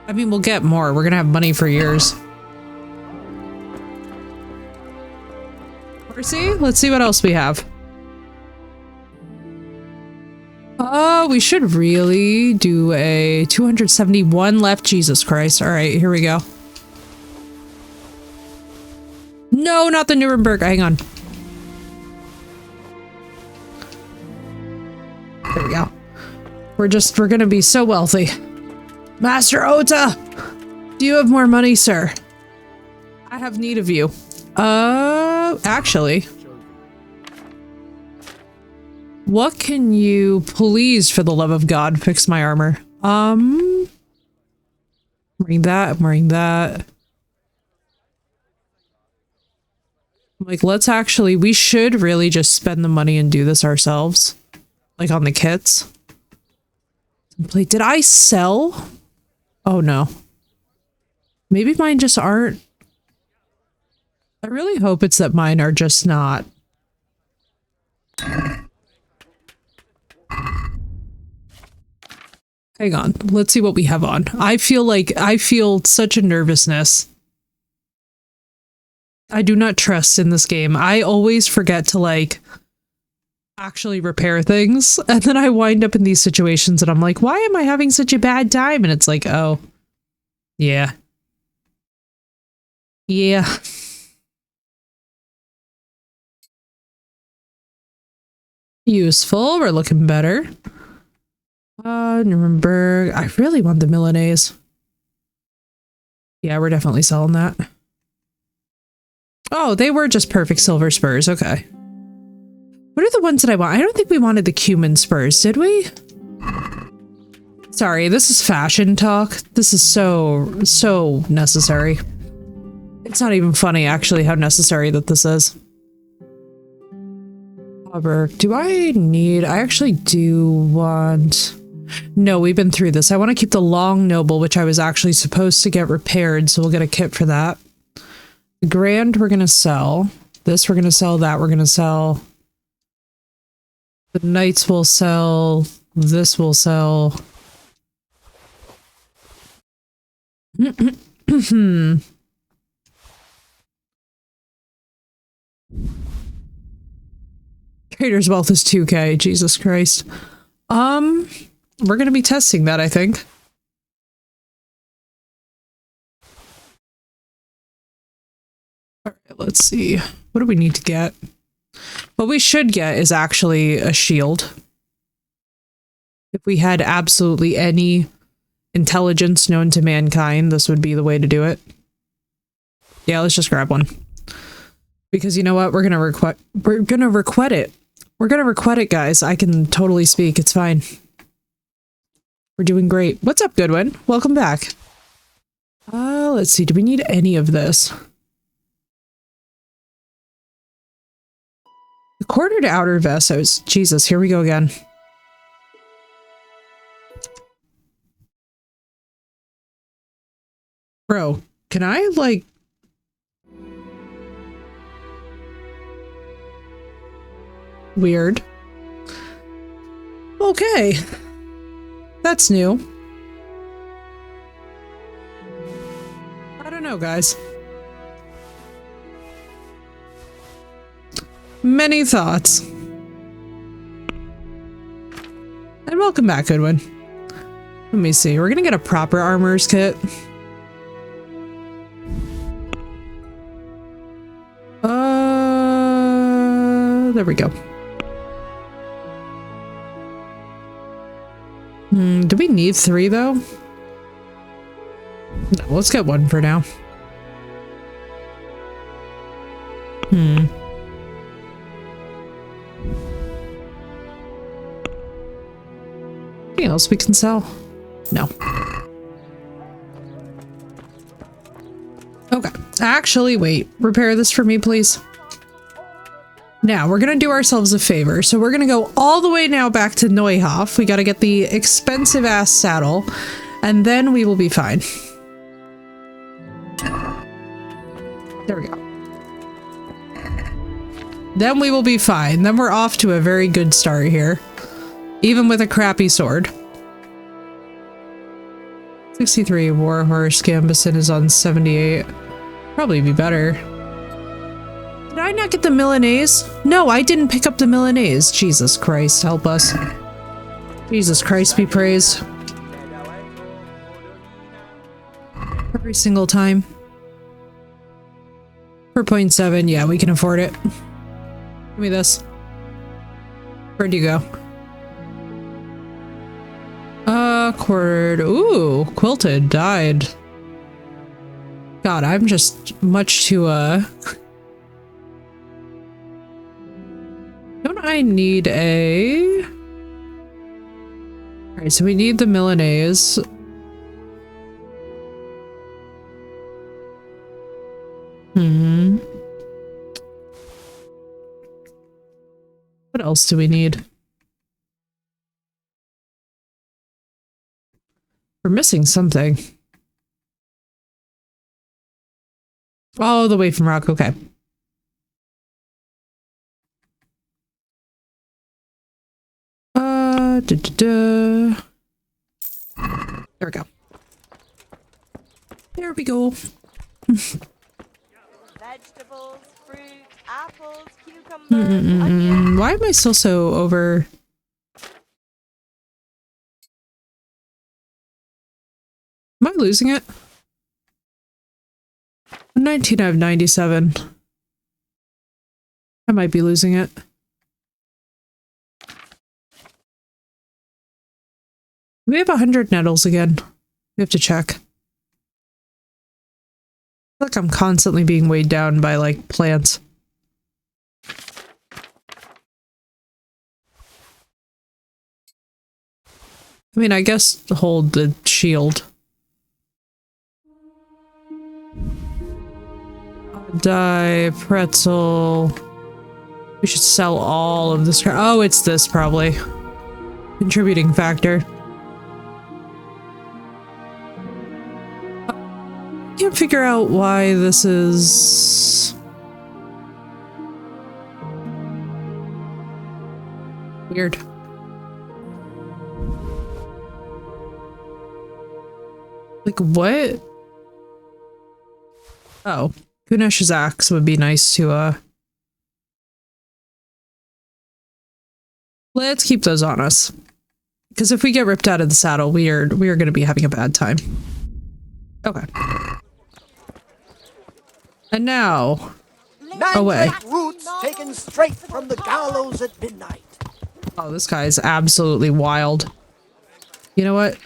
I mean, we'll get more. We're gonna have money for years. Percy, let's see what else we have. Oh, we should really do a 271 left. Jesus Christ. All right, here we go. No, not the Nuremberg. Hang on. There we go. We're gonna be so wealthy. Master Ota! Do you have more money, sir? I have need of you. Actually. What can you please, for the love of God, fix my armor? I'm wearing that, I'm wearing that. Like, let's actually, we should really just spend the money and do this ourselves. Like on the kits. Did I sell? Oh no. Maybe mine just aren't. I really hope it's that mine are just not. Hang on. Let's see what we have on. I feel such a nervousness. I do not trust in this game. I always forget to like actually repair things. And then I wind up in these situations and I'm like, why am I having such a bad time? And it's like, oh, yeah. Yeah. Useful. We're looking better. Nuremberg. I really want the Milanese. Yeah, we're definitely selling that. Oh, they were just perfect silver spurs. Okay. What are the ones that I want? I don't think we wanted the cumin spurs, did we? Sorry, this is fashion talk. This is so necessary. It's not even funny, actually, how necessary that this is. Do I actually do want... No, we've been through this. I want to keep the long noble, which I was actually supposed to get repaired, so we'll get a kit for that. The grand we're going to sell. This we're going to sell. That we're going to sell. The knights will sell. This will sell. Trader's wealth is 2k. Jesus Christ. We're going to be testing that, I think. All right, let's see. What do we need to get? What we should get is actually a shield. If we had absolutely any intelligence known to mankind, this would be the way to do it. Yeah, let's just grab one. Because you know what? We're gonna request it. We're gonna request it, guys. I can totally speak. It's fine. We're doing great. What's up, Goodwin? Welcome back. Let's see. Do we need any of this? The quartered outer vest. Jesus, here we go again. Bro, can I, like... Weird. Okay. That's new. I don't know, guys. Many thoughts. And welcome back, Goodwin. Let me see. We're gonna get a proper armor's kit. There we go. Do we need 3 though? No, let's get 1 for now. Anything else we can sell? No. Okay. Actually, wait. Repair this for me, please. Now, we're gonna do ourselves a favor. So we're gonna go all the way now back to Neuhof. We gotta get the expensive-ass saddle, and then we will be fine. There we go. Then we will be fine. Then we're off to a very good start here. Even with a crappy sword. 63 Warhorse Gambison is on 78. Probably be better. Did I not get the Milanese? No, I didn't pick up the Milanese. Jesus Christ, help us. Jesus Christ be praised. Every single time. 4.7, yeah, we can afford it. Give me this. Where'd you go? Quartered. Ooh, quilted, dyed. God, I'm just much too, Don't I need a... Alright, so we need the Milanese. What else do we need? We're missing something. Oh, the way from rock, okay. There we go. There we go. Vegetables, fruit, apples, cucumbers, onions. Why am I still so over... Am I losing it? 19 out of 97. I might be losing it. We have 100 nettles again. We have to check. I feel like I'm constantly being weighed down by, like, plants. I mean, I guess hold the shield. Dye, pretzel. We should sell all of this. Oh, it's this probably. Contributing factor. I can't figure out why this is... weird. Like, what? Oh. Kunesh's axe would be nice to, let's keep those on us. Because if we get ripped out of the saddle, we are going to be having a bad time. Okay. And now, away. Roots taken straight from the gallows at midnight. Oh, this guy's absolutely wild. You know what?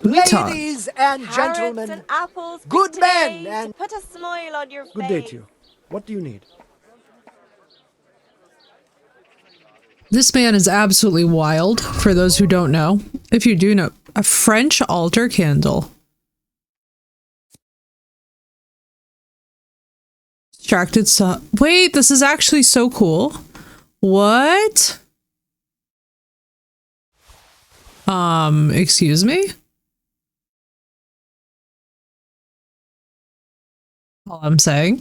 Ladies and gentlemen, Carrots and apples, good men potatoes, and... put a smile on your Good face. day to you. What do you need? This man is absolutely wild, for those who don't know. If you do know, a French altar candle. Distracted so- Wait, this is actually so cool. What? Excuse me? All I'm saying.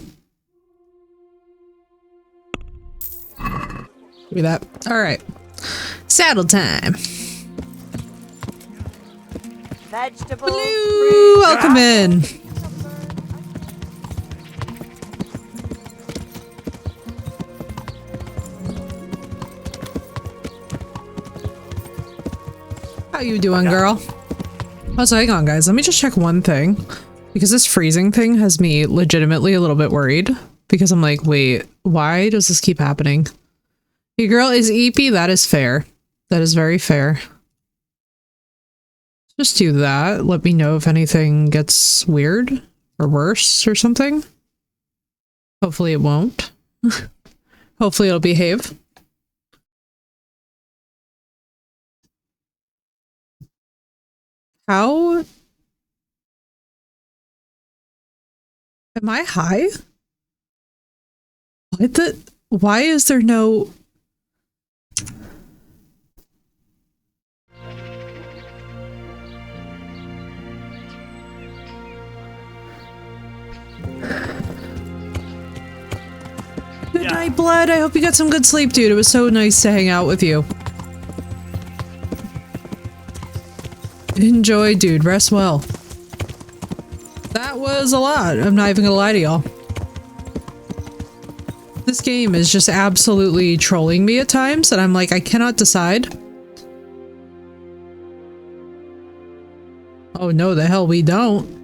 Give me that. Alright. Saddle time. Vegetables, Blue, fruit, welcome in. How you doing, girl? Also, hang on, guys. Let me just check one thing. Because this freezing thing has me legitimately a little bit worried. Because I'm like, wait, why does this keep happening? Your girl is EP. That is fair. That is very fair. Just do that. Let me know if anything gets weird or worse or something. Hopefully it won't. Hopefully it'll behave. How? Am I high? What the? Why is there no... Good night, Blood. I hope you got some good sleep, dude. It was so nice to hang out with you. Enjoy, dude. Rest well. That was a lot. I'm not even gonna lie to y'all. This game is just absolutely trolling me at times, and I'm like, I cannot decide. Oh no, the hell we don't.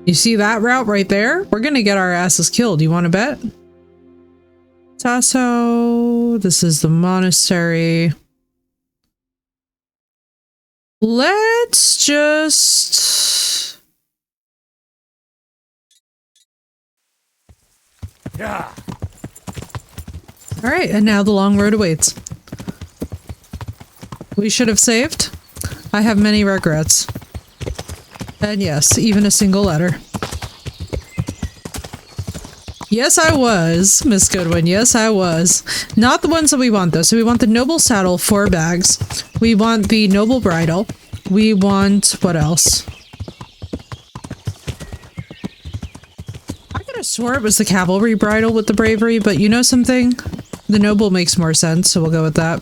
You see that route right there? We're gonna get our asses killed. You want to bet? Tasso. This is the monastery. Let's just... Yeah. Alright, and now the long road awaits. We should have saved. I have many regrets. And yes, even a single letter. Yes, I was, Miss Goodwin. Yes, I was. Not the ones that we want, though. So we want the noble saddle, 4 bags. We want the noble bridle. We want... what else? I could have swore it was the cavalry bridle with the bravery, but you know something? The noble makes more sense, so we'll go with that.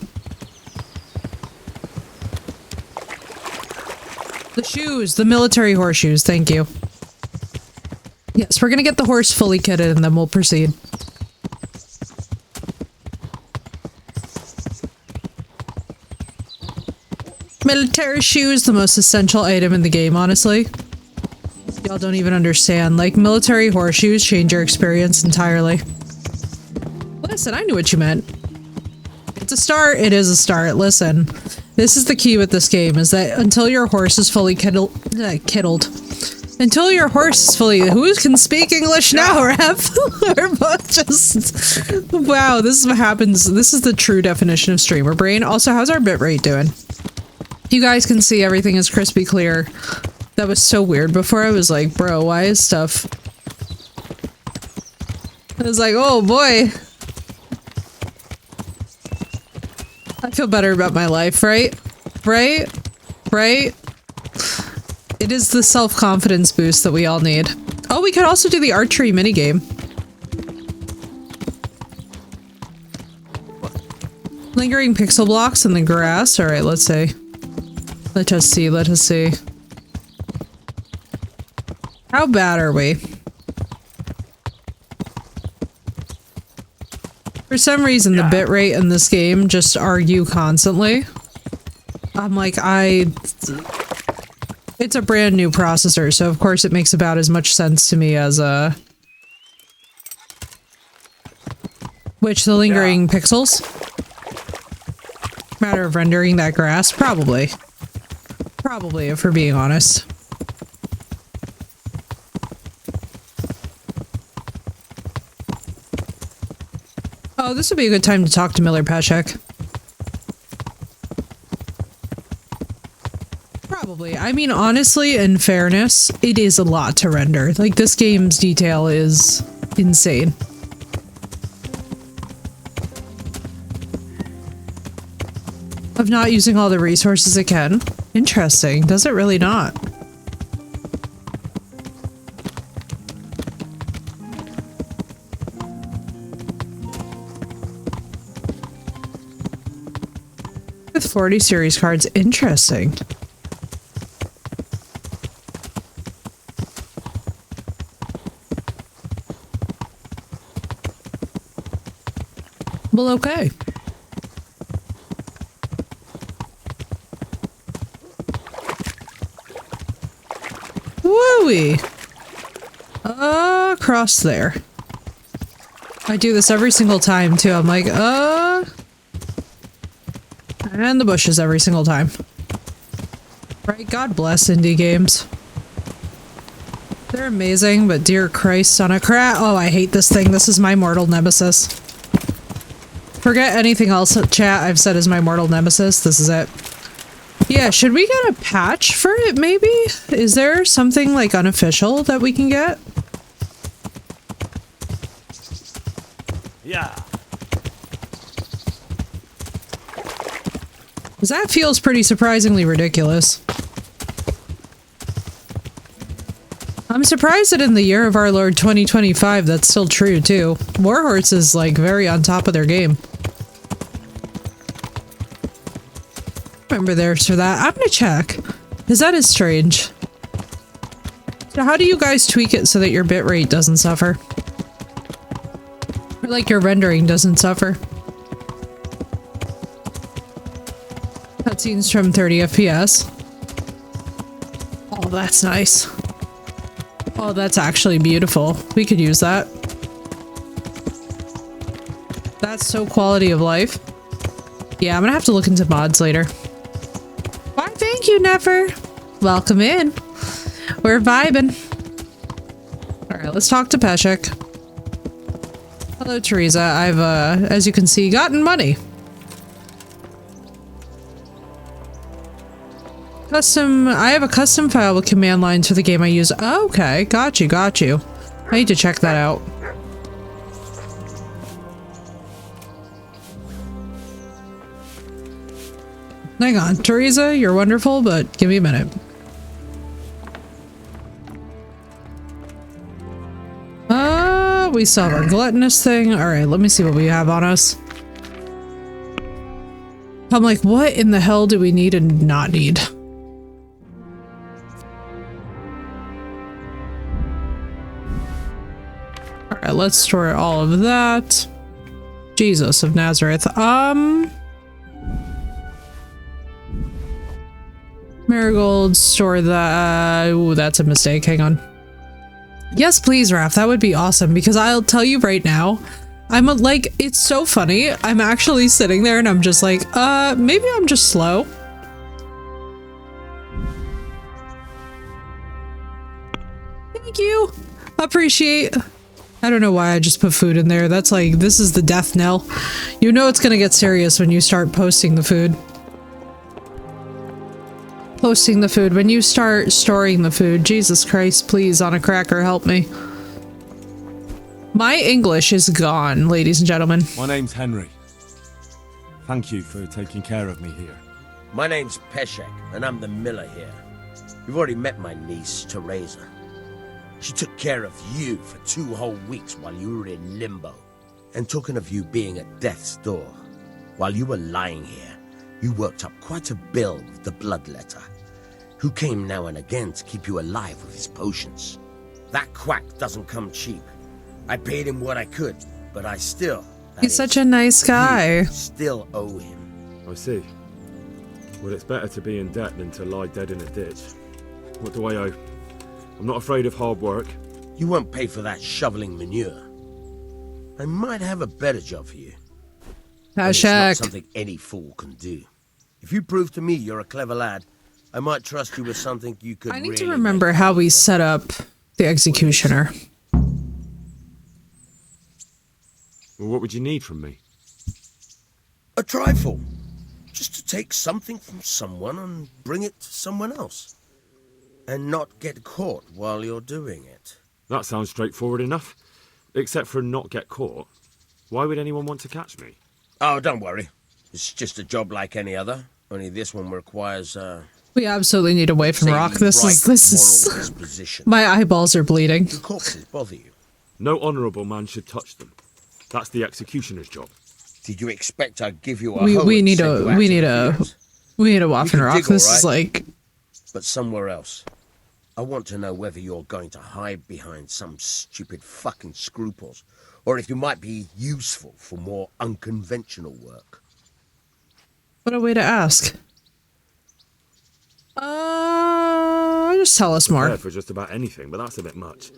The shoes, the military horseshoes, thank you. Yes, we're gonna get the horse fully kitted and then we'll proceed. Military shoes, the most essential item in the game, honestly. Y'all don't even understand. Like, military horseshoes change your experience entirely. Listen, I knew what you meant. It's a start, it is a start. Listen, this is the key with this game, is that until your horse is fully kittled. Until your horse is fully... Who can speak English now, Ref? We're both just... Wow, this is what happens. This is the true definition of streamer brain. Also, how's our bitrate doing? You guys can see everything is crispy clear. That was so weird. Before I was like, bro, why is stuff... I was like, oh boy. I feel better about my life, right? Right? Right? It is the self-confidence boost that we all need. Oh, we could also do the archery minigame. Lingering pixel blocks in the grass. Alright, let's see. Let us see, let us see. How bad are we? For some reason, the bitrate in this game just argue constantly. I'm like, it's a brand new processor, so of course it makes about as much sense to me as which, the lingering pixels? Matter of rendering that grass? Probably. Probably, if we're being honest. Oh, this would be a good time to talk to Miller Peshek. Probably. I mean, honestly, in fairness, it is a lot to render. Like, this game's detail is insane. Of not using all the resources it can. Interesting. Does it really not? With 40 series cards. Interesting. Well, okay. Woo-wee. Across there. I do this every single time, too. I'm like, and the bushes every single time. Right? God bless indie games. They're amazing, but dear Christ on a crat. Oh, I hate this thing. This is my mortal nemesis. Forget anything else, chat, I've said is my mortal nemesis. This is it. Yeah, should we get a patch for it, maybe? Is there something, like, unofficial that we can get? Yeah. Because that feels pretty surprisingly ridiculous. I'm surprised that in the year of our Lord 2025, that's still true, too. Warhorse is, like, very on top of their game. Remember theirs for that. I'm gonna check. Because that is strange. So how do you guys tweak it so that your bitrate doesn't suffer? Or like your rendering doesn't suffer? Cutscenes from 30 FPS. Oh, that's nice. Oh, that's actually beautiful. We could use that. That's so quality of life. Yeah, I'm gonna have to look into mods later. Why, thank you, Never. Welcome in. We're vibing. Alright, let's talk to Peshek. Hello, Teresa. I've, as you can see, gotten money. I have a custom file with command lines for the game I use. Oh, okay, got you. I need to check that out. Hang on, Teresa, you're wonderful, but give me a minute. We still have our gluttonous thing. Alright, let me see what we have on us. I'm like, what in the hell do we need and not need? Alright, let's store all of that. Jesus of Nazareth. Marigold, store that. Ooh, that's a mistake. Hang on. Yes, please, Raph. That would be awesome because I'll tell you right now, I'm like, it's so funny. I'm actually sitting there and I'm just like, maybe I'm just slow. Thank you. Appreciate. I don't know why I just put food in there. That's like, this is the death knell. You know it's gonna get serious when you start posting the food. Posting the food. When you start storing the food. Jesus Christ, please, on a cracker, help me. My English is gone, ladies and gentlemen. My name's Henry. Thank you for taking care of me here. My name's Peshek, and I'm the miller here. You've already met my niece, Teresa. She took care of you for 2 whole weeks while you were in limbo. And talking of you being at death's door, while you were lying here, you worked up quite a bill with the bloodletter, who came now and again to keep you alive with his potions. That quack doesn't come cheap. I paid him what I could, but I still... He's such a nice guy. Still owe him. I see. Well, it's better to be in debt than to lie dead in a ditch. What do I owe? I'm not afraid of hard work. You won't pay for that shoveling manure. I might have a better job for you. It's not something any fool can do. If you prove to me you're a clever lad, I might trust you with something you could. I need to remember how we set up the executioner. Well, what would you need from me? A trifle. Just to take something from someone and bring it to someone else. And not get caught while you're doing it. That sounds straightforward enough. Except for not get caught. Why would anyone want to catch me? Oh, don't worry. It's just a job like any other. Only this one requires, We absolutely need away from rock. This is my eyeballs are bleeding. Do corpses bother you? No honourable man should touch them. That's the executioner's job. Did you expect I'd give you a we need a waff and rock. This is like... But somewhere else. I want to know whether you're going to hide behind some stupid fucking scruples, or if you might be useful for more unconventional work. What a way to ask. Just tell us more. For just about anything, but that's a bit much.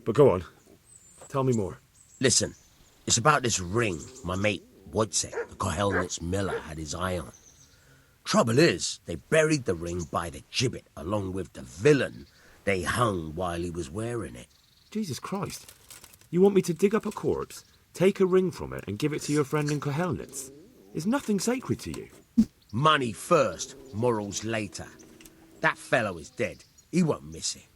But go on. Tell me more. Listen, it's about this ring my mate Wojciech, the Kohelnitz miller, had his eye on. Trouble is, they buried the ring by the gibbet along with the villain they hung while he was wearing it. Jesus Christ. You want me to dig up a corpse, take a ring from it, and give it to your friend in Kohelnitz? Is nothing sacred to you? Money first, morals later. That fellow is dead. He won't miss it.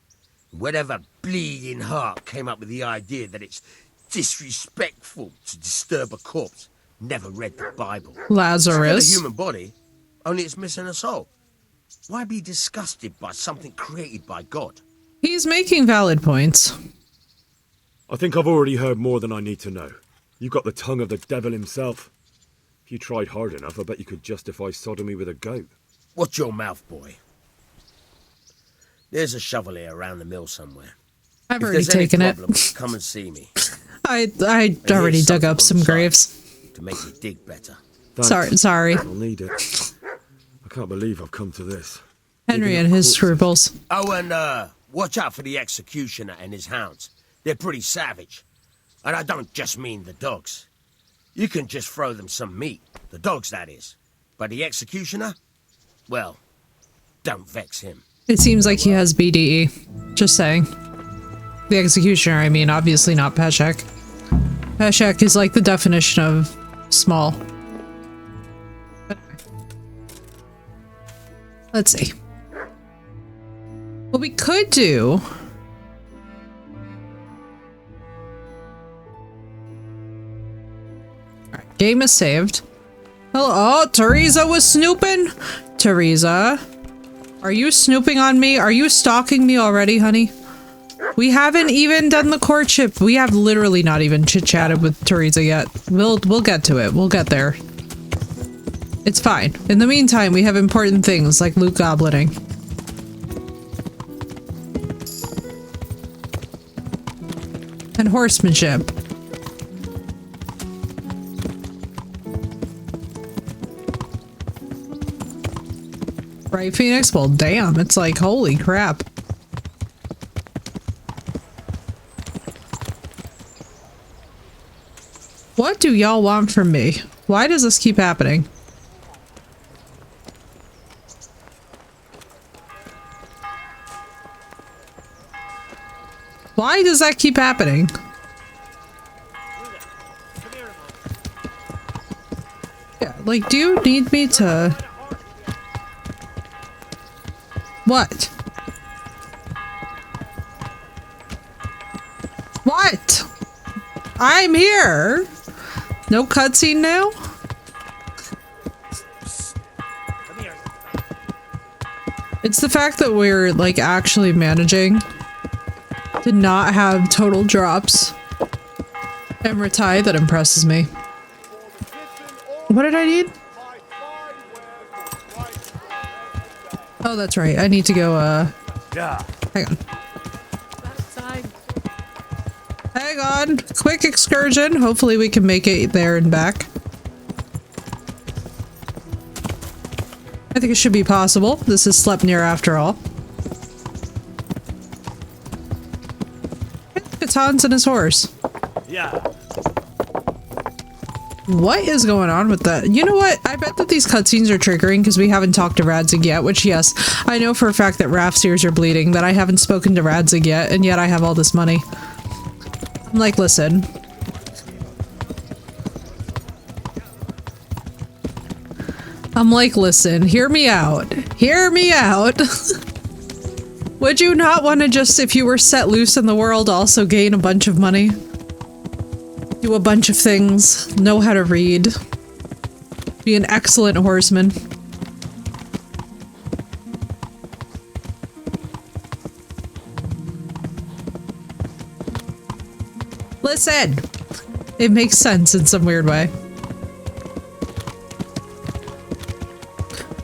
Whatever bleeding heart came up with the idea that it's disrespectful to disturb a corpse never read the Bible. Lazarus. It's still a human body, only it's missing a soul. Why be disgusted by something created by God? He's making valid points. I think I've already heard more than I need to know. You've got the tongue of the devil himself. If you tried hard enough, I bet you could justify sodomy with a goat. Watch your mouth, boy. There's a shovel here around the mill somewhere. I've If already there's any taken it. problems, come and see me. I And already here's dug something up on the some side graves. to make you dig better. Thanks. Sorry. I'll need it. I can't believe I've come to this. Henry Digging and up his corpses. scruples. Oh, and watch out for the executioner and his hounds. They're pretty savage. And I don't just mean the dogs. You can just throw them some meat. The dogs, that is. But the executioner? Well, don't vex him. It seems like he has BDE. Just saying. The executioner, I mean, obviously not Peshek. Peshek is like the definition of small. Let's see. What we could do... Alright, game is saved. Oh, Teresa was snooping? Teresa, are you snooping on me? Are you stalking me already, honey? We haven't even done the courtship. We have literally not even chit-chatted with Teresa yet. We'll get to it. We'll get there. It's fine. In the meantime, we have important things like loot goblining. And horsemanship. Right, Phoenix? Well, damn. It's like, holy crap. What do y'all want from me? Why does this keep happening? Why does that keep happening? Yeah, like, do you need me to... What? What? I'm here! No cutscene now? It's the fact that we're, like, actually managing to not have total drops and retie that impresses me. What did I need? Oh, that's right. I need to go, Yeah. hang on. Hang on. Quick excursion. Hopefully we can make it there and back. I think it should be possible. This is Sleipnir after all. Katan's and his horse. Yeah. What is going on with that? You know what? I bet that these cutscenes are triggering because we haven't talked to Radzig yet, which yes, I know for a fact that Raph's ears are bleeding, that I haven't spoken to Radzig yet, and yet I have all this money. I'm like, listen. I'm like, listen, hear me out. Hear me out. Would you not want to just, if you were set loose in the world, also gain a bunch of money? Do a bunch of things, know how to read, be an excellent horseman. Listen! It makes sense in some weird way.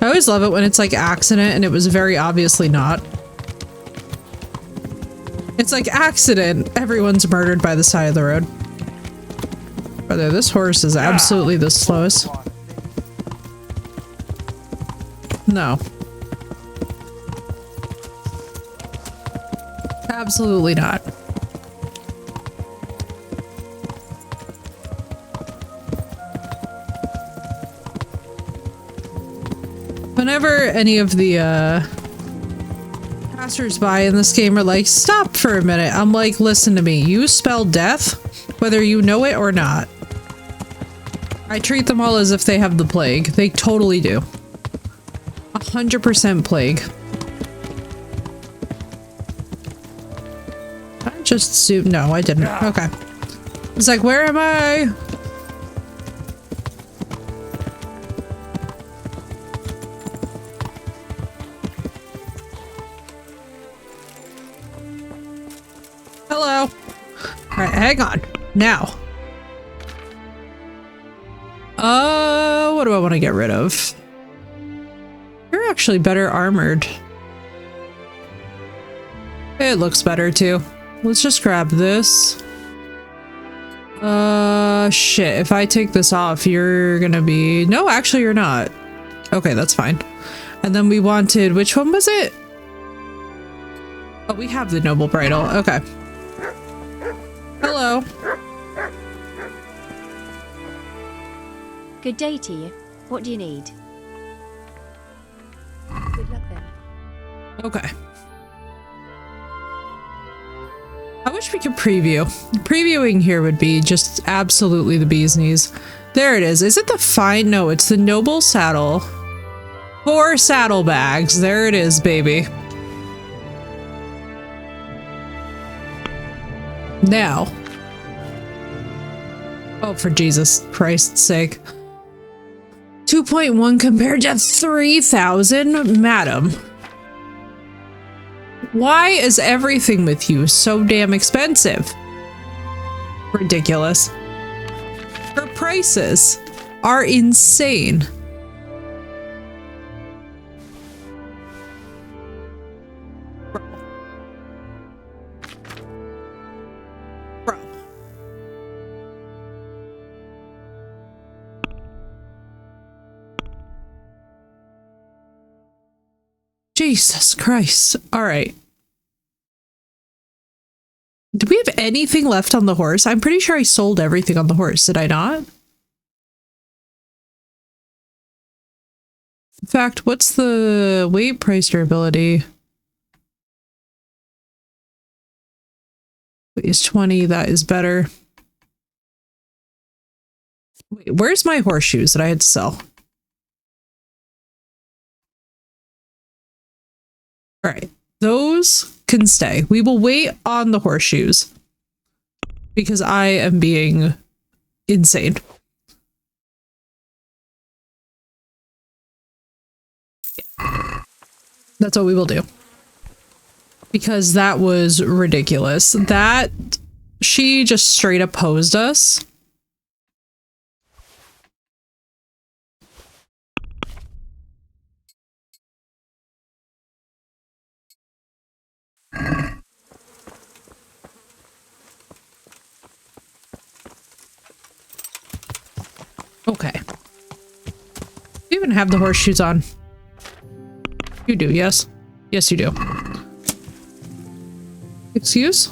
I always love it when it's like accident and it was very obviously not. It's like accident, everyone's murdered by the side of the road. Brother, this horse is absolutely the slowest. No. Absolutely not. Whenever any of the passers-by in this game are like, stop for a minute, I'm like, listen to me, you spell death, whether you know it or not. I treat them all as if they have the plague. They totally do. 100% plague. I just no, I didn't. Okay. It's like, where am I? Hello. Alright, hang on. Now. What do I want to get rid of? You're actually better armored. It looks better too. Let's just grab this. Shit. If I take this off, you're gonna be... No, actually you're not. Okay, that's fine. And then we wanted... Which one was it? Oh, we have the noble bridle. Okay. Hello. Good day to you. What do you need? Good luck then. Okay. I wish we could preview. Previewing here would be just absolutely the bee's knees. There it is. Is it the fine? No, it's the noble saddle. 4 saddlebags. There it is, baby. Now. Oh, for Jesus Christ's sake. 2.1 compared to 3,000? Madam. Why is everything with you so damn expensive? Ridiculous. Her prices are insane. Bro. Bro. Jesus Christ. All right. Do we have anything left on the horse? I'm pretty sure I sold everything on the horse. Did I not? In fact, what's the weight, price, durability? Weight is 20. That is better. Wait, where's my horseshoes that I had to sell? All right. Those can stay. We will wait on the horseshoes because I am being insane. Yeah. That's what we will do. Because that was ridiculous. That she just straight up posed us. Okay. You even have the horseshoes on. You do, yes? Yes, you do. Excuse?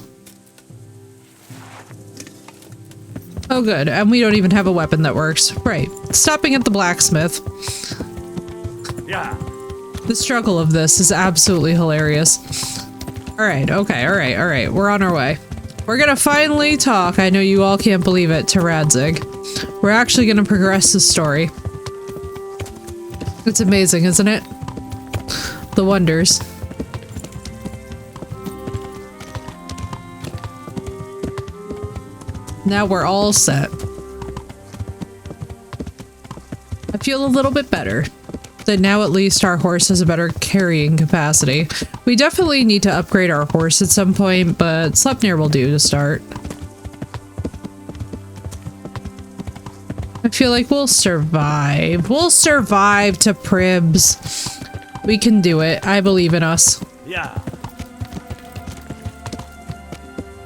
Oh, good. And we don't even have a weapon that works. Right. Stopping at the blacksmith. Yeah. The struggle of this is absolutely hilarious. Alright, okay, alright. We're on our way. We're gonna finally talk, I know you all can't believe it, to Radzig. We're actually gonna progress the story. It's amazing, isn't it? The wonders. Now we're all set. I feel a little bit better. That now at least our horse has a better carrying capacity. We definitely need to upgrade our horse at some point, but Sleipnir will do to start. I feel like we'll survive. We'll survive to Pribs. We can do it. I believe in us. Yeah.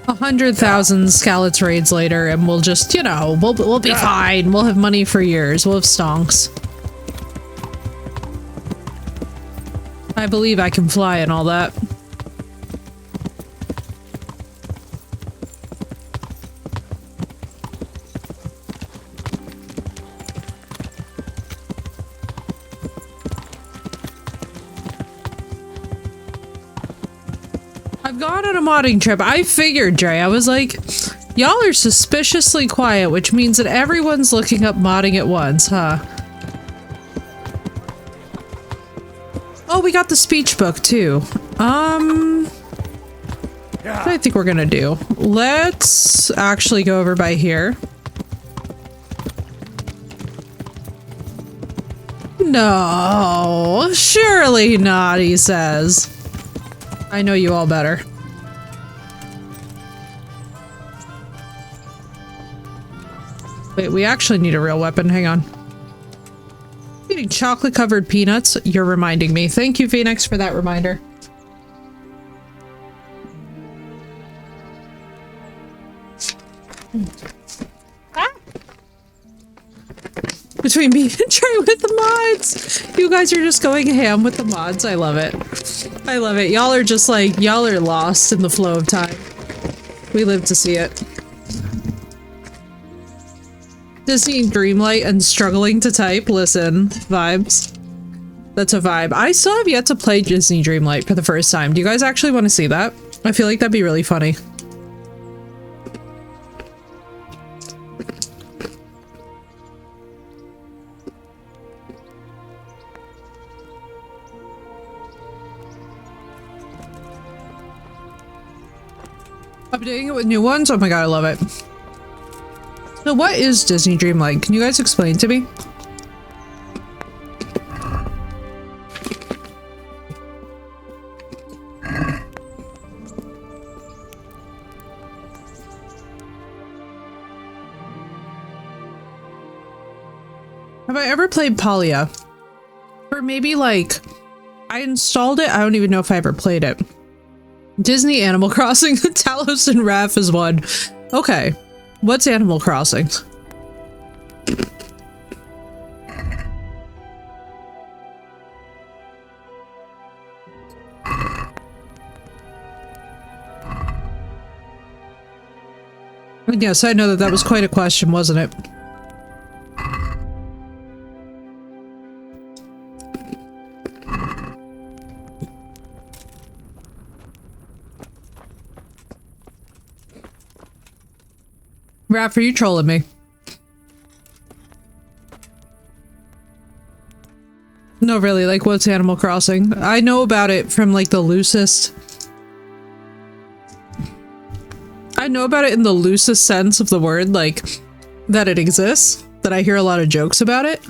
100,000 Skalitz raids later and we'll just, you know, we'll be fine. We'll have money for years. We'll have stonks. I believe I can fly and all that. I've gone on a modding trip. I figured, Dre. I was like, y'all are suspiciously quiet, which means that everyone's looking up modding at once, huh? Oh, we got the speech book too. What do I think we're gonna do? Let's actually go over by here. No, surely not, he says. I know you all better. Wait, we actually need a real weapon. Hang on. Eating chocolate-covered peanuts? You're reminding me. Thank you, Phoenix, for that reminder. Between me and Trey with the mods. You guys are just going ham with the mods. I love it. I love it. Y'all are just like, y'all are lost in the flow of time. We live to see it. Disney Dreamlight and struggling to type. Listen, vibes. That's a vibe. I still have yet to play Disney Dreamlight for the first time. Do you guys actually want to see that? I feel like that'd be really funny. Updating it with new ones? Oh my god, I love it. So what is Disney Dreamlight? Can you guys explain to me? Have I ever played Polya? Or maybe like, I installed it, I don't even know if I ever played it. Disney Animal Crossing, Talos and Raph is one. Okay, what's Animal Crossing? Yes, I know that was quite a question, wasn't it? Raph, are you trolling me? No, really, like, what's Animal Crossing? I know about it from, like, the loosest... I know about it in the loosest sense of the word, like, that it exists, that I hear a lot of jokes about it.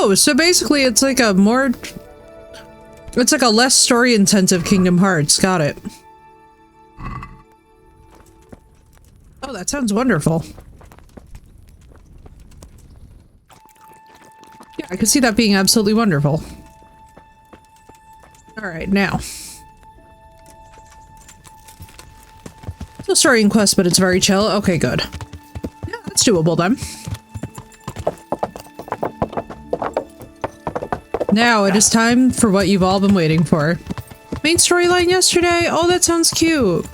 Oh, so basically it's like a more... It's like a less story-intensive Kingdom Hearts. Got it. Oh, that sounds wonderful. Yeah, I could see that being absolutely wonderful. Alright, now. It's a story and quest, but it's very chill. Okay, good. Yeah, that's doable then. Now it is time for what you've all been waiting for. Main storyline yesterday? Oh, that sounds cute.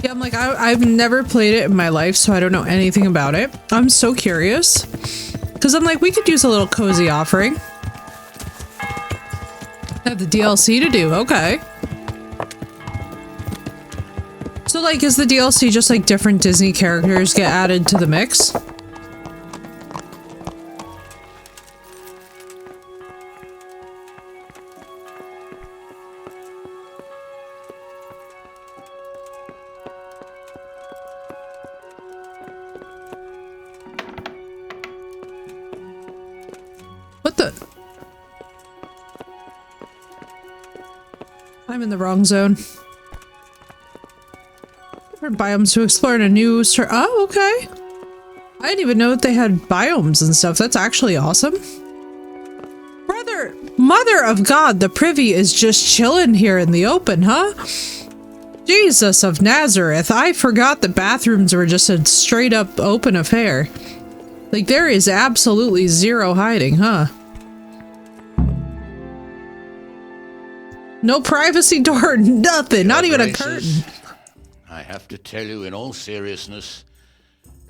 Yeah, I'm like, I've never played it in my life, so I don't know anything about it. I'm so curious. Because I'm like, we could use a little cozy offering. Have the DLC to do, okay. So like, is the DLC just like different Disney characters get added to the mix? What the? I'm in the wrong zone. Different biomes to explore in a new store. Oh, okay. I didn't even know that they had biomes and stuff. That's actually awesome. Mother of God, the privy is just chilling here in the open, huh? Jesus of Nazareth, I forgot the bathrooms were just a straight up open affair. Like, there is absolutely zero hiding, huh? No privacy door, nothing, not even a curtain. I have to tell you in all seriousness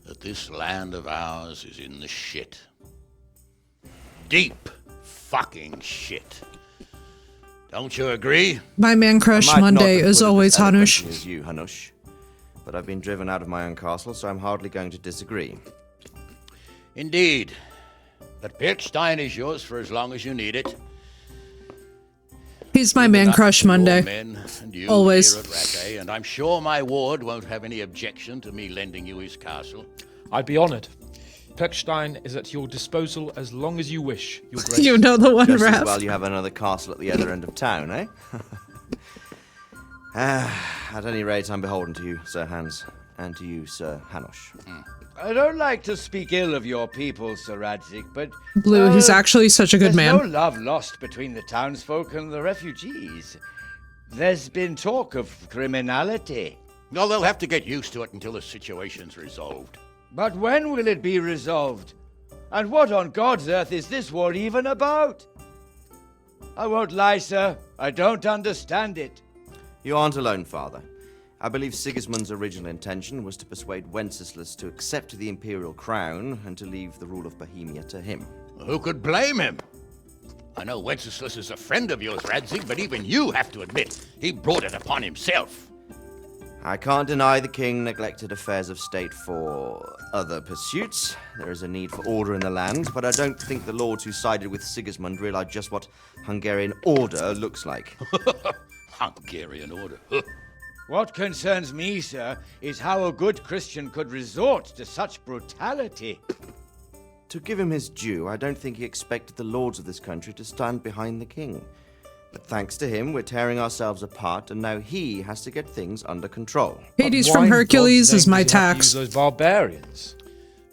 that this land of ours is in the shit. Deep fucking shit. Don't you agree? My man crush Monday is always Hanush. As you, Hanush. But I've been driven out of my own castle, so I'm hardly going to disagree. Indeed. But Pirkstein is yours for as long as you need it. He's my man crush Monday. Always. Here at Rattay, and I'm sure my ward won't have any objection to me lending you his castle. I'd be honored. Pirkstein is at your disposal as long as you wish, Your Grace. You know the one, Just Raph. as well you have another castle at the other end of town, eh? At any rate, I'm beholden to you, Sir Hans, and to you, Sir Hanush. I don't like to speak ill of your people, Sir Radzik, but... Blue, he's actually such a good man. There's no love lost between the townsfolk and the refugees. There's been talk of criminality. No, they'll have to get used to it until the situation's resolved. But when will it be resolved? And what on God's earth is this war even about? I won't lie, sir. I don't understand it. You aren't alone, Father. I believe Sigismund's original intention was to persuade Wenceslas to accept the imperial crown and to leave the rule of Bohemia to him. Who could blame him? I know Wenceslas is a friend of yours, Radzig, but even you have to admit he brought it upon himself. I can't deny the king neglected affairs of state for other pursuits. There is a need for order in the land, but I don't think the lords who sided with Sigismund realized just what Hungarian order looks like. Hungarian order? What concerns me, sir, is how a good Christian could resort to such brutality. To give him his due, I don't think he expected the lords of this country to stand behind the king. But thanks to him, we're tearing ourselves apart, and now he has to get things under control. Hades from Hercules is my tax. Those barbarians.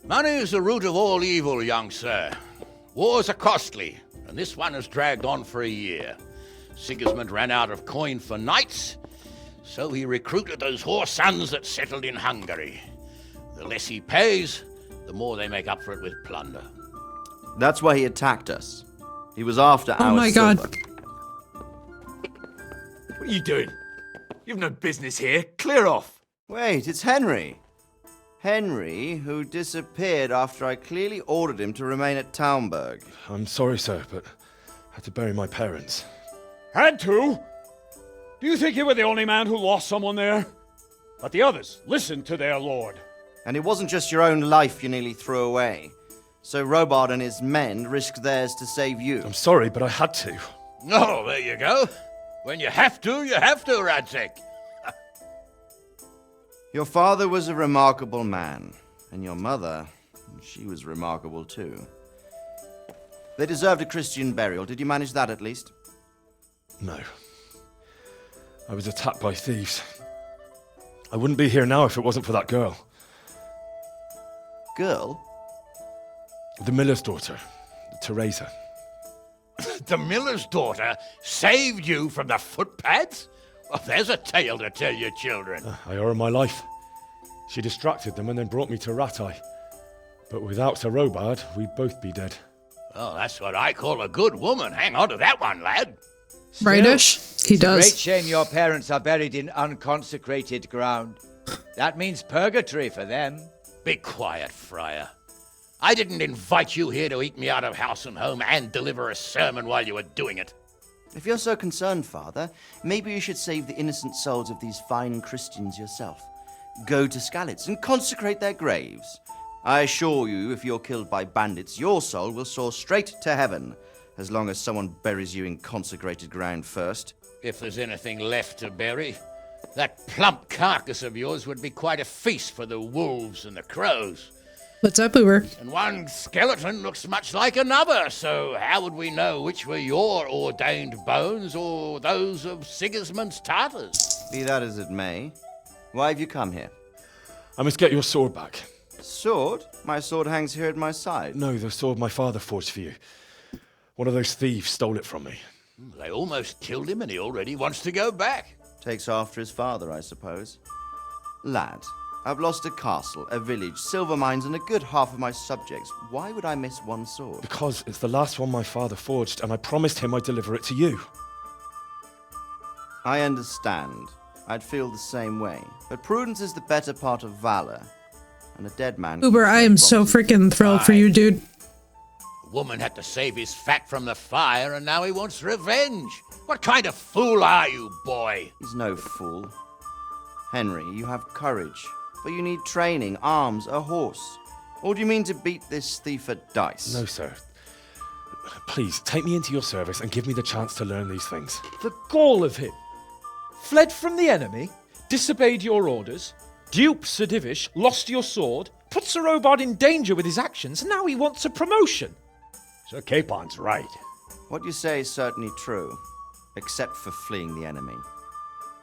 Money is the root of all evil, young sir. Wars are costly, and this one has dragged on for a year. Sigismund ran out of coin for knights, so he recruited those whore sons that settled in Hungary. The less he pays, the more they make up for it with plunder. That's why he attacked us. He was after our Oh my silver. god. What are you doing? You've no business here. Clear off. Wait, it's Henry. Henry, who disappeared after I clearly ordered him to remain at Taunberg. I'm sorry, sir, but I had to bury my parents. Had to? Do you think you were the only man who lost someone there? But the others listened to their lord. And it wasn't just your own life you nearly threw away. So Robard and his men risked theirs to save you. I'm sorry, but I had to. Oh, there you go. When you have to, Radzig. Your father was a remarkable man, and your mother, she was remarkable too. They deserved a Christian burial. Did you manage that at least? No. I was attacked by thieves. I wouldn't be here now if it wasn't for that girl. Girl? The miller's daughter, Teresa. The miller's daughter saved you from the footpads? Well, there's a tale to tell your children. I owe her my life. She distracted them and then brought me to Ratai. But without Sir Robard, we'd both be dead. Oh, that's what I call a good woman. Hang on to that one, lad. Rightish? He It's a does. great shame your parents are buried in unconsecrated ground. That means purgatory for them. Be quiet, friar. I didn't invite you here to eat me out of house and home and deliver a sermon while you were doing it. If you're so concerned, Father, maybe you should save the innocent souls of these fine Christians yourself. Go to Skalitz and consecrate their graves. I assure you, if you're killed by bandits, your soul will soar straight to heaven, as long as someone buries you in consecrated ground first. If there's anything left to bury, that plump carcass of yours would be quite a feast for the wolves and the crows. What's up, Uber? And one skeleton looks much like another, so how would we know which were your ordained bones or those of Sigismund's Tartars? Be that as it may, why have you come here? I must get your sword back. Sword? My sword hangs here at my side. No, the sword my father forged for you. One of those thieves stole it from me. They almost killed him and he already wants to go back. Takes after his father, I suppose. Lad, I've lost a castle, a village, silver mines, and a good half of my subjects. Why would I miss one sword? Because it's the last one my father forged, and I promised him I'd deliver it to you. I understand. I'd feel the same way. But prudence is the better part of valor. And a dead man... Uber, I am so freaking thrilled for you, dude. The woman had to save his fat from the fire and now he wants revenge. What kind of fool are you, boy? He's no fool. Henry, you have courage. But you need training, arms, a horse. Or do you mean to beat this thief at dice? No, sir. Please, take me into your service and give me the chance to learn these things. The gall of him. Fled from the enemy, disobeyed your orders, duped Sir Divish, lost your sword, put Sir Robard in danger with his actions, and now he wants a promotion. Sir Capon's right. What you say is certainly true, except for fleeing the enemy.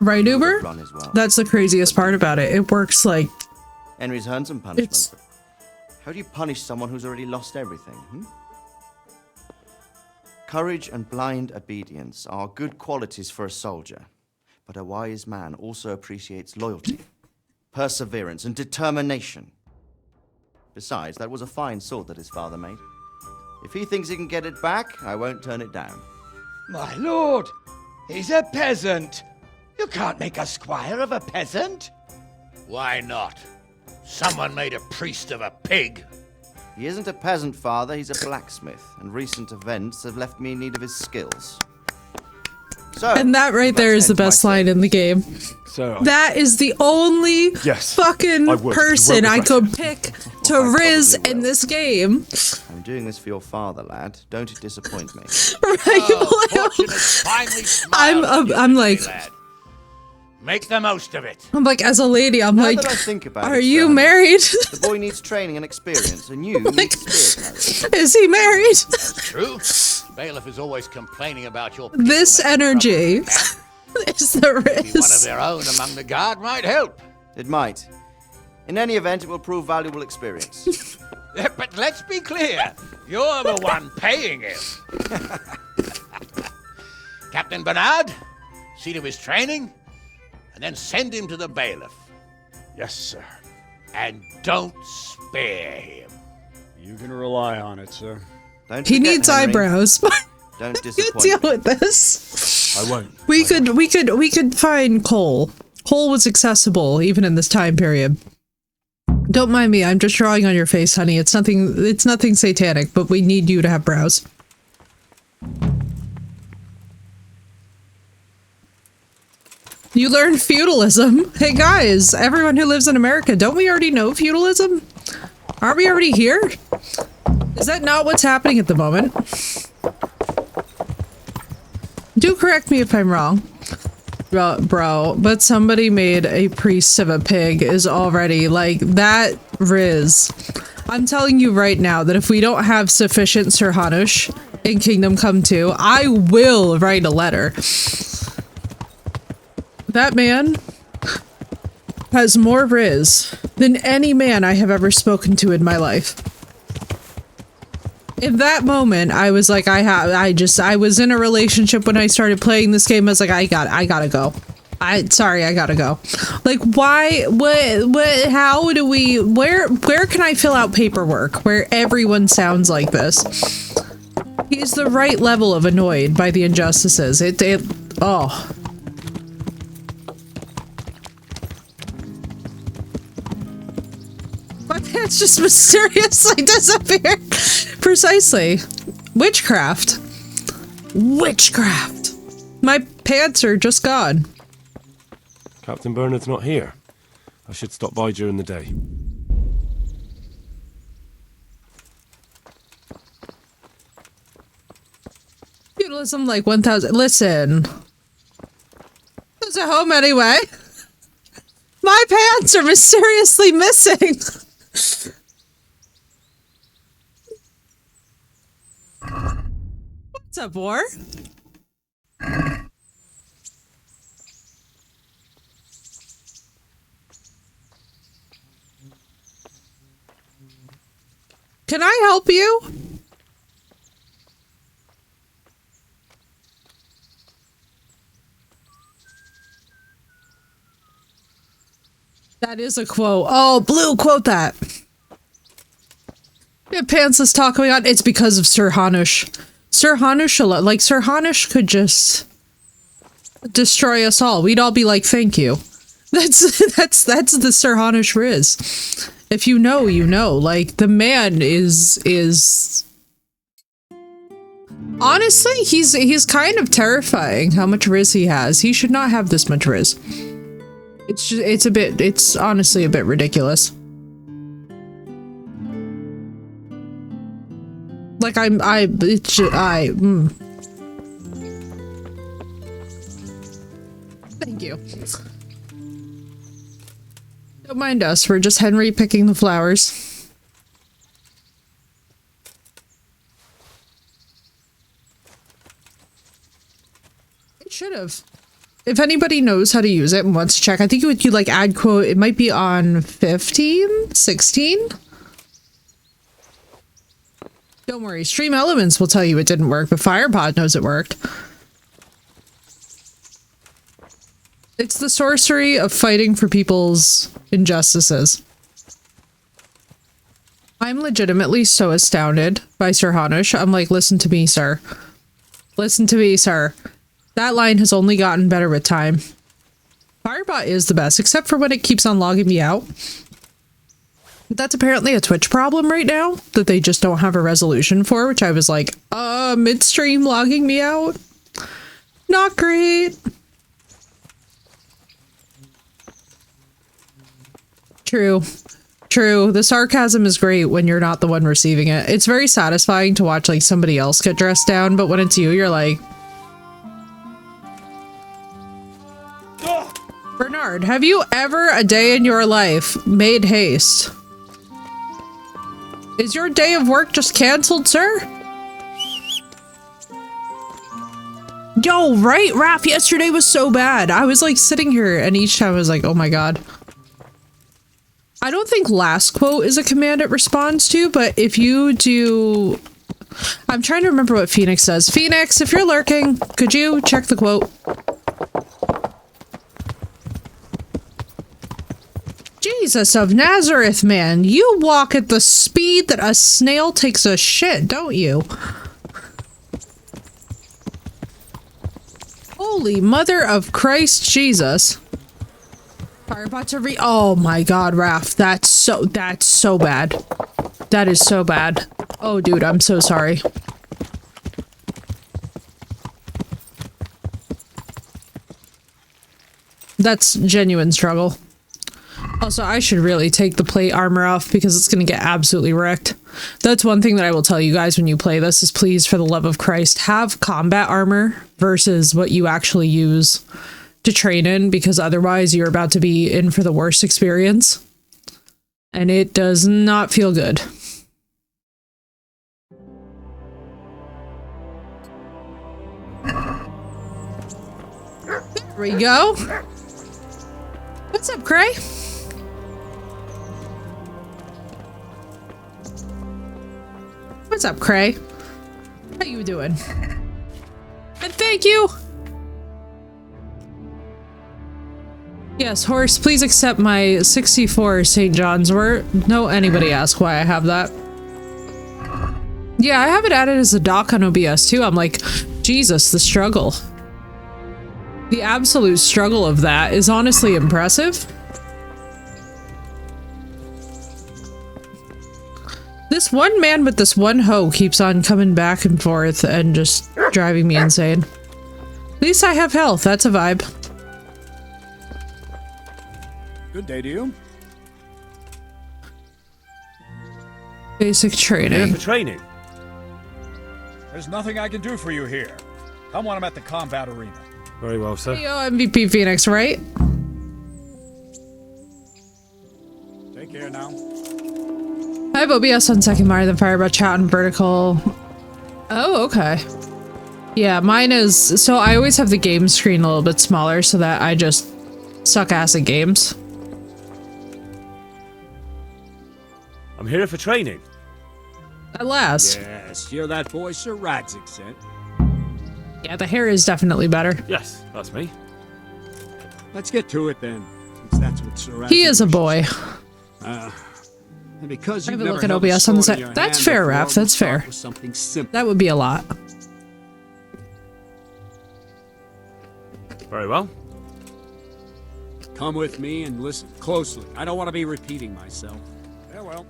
Right, Uber? Run as well. That's the craziest part about it. It works like... Henry's earned some punishment. How do you punish someone who's already lost everything? Courage and blind obedience are good qualities for a soldier, but a wise man also appreciates loyalty, perseverance, and determination. Besides, that was a fine sword that his father made. If he thinks he can get it back, I won't turn it down. My lord, he's a peasant. You can't make a squire of a peasant. Why not? Someone made a priest of a pig. He isn't a peasant, father. He's a blacksmith, and recent events have left me in need of his skills. So, and that right there is the best line in the game. So that is the only fucking person I could pick to Riz in this game. I'm doing this for your father, lad. Don't disappoint me. I'm like, make the most of it. I'm like, as a lady, I'm now like, that I think about are it, you sir, married? The boy needs training and experience, and you need spear Is he married? True. Bailiff is always complaining about your. This energy is the Maybe one of Riz. their own among the guard might help. It might. In any event, it will prove valuable experience. But let's be clear, you're the one paying him. Captain Bernard, see to his training, and then send him to the bailiff. Yes, sir. And don't spare him. You can rely on it, sir. Don't He forget, needs Henry. eyebrows. Don't You disappoint deal me. with this. I won't. We could find coal. Coal was accessible even in this time period. Don't mind me. I'm just drawing on your face, honey. It's nothing satanic, but we need you to have brows. You learned feudalism. Hey guys, everyone who lives in America, don't we already know feudalism? Aren't we already here? Is that not what's happening at the moment? Do correct me if I'm wrong. Bro, but somebody made a priest of a pig is already like that Riz. I'm telling you right now that if we don't have sufficient Sir Hanush in Kingdom Come 2, I will write a letter. That man has more Riz than any man I have ever spoken to in my life. In that moment, I was like, I was in a relationship when I started playing this game. I was like, I gotta go. I gotta go. Like, why, what, how do we, where can I fill out paperwork where everyone sounds like this? He's the right level of annoyed by the injustices. Oh. My pants just mysteriously disappeared. Precisely. Witchcraft. Witchcraft. My pants are just gone. Captain Bernard's not here. I should stop by during the day. Feudalism like 1000. Listen. Who's at home anyway? My pants are mysteriously missing. What's up, War? Can I help you? That is a quote. Oh, Blue, quote that. Yeah, pantsless talk going on. It's because of Sir Hanush. Sir Hanush, like Sir Hanush could just destroy us all. We'd all be like, thank you. That's the Sir Hanush Riz. If you know, you know. Like, the man is honestly, he's kind of terrifying how much Riz he has. He should not have this much Riz. It's honestly a bit ridiculous. Like Thank you. Don't mind us, we're just Henry picking the flowers. It should have. If anybody knows how to use it and wants to check, I think you like add quote. It might be on 15, 16. Don't worry, Stream Elements will tell you it didn't work, but Firepod knows it worked. It's the sorcery of fighting for people's injustices. I'm legitimately so astounded by Sir Hanush. I'm like, listen to me, sir. Listen to me, sir. That line has only gotten better with time. Firebot is the best, except for when it keeps on logging me out. That's apparently a Twitch problem right now that they just don't have a resolution for, which I was like, midstream logging me out. Not great. True. True. The sarcasm is great when you're not the one receiving it. It's very satisfying to watch like somebody else get dressed down, but when it's you, you're like... Bernard, have you ever a day in your life made haste? Is your day of work just cancelled, sir? Yo, right? Raph, yesterday was so bad. I was like sitting here and each time I was like, oh my god. I don't think last quote is a command it responds to, but if you do... I'm trying to remember what Phoenix says. Phoenix, if you're lurking, could you check the quote? Jesus of Nazareth, man. You walk at the speed that a snail takes a shit, don't you? Holy Mother of Christ Jesus. Firebots are oh my god, Raph. That's so bad. That is so bad. Oh dude, I'm so sorry. That's genuine struggle. Also, I should really take the plate armor off because it's going to get absolutely wrecked. That's one thing that I will tell you guys when you play this is please, for the love of Christ, have combat armor versus what you actually use to train in, because otherwise you're about to be in for the worst experience. And it does not feel good. There we go. What's up, Cray? What's up, Cray? How you doing? And thank you! Yes, horse, please accept my 64 St. John's wort. No, anybody ask why I have that. Yeah, I have it added as a doc on OBS too. I'm like, Jesus, the struggle. The absolute struggle of that is honestly impressive. This one man with this one hoe keeps on coming back and forth and just driving me insane. At least I have health, that's a vibe. Good day to you. Basic training. For training. There's nothing I can do for you here. Come when I'm at the combat arena. Very well, sir. Hey, yo, MVP Phoenix, right? Take care now. I have OBS on secondary, then Firebot chat on vertical. Oh, okay. Yeah, mine is... So I always have the game screen a little bit smaller so that I just suck ass at games. I'm here for training. At last. Yes, you're that boy Sir Radzig sent. Yeah, the hair is definitely better. Yes, that's me. Let's get to it then, since that's what Sir Radzig He is a boy. And because I you've have a never look at held a OBS on the sword in side. your That's hand fair, before, Raph. That's we'll start fair. with something simple. That would be a lot. Very well. Come with me and listen closely. I don't want to be repeating myself. Farewell.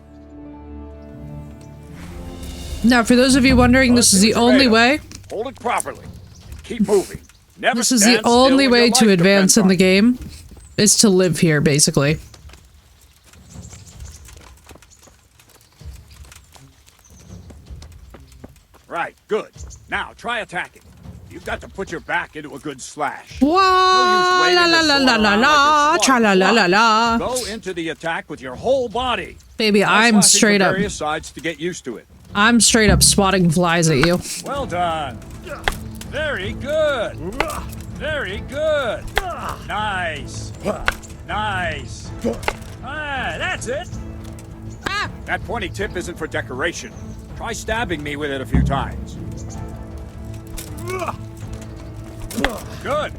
Now, for those of you wondering, this is the only way. Hold it properly. Keep moving. Never This is the stand only still when way your to life advance depends in on the it. game, is to live here, basically. Right, good. Now try attacking. You've got to put your back into a good slash. Wah, la la la la la la, tra la la la la. Go into the attack with your whole body. Baby, No I'm slashing straight from up. various sides to get used to it. I'm straight up swatting flies at you. Well done. Very good. Very good. Nice. Nice. Ah, that's it. That pointy tip isn't for decoration. Try stabbing me with it a few times. Good.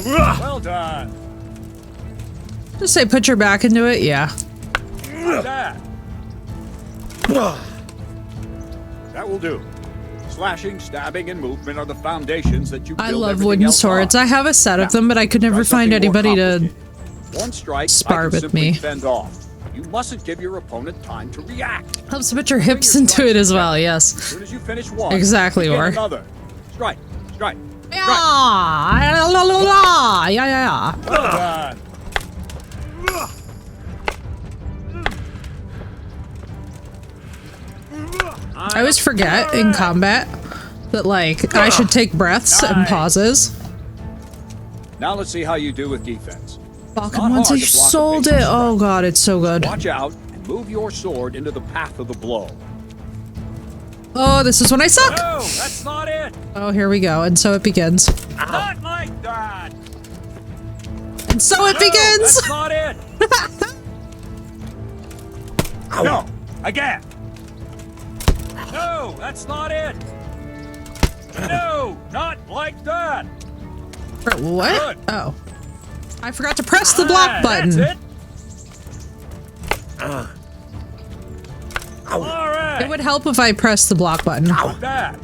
Well done. Just say put your back into it, yeah. Like that. That will do. Slashing, stabbing, and movement are the foundations that you build I love everything wooden else swords. on. I have a set of them, but I could never Try find something more anybody to complicated. One strike, spar I can with simply me. fend off. You mustn't give your opponent time to react. Helps put your hips into it as well, yes. As soon as you finish one, Exactly, begin or. another. Strike, strike. Yeah, yeah, yeah. Well done. I always forget in combat that, like, I should take breaths and pauses. Now let's see how you do with defense. Fucking Not once hard I to block a sold basic it. Oh god, it's so good. Watch out and move your sword into the path of the blow. Oh, this is when I suck. No, that's not it. Oh, here we go. And so it begins. Not like that. And so it begins. That's not it. No, again. No, that's not it. No, not like that. What? Good. Oh. I forgot to press the block button. That's it. All right. It would help if I pressed the block button. Not bad.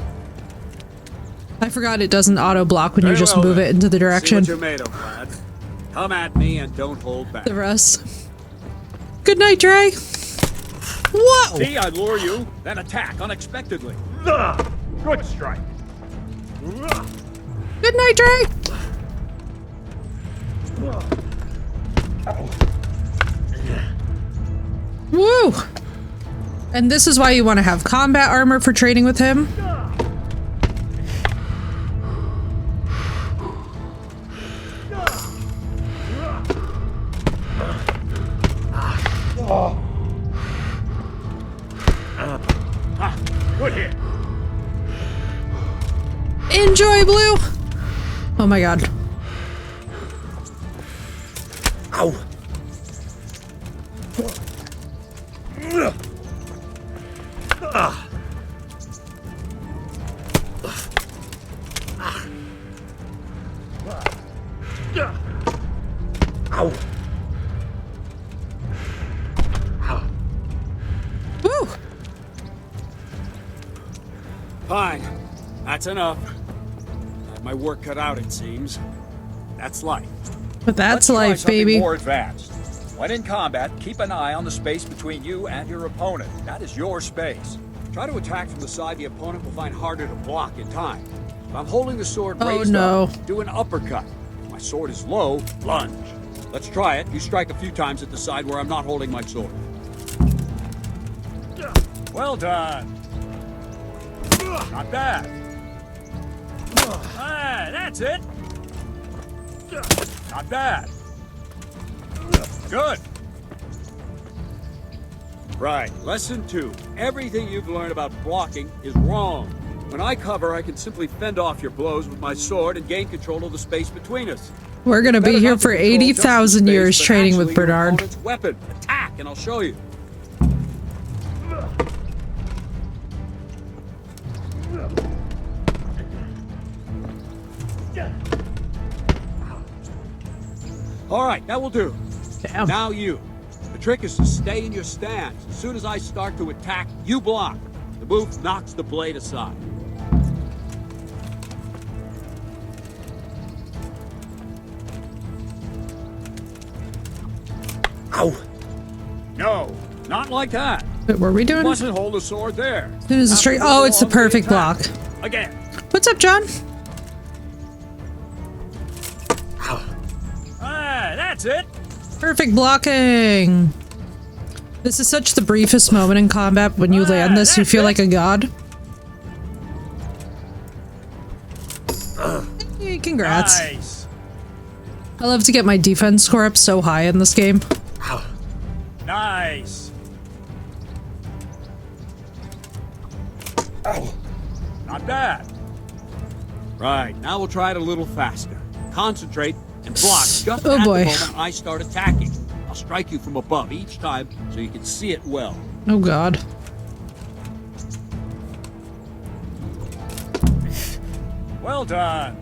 I forgot it doesn't auto block when you Very just well, move then. it into the See direction. what you're made of, lads. Come at me and don't hold back. The rest. Good night, Dre. Whoa! See, I lure you, then attack unexpectedly. Good strike. Good night, Dre. Woo! And this is why you want to have combat armor for trading with him. Good hit. Enjoy, Blue! Oh my god. Ow. Ow. Woo! Fine. That's enough. I have my work cut out, it seems. That's life. But that's Let's try life, something baby. more advanced. When in combat, keep an eye on the space between you and your opponent. That is your space. Try to attack from the side the opponent will find harder to block in time. If I'm holding the sword Oh, raised no. up, do an uppercut. If my sword is low, lunge. Let's try it. You strike a few times at the side where I'm not holding my sword. Well done. Not bad. Ah, that's it. Not bad. Good. Right, lesson 2. Everything you've learned about blocking is wrong. When I cover, I can simply fend off your blows with my sword and gain control of the space between us. We're gonna be Better here not to for control just the 80,000 space, years but trading with actually your Bernard. opponent's weapon. Attack, and I'll show you. All right, that will do. Damn. Now you. The trick is to stay in your stance. As soon as I start to attack, you block. The move knocks the blade aside. Ow. No, not like that. What were we You doing? mustn't hold the sword there. It is a straight. After Oh, it's the long, we perfect attack. block. Again. What's up, John? Ah, that's it. Perfect blocking. This is such the briefest moment in combat. When you land this, you feel like a god. Hey, congrats. Nice. I love to get my defense score up so high in this game. Nice. Not bad. Right, now we'll try it a little faster. Concentrate and block just at Oh boy. the moment I start attacking. I'll strike you from above each time so you can see it well. Oh god. Well done.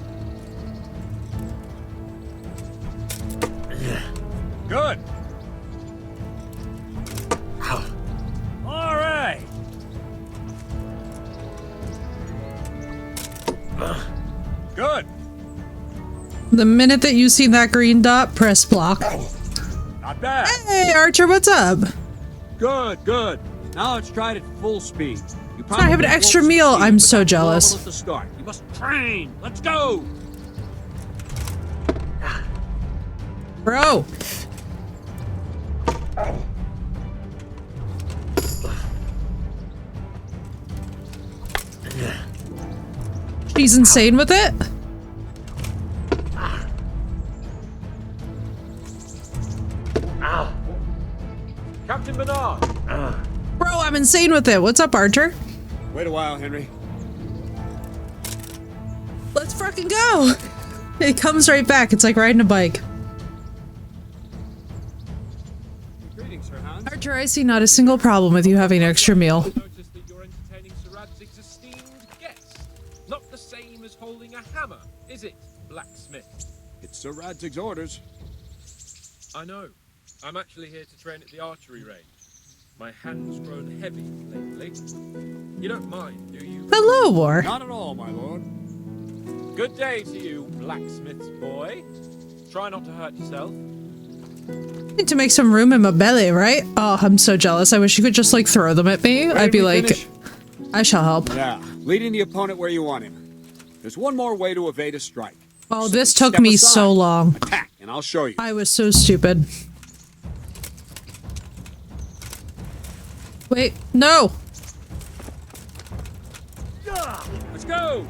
Good. All right. Good. The minute that you see that green dot, press block. Not bad. Hey, Archer, what's up? Good, good. Now let's try it at full speed. You I have an probably extra won't meal. succeed, I'm but so that's normal jealous. at the start. You must train. Let's go. Bro. She's insane with it? Captain Bernard! Bro, I'm insane with it. What's up, Archer? Wait a while, Henry. Let's fucking go! It comes right back. It's like riding a bike. Greetings, Sir Hans. Archer, I see not a single problem with you having an extra meal. Notice that you're entertaining Sir Radzig's esteemed guests. Not the same as holding a hammer, is it, blacksmith? It's Sir Radzig's orders. I know. I'm actually here to train at the archery range. My hand's grown heavy lately. You don't mind, do you? Hello, War. Not at all, my lord. Good day to you, blacksmith's boy. Try not to hurt yourself. Need to make some room in my belly, right? Oh, I'm so jealous. I wish you could just like throw them at me. I'd be like, finish? I shall help. Yeah, leading the opponent where you want him. There's one more way to evade a strike. Oh, Simply this took step me aside, so long. Attack, and I'll show you. I was so stupid. Wait, no! Let's go!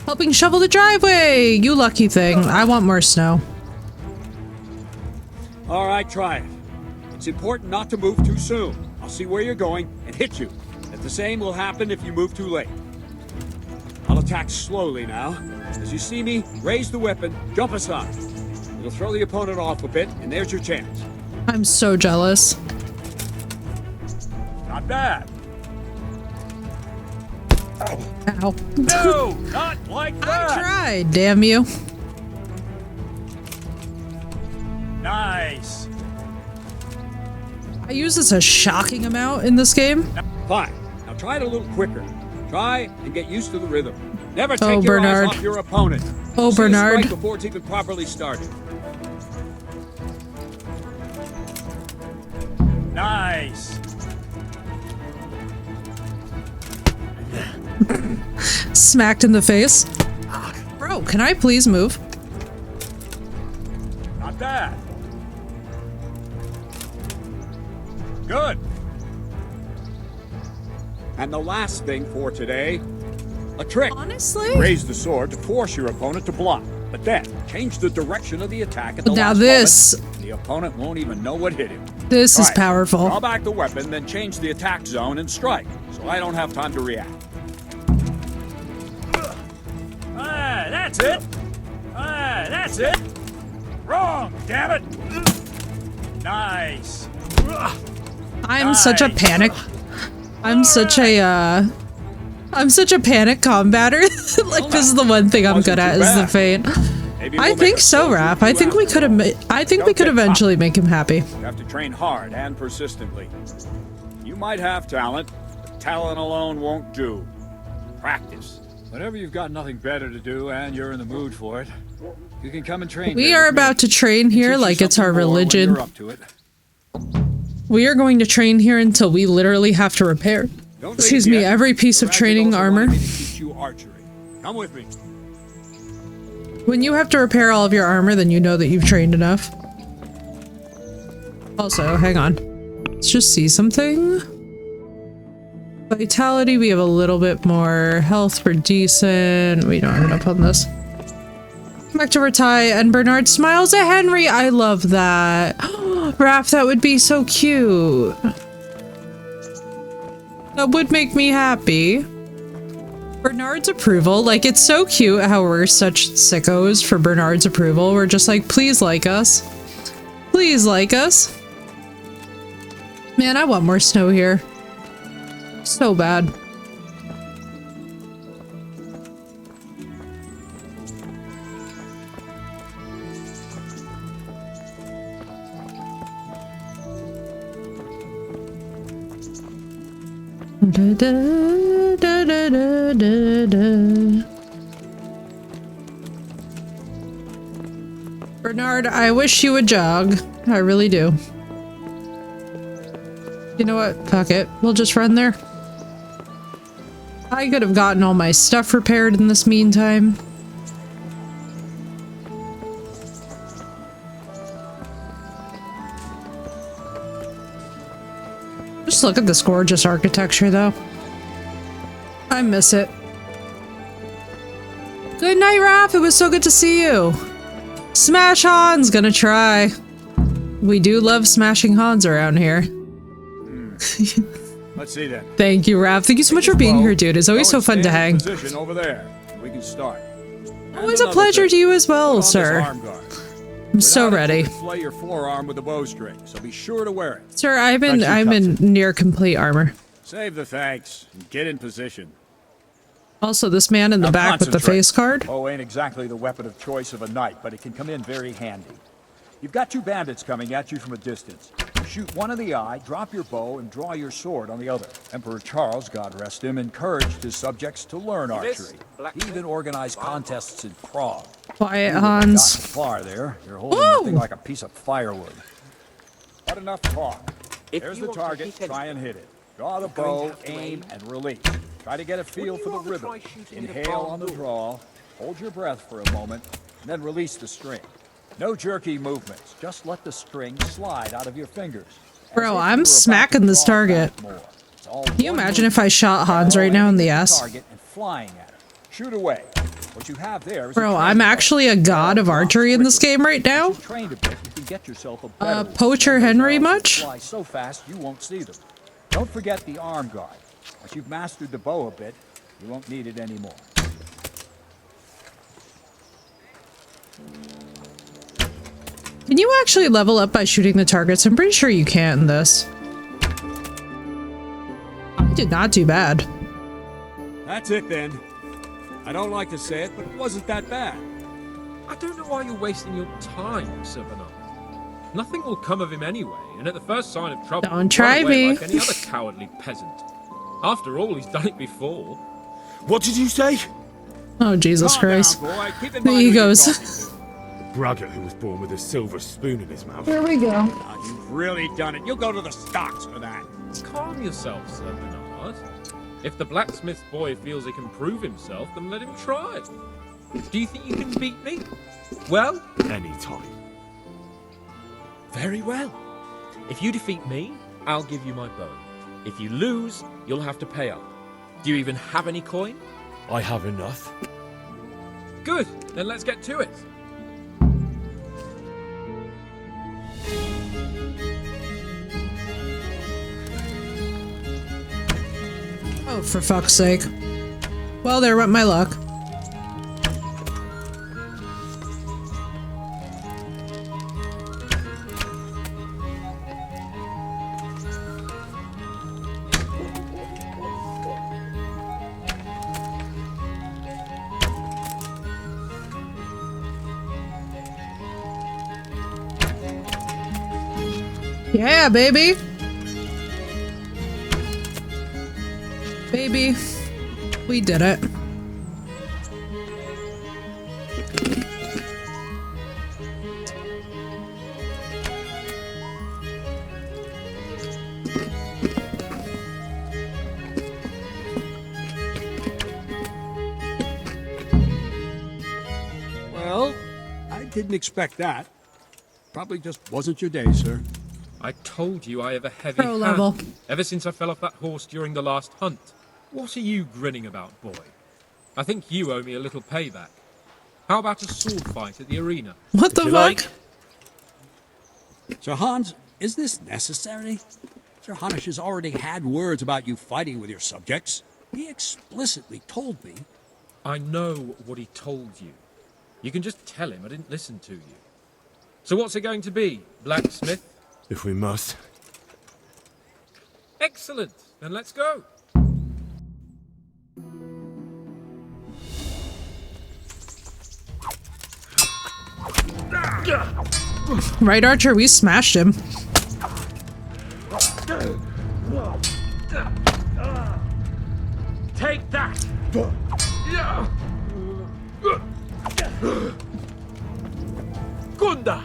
Helping shovel the driveway! You lucky thing. I want more snow. All right, try it. It's important not to move too soon. I'll see where you're going and hit you. And the same will happen if you move too late. I'll attack slowly now. As you see me, raise the weapon, jump aside. It'll throw the opponent off a bit, and there's your chance. I'm so jealous. Not bad. Ow. No, not like that. I tried, damn you. Nice. I use this a shocking amount in this game. Fine. Now try it a little quicker. Try and get used to the rhythm. Never take Oh, your Bernard. eyes off your opponent. Oh, See a Bernard. strike before it's even properly started. Nice. Smacked in the face. Bro, can I please move? Not bad. Good. And the last thing for today, a trick. Honestly? Raise the sword to force your opponent to block, but then change the direction of the attack at the Now last this- moment. The opponent won't even know what hit him. This is Try it. powerful. Draw back the weapon, then change the attack zone and strike, so I don't have time to react. Ah, that's it. Ah, that's it. Wrong, damn it. Nice. I'm such a panic. I'm such a panic combatter. Like, this is the one thing I'm good at, is the feint. I think so, Raph. I think we could have. I think we could eventually make him happy. You have to train hard and persistently. You might have talent, but talent alone won't do. Practice. Whenever you've got nothing better to do and you're in the mood for it, you can come and train. We here are with me. about to train here like it's our Something more when religion. you're up to it. We are going to train here until we literally have to repair. Don't Excuse leave me, yet. every piece The of Radzig training also armor. wanted me to teach you archery. Come with me. When you have to repair all of your armor, then you know that you've trained enough. Also, hang on. Let's just see something. Vitality, we have a little bit more. Health, we're decent. We don't have enough on this. Back to Ratai, and Bernard smiles at Henry. I love that. Raph, that would be so cute. That would make me happy. Bernard's approval. Like, it's so cute how we're such sickos for Bernard's approval. We're just like, please like us. Please like us. Man, I want more snow here. So bad. Da, da, da, da, da, da. Bernard, I wish you would jog. I really do. You know what? Fuck it. We'll just run there. I could have gotten all my stuff repaired in this meantime. Just look at this gorgeous architecture, though. I miss it. Good night, Raph. It was so good to see you. Smash Hans, gonna try. We do love smashing Hans around here. Let's see then. Thank you, Raph. Thank you so much for being here, dude. It's always so fun to hang. Position over there. We can start. Always a pleasure to you as well, sir. I'm so ready. Flay your forearm with a bowstring, so be sure to wear it. Sir, I'm in near complete armor. Save the thanks and get in position. Also, this man in the back with the face card. Oh, ain't exactly the weapon of choice of a knight, but it can come in very handy. You've got two bandits coming at you from a distance. Shoot one in the eye, drop your bow, and draw your sword on the other. Emperor Charles, God rest him, encouraged his subjects to learn archery. He even organized contests in Prague. Quiet, Hans. Far there. You're holding that thing like a piece of firewood. Not enough talk. There's the target. Try and hit it. Draw the bow, aim, and release. Try to get a feel for the rhythm. Inhale on the draw. Hold your breath for a moment, and then release the string. No jerky movements. Just let the string slide out of your fingers. Bro, I'm smacking this target. Can you imagine if I shot Hans right now in the ass? Shoot away. What you have there is Bro, I'm actually a god of archery in this game right now. Poacher Henry much? So fast you won't see them. Don't forget the arm guard. Once you've mastered the bow a bit, you won't need it anymore. Can you actually level up by shooting the targets? I'm pretty sure you can in this. I did not do bad. That's it then. I don't like to say it, but it wasn't that bad. I don't know why you're wasting your time, Sir Bernard. Nothing will come of him anyway, and at the first sign of trouble, don't try me. Like any other cowardly peasant. After all, he's done it before. What did you say? Oh, Jesus Christ. There he goes. Braggart who was born with a silver spoon in his mouth. Here we go. Oh, you've really done it. You'll go to the stocks for that. Calm yourself, Sir Bernard. If the blacksmith boy feels he can prove himself, then let him try. Do you think you can beat me? Well? Anytime. Very well. If you defeat me, I'll give you my bow. If you lose, you'll have to pay up. Do you even have any coin? I have enough. Good. Then let's get to it. Oh, for fuck's sake. Well, there went my luck. Yeah, baby. Baby, we did it. Well, I didn't expect that. Probably just wasn't your day, sir. I told you I have a heavy hand. Level. Ever since I fell off that horse during the last hunt. What are you grinning about, boy? I think you owe me a little payback. How about a sword fight at the arena? What the fuck? Like? Sir Hans, is this necessary? Sir Hanush has already had words about you fighting with your subjects. He explicitly told me. I know what he told you. You can just tell him I didn't listen to you. So what's it going to be, blacksmith? If we must. Excellent. Then let's go. Right, Archer? We smashed him. Take that! Gunda!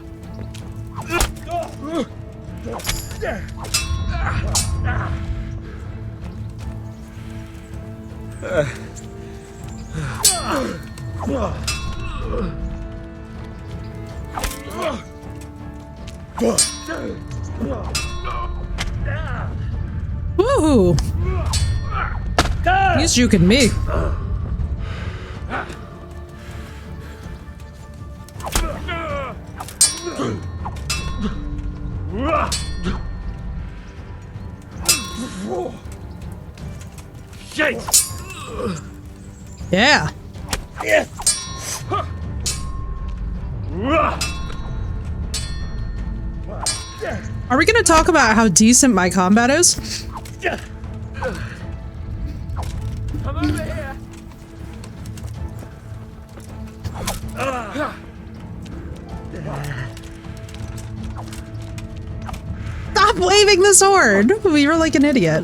Woohoo! He's juking me. Yeah. Are we gonna talk about how decent my combat is? Come over here! Stop waving the sword! You're like an idiot.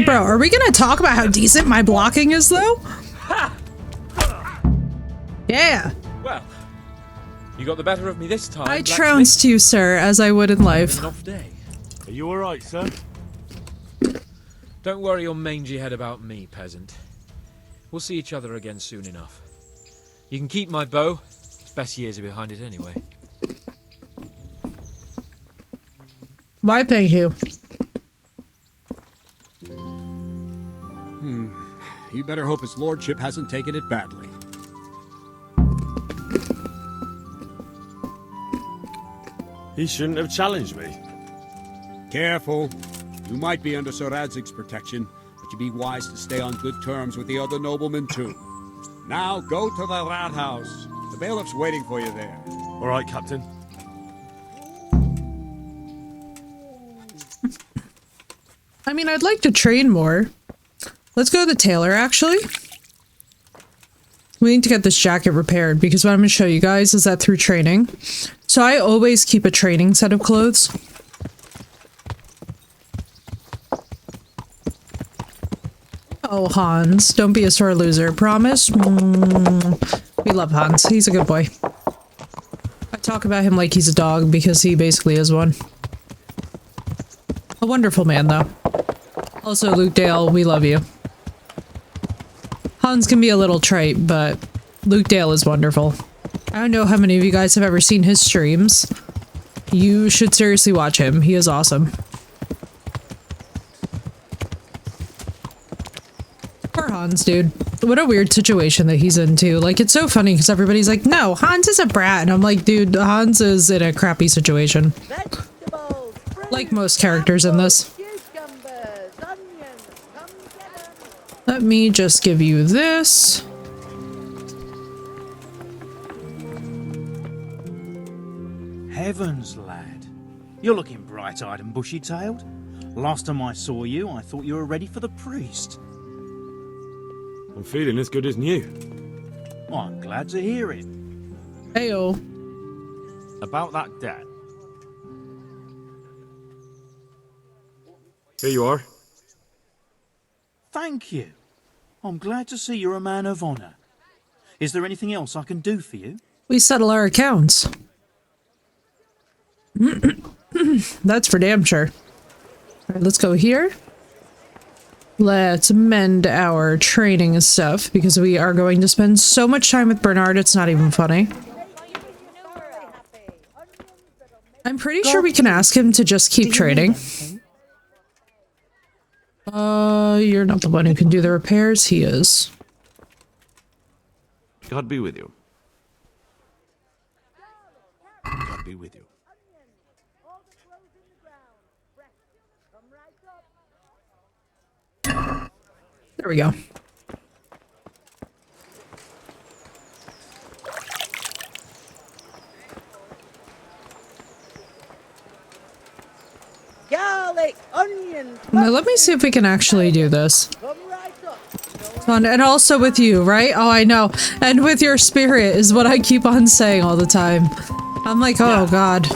Bro, are we gonna talk about how decent my blocking is, though? Yeah. Well, you got the better of me this time. I trounced you, sir, as I would in life. An off day. Are you alright, sir? Don't worry your mangy head about me, peasant. We'll see each other again soon enough. You can keep my bow. Best years are behind it anyway. Why, thank you. You better hope his lordship hasn't taken it badly. He shouldn't have challenged me. Careful. You might be under Sir Radzig's protection, but you'd be wise to stay on good terms with the other noblemen too. Now go to the rat house. The bailiff's waiting for you there. Alright, Captain. I mean, I'd like to train more. Let's go to the tailor, actually. We need to get this jacket repaired, because what I'm going to show you guys is that through training. So I always keep a training set of clothes. Oh, Hans, don't be a sore loser. Promise? We love Hans. He's a good boy. I talk about him like he's a dog, because he basically is one. A wonderful man, though. Also, Luke Dale, we love you. Hans can be a little trite, but Luke Dale is wonderful. I don't know how many of you guys have ever seen his streams. You should seriously watch him. He is awesome. Poor Hans, dude. What a weird situation that he's in, too. Like, it's so funny because everybody's like, no, Hans is a brat. And I'm like, dude, Hans is in a crappy situation. Like most characters in this. Let me just give you this. Heavens, lad. You're looking bright-eyed and bushy-tailed. Last time I saw you, I thought you were ready for the priest. I'm feeling as good as new. I'm glad to hear it. Heyo. About that debt. Here you are. Thank you. I'm glad to see you're a man of honor. Is there anything else I can do for you? We settle our accounts. That's for damn sure. Alright, let's go here. Let's mend our training stuff, because we are going to spend so much time with Bernard, it's not even funny. I'm pretty sure we can ask him to just keep trading. You're not the one who can do the repairs, he is. God be with you. God be with you. There we go. Garlic, onion. Now let me see if we can actually do this. And also with you, right? Oh, I know. And with your spirit is what I keep on saying all the time. I'm like, oh god.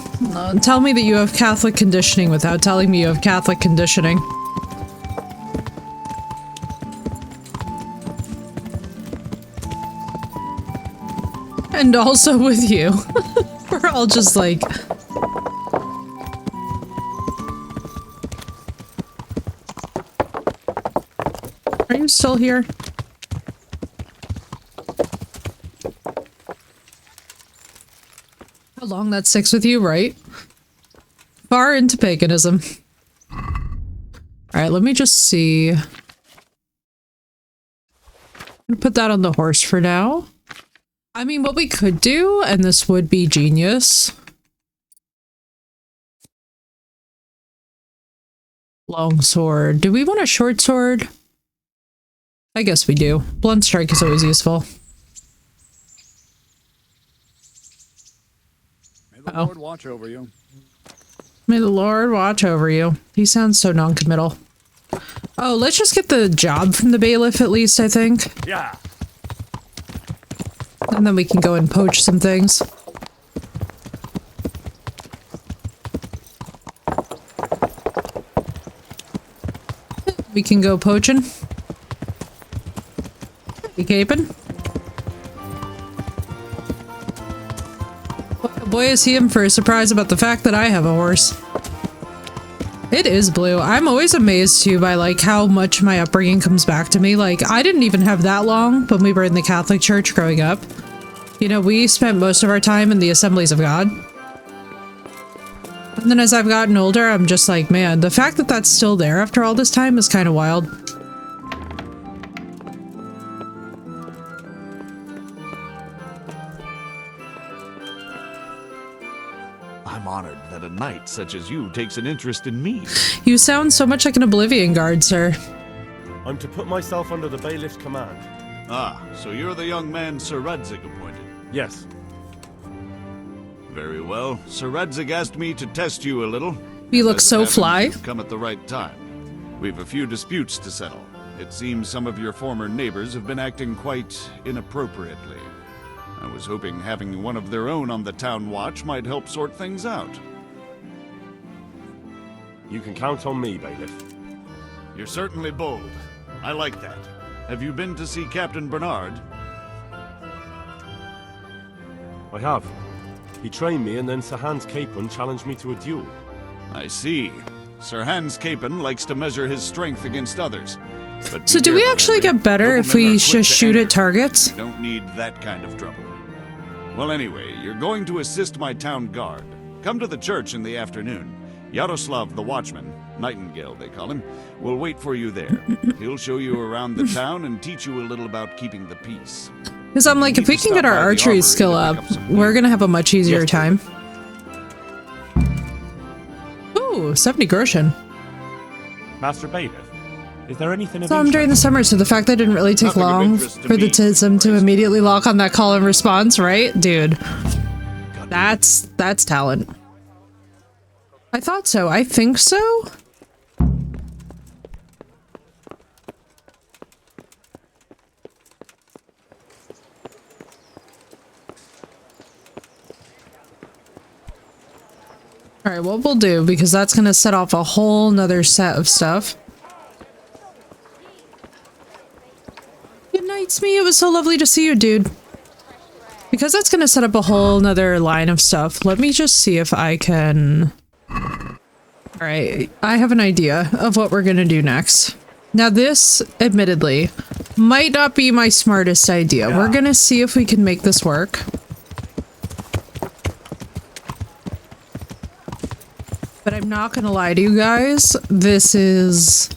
Tell me that you have Catholic conditioning without telling me you have Catholic conditioning. And also with you. We're all just like... Are you still here? How long that sticks with you, right? Far into paganism. Alright, let me just see. I'm gonna put that on the horse for now. I mean, what we could do, and this would be genius. Long sword. Do we want a short sword? I guess we do. Blunt strike is always useful. May the Lord watch over you. May the Lord watch over you. He sounds so non-committal. Oh, let's just get the job from the bailiff at least, I think. Yeah. And then we can go and poach some things. We can go poaching. You caping? Boy, is he in for a surprise about the fact that I have a horse. It is blue. I'm always amazed too by like how much my upbringing comes back to me. Like I didn't even have that long when we were in the Catholic Church growing up. You know, we spent most of our time in the Assemblies of God. And then as I've gotten older, I'm just like, man, the fact that that's still there after all this time is kind of wild. I'm honored that a knight such as you takes an interest in me. You sound so much like an Oblivion Guard, sir. I'm to put myself under the bailiff's command. Ah, so you're the young man Sir Radzig appointed? Yes. Very well. Sir Radzig asked me to test you a little. You look so fly. You've come at the right time. We've a few disputes to settle. It seems some of your former neighbors have been acting quite inappropriately. I was hoping having one of their own on the town watch might help sort things out. You can count on me, bailiff. You're certainly bold. I like that. Have you been to see Captain Bernard? I have. He trained me and then Sir Hans Capon challenged me to a duel. I see. Sir Hans Capon likes to measure his strength against others. But So do we actually get better if we just shoot at targets? You don't need that kind of trouble. Well, anyway, you're going to assist my town guard. Come to the church in the afternoon. Yaroslav the Watchman, Nightingale they call him, will wait for you there. He'll show you around the town and teach you a little about keeping the peace. Because I'm like, if we can get our archery skill up, we're gonna have a much easier time. Ooh, 70 groschen. Master Bailiff, is there anything of So I'm during the summer, so the fact that it didn't really take long for the TISM to immediately lock on that call and response, right? Dude. That's talent. I thought so. I think so? Alright, what we'll do, because that's gonna set off a whole nother set of stuff. Good night, me. It was so lovely to see you, dude. Because that's gonna set up a whole nother line of stuff. Let me just see if I can... Alright, I have an idea of what we're gonna do next. Now this, admittedly, might not be my smartest idea. We're gonna see if we can make this work. But I'm not gonna lie to you guys, this is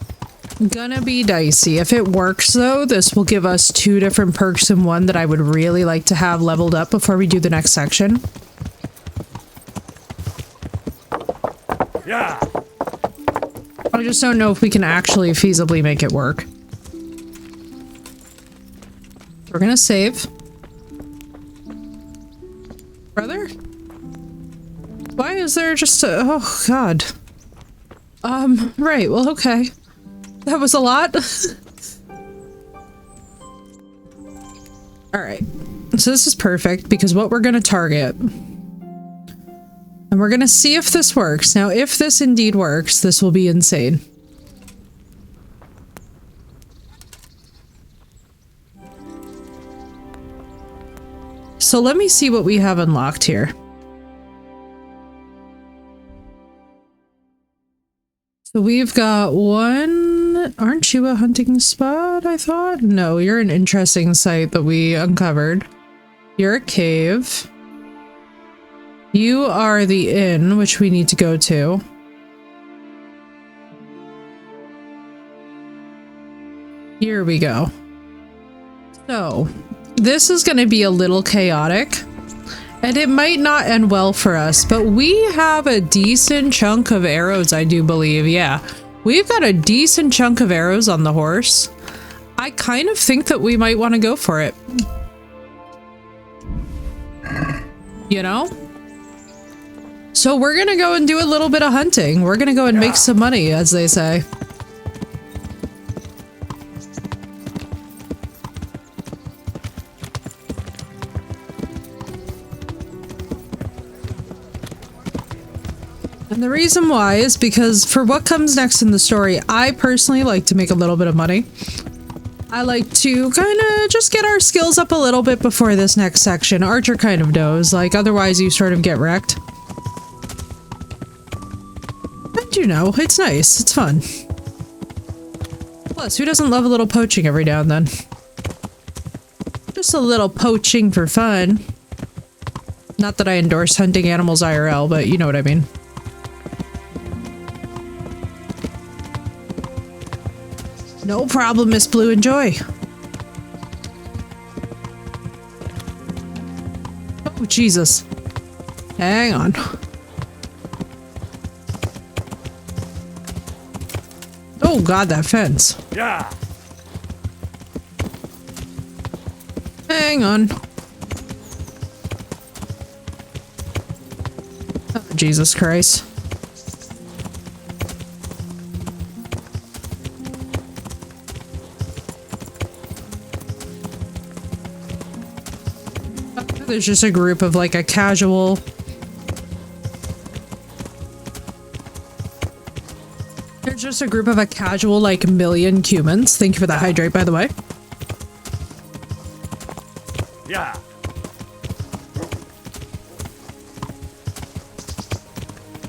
Gonna be dicey. If it works though, this will give us 2 different perks in one that I would really like to have leveled up before we do the next section. Yeah. I just don't know if we can actually feasibly make it work. We're gonna save. Brother? Why is there just a— oh god. Right, well, okay. That was a lot. Alright. So this is perfect because what we're gonna target. And we're gonna see if this works. Now, if this indeed works, this will be insane. So let me see what we have unlocked here. So we've got one— aren't you a hunting spot, I thought? No, you're an interesting site that we uncovered. You're a cave. You are the inn, which we need to go to. Here we go. So, this is going to be a little chaotic. And it might not end well for us, but we have a decent chunk of arrows, I do believe. Yeah, we've got a decent chunk of arrows on the horse. I kind of think that we might want to go for it. You know? So we're gonna go and do a little bit of hunting. We're gonna go and make some money, as they say. And the reason why is because for what comes next in the story, I personally like to make a little bit of money. I like to kind of just get our skills up a little bit before this next section. Archer kind of knows, like, otherwise you sort of get wrecked. And you know, it's nice, it's fun. Plus, who doesn't love a little poaching every now and then? Just a little poaching for fun. Not that I endorse hunting animals IRL, but you know what I mean. No problem, Miss Blue. Enjoy. Oh, Jesus. Hang on. Oh, God, that fence. Yeah. Hang on. Oh, Jesus Christ. There's just a group of like a casual. There's just a group of a casual like million humans. Thank you for that hydrate, by the way. Yeah.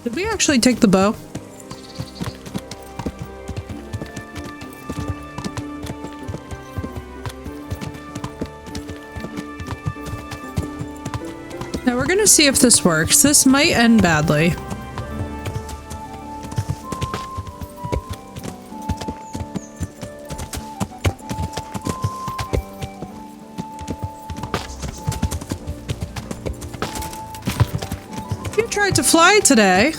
Did we actually take the bow? Now we're gonna see if this works. This might end badly. You tried to fly today.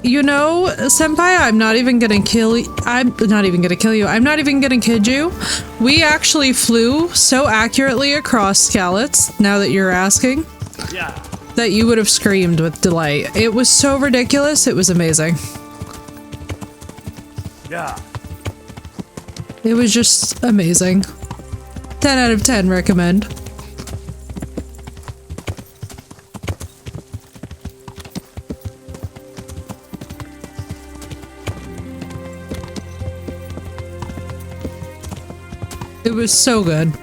You know, Senpai, I'm not even gonna kill you. I'm not even gonna kill you. I'm not even gonna kid you. We actually flew so accurately across Skalitz, now that you're asking. Yeah. That you would have screamed with delight. It was so ridiculous, it was amazing. Yeah. It was just amazing. 10 out of 10 recommend. It was so good.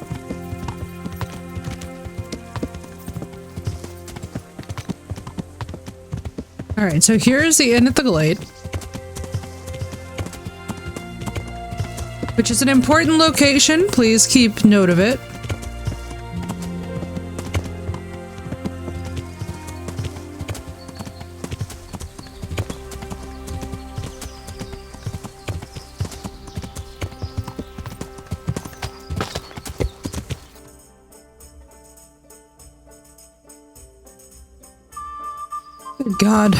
Alright, so here's the inn at the Glade. Which is an important location. Please keep note of it. Good God.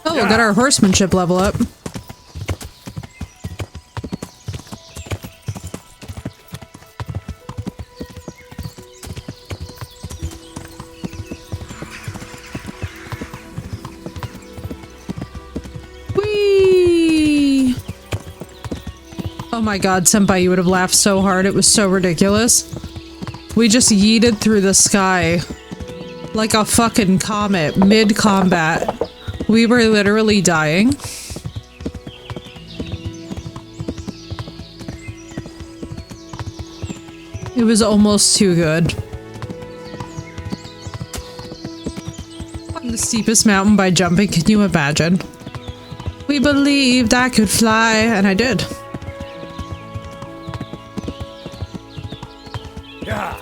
Oh, we got our horsemanship level up. Whee! Oh my God, Senpai, you would have laughed so hard. It was so ridiculous. We just yeeted through the sky like a fucking comet mid-combat. We were literally dying. It was almost too good. On the steepest mountain by jumping, can you imagine? We believed I could fly, and I did. Yeah.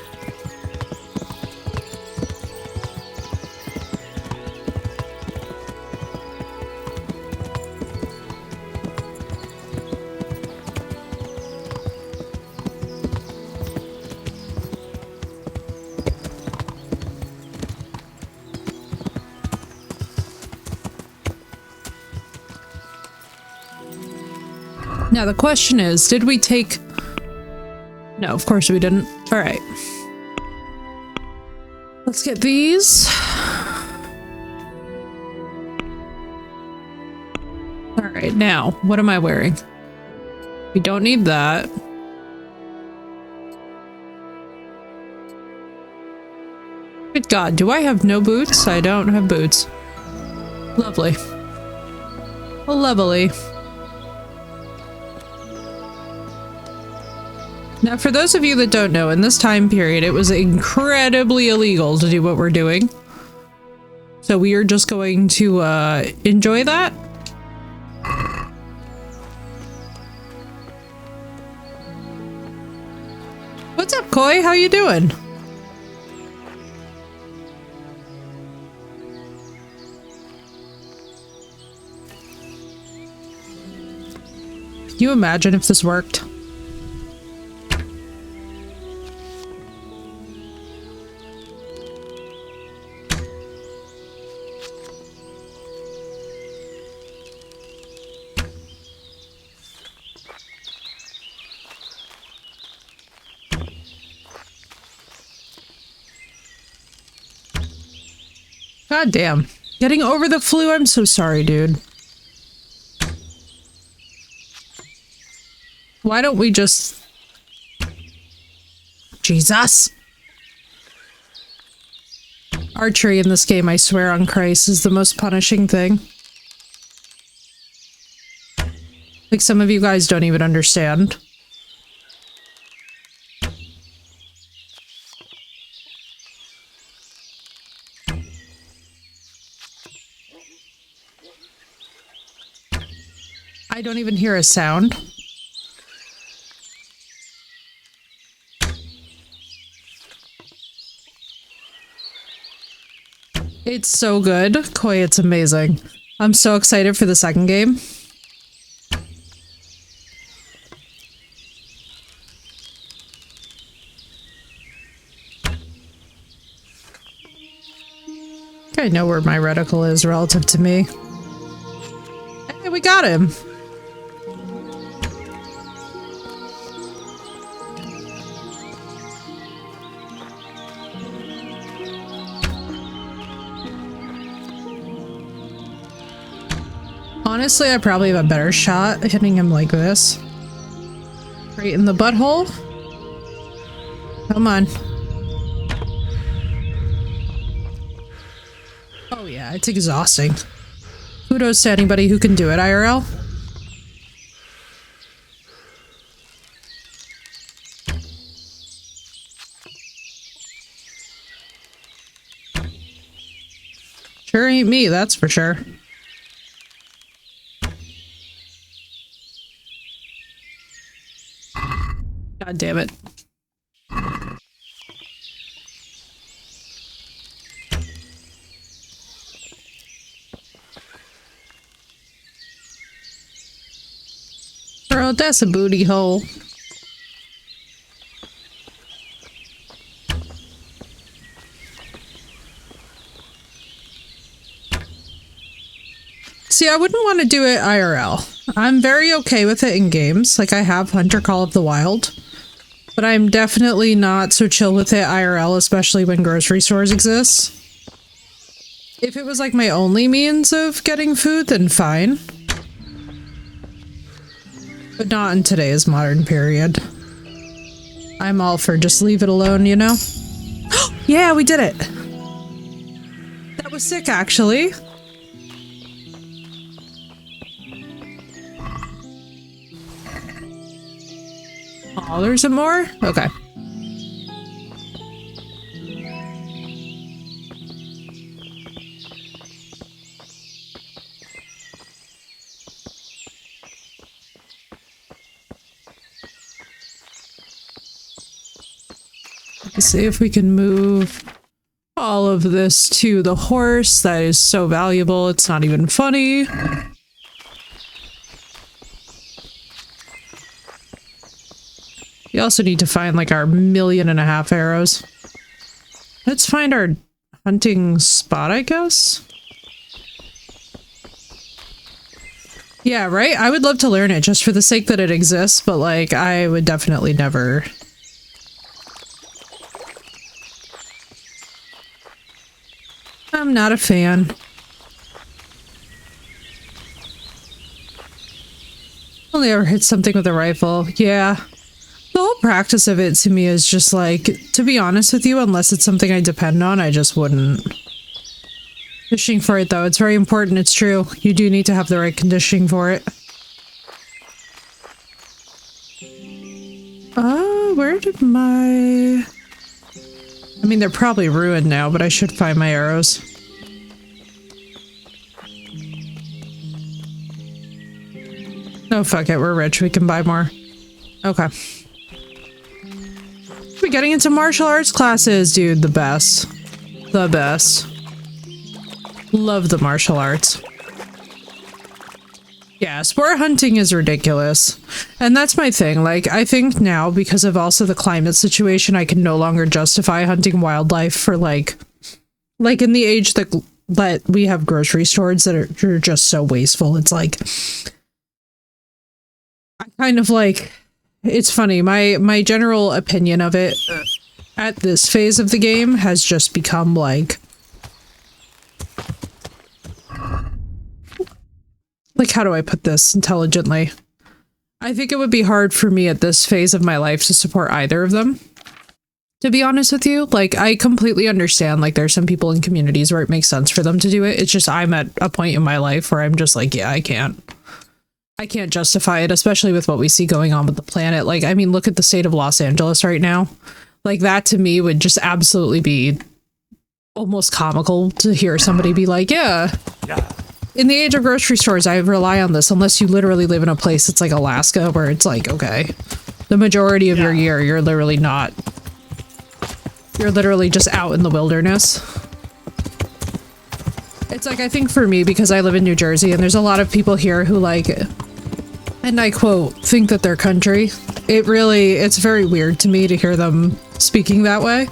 Now the question is, did we take... No, of course we didn't. Alright. Let's get these. Alright, now, what am I wearing? We don't need that. Good God, do I have no boots? I don't have boots. Lovely. Lovely. Now, for those of you that don't know, in this time period, it was incredibly illegal to do what we're doing. So we are just going to, enjoy that. What's up, Koi? How you doing? Can you imagine if this worked? God damn. Getting over the flu, I'm so sorry, dude. Why don't we just... Jesus! Archery in this game, I swear on Christ, is the most punishing thing. Like, some of you guys don't even understand. I don't even hear a sound. It's so good. Koi, it's amazing. I'm so excited for the second game. I know where my reticle is relative to me. Hey, we got him! Honestly, I probably have a better shot hitting him like this. Right in the butthole. Come on. Oh yeah, it's exhausting. Kudos to anybody who can do it, IRL. Sure ain't me, that's for sure. God damn it. Girl, that's a booty hole. See, I wouldn't want to do it IRL. I'm very okay with it in games. Like, I have Hunter Call of the Wild. But I'm definitely not so chill with it IRL, especially when grocery stores exist. If it was like my only means of getting food, then fine. But not in today's modern period. I'm all for just leave it alone, you know? Yeah, we did it! That was sick, actually. Oh, there's some more? Okay. Let's see if we can move all of this to the horse. That is so valuable, it's not even funny. We also need to find like our 1.5 million arrows. Let's find our hunting spot, I guess. Yeah, right? I would love to learn it just for the sake that it exists, but like I would definitely never. I'm not a fan. Only ever hit something with a rifle. Yeah. The whole practice of it to me is just like, to be honest with you, unless it's something I depend on, I just wouldn't. Fishing for it though, it's very important, it's true. You do need to have the right conditioning for it. Where did my... I mean, they're probably ruined now, but I should find my arrows. Oh, fuck it. We're rich. We can buy more. Okay. We're getting into martial arts classes, dude. The best. The best. Love the martial arts. Yeah, sport hunting is ridiculous. And that's my thing. Like, I think now, because of also the climate situation, I can no longer justify hunting wildlife for, like in the age that we have grocery stores that are just so wasteful. It's like... I kind of like... It's funny. My general opinion of it at this phase of the game has just become, like... Like, how do I put this intelligently? I think it would be hard for me at this phase of my life to support either of them. To be honest with you, like, I completely understand, like, there's some people in communities where it makes sense for them to do it. It's just I'm at a point in my life where I'm just like, yeah, I can't justify it, especially with what we see going on with the planet. Like, I mean, look at the state of Los Angeles right now. Like, that to me would just absolutely be almost comical to hear somebody be like, yeah. In the age of grocery stores, I rely on this unless you literally live in a place that's like Alaska where it's like, okay, the majority of your year, you're literally not. You're literally just out in the wilderness. It's like, I think for me, because I live in New Jersey and there's a lot of people here who like, and I quote, think that they're country. It's very weird to me to hear them speaking that way.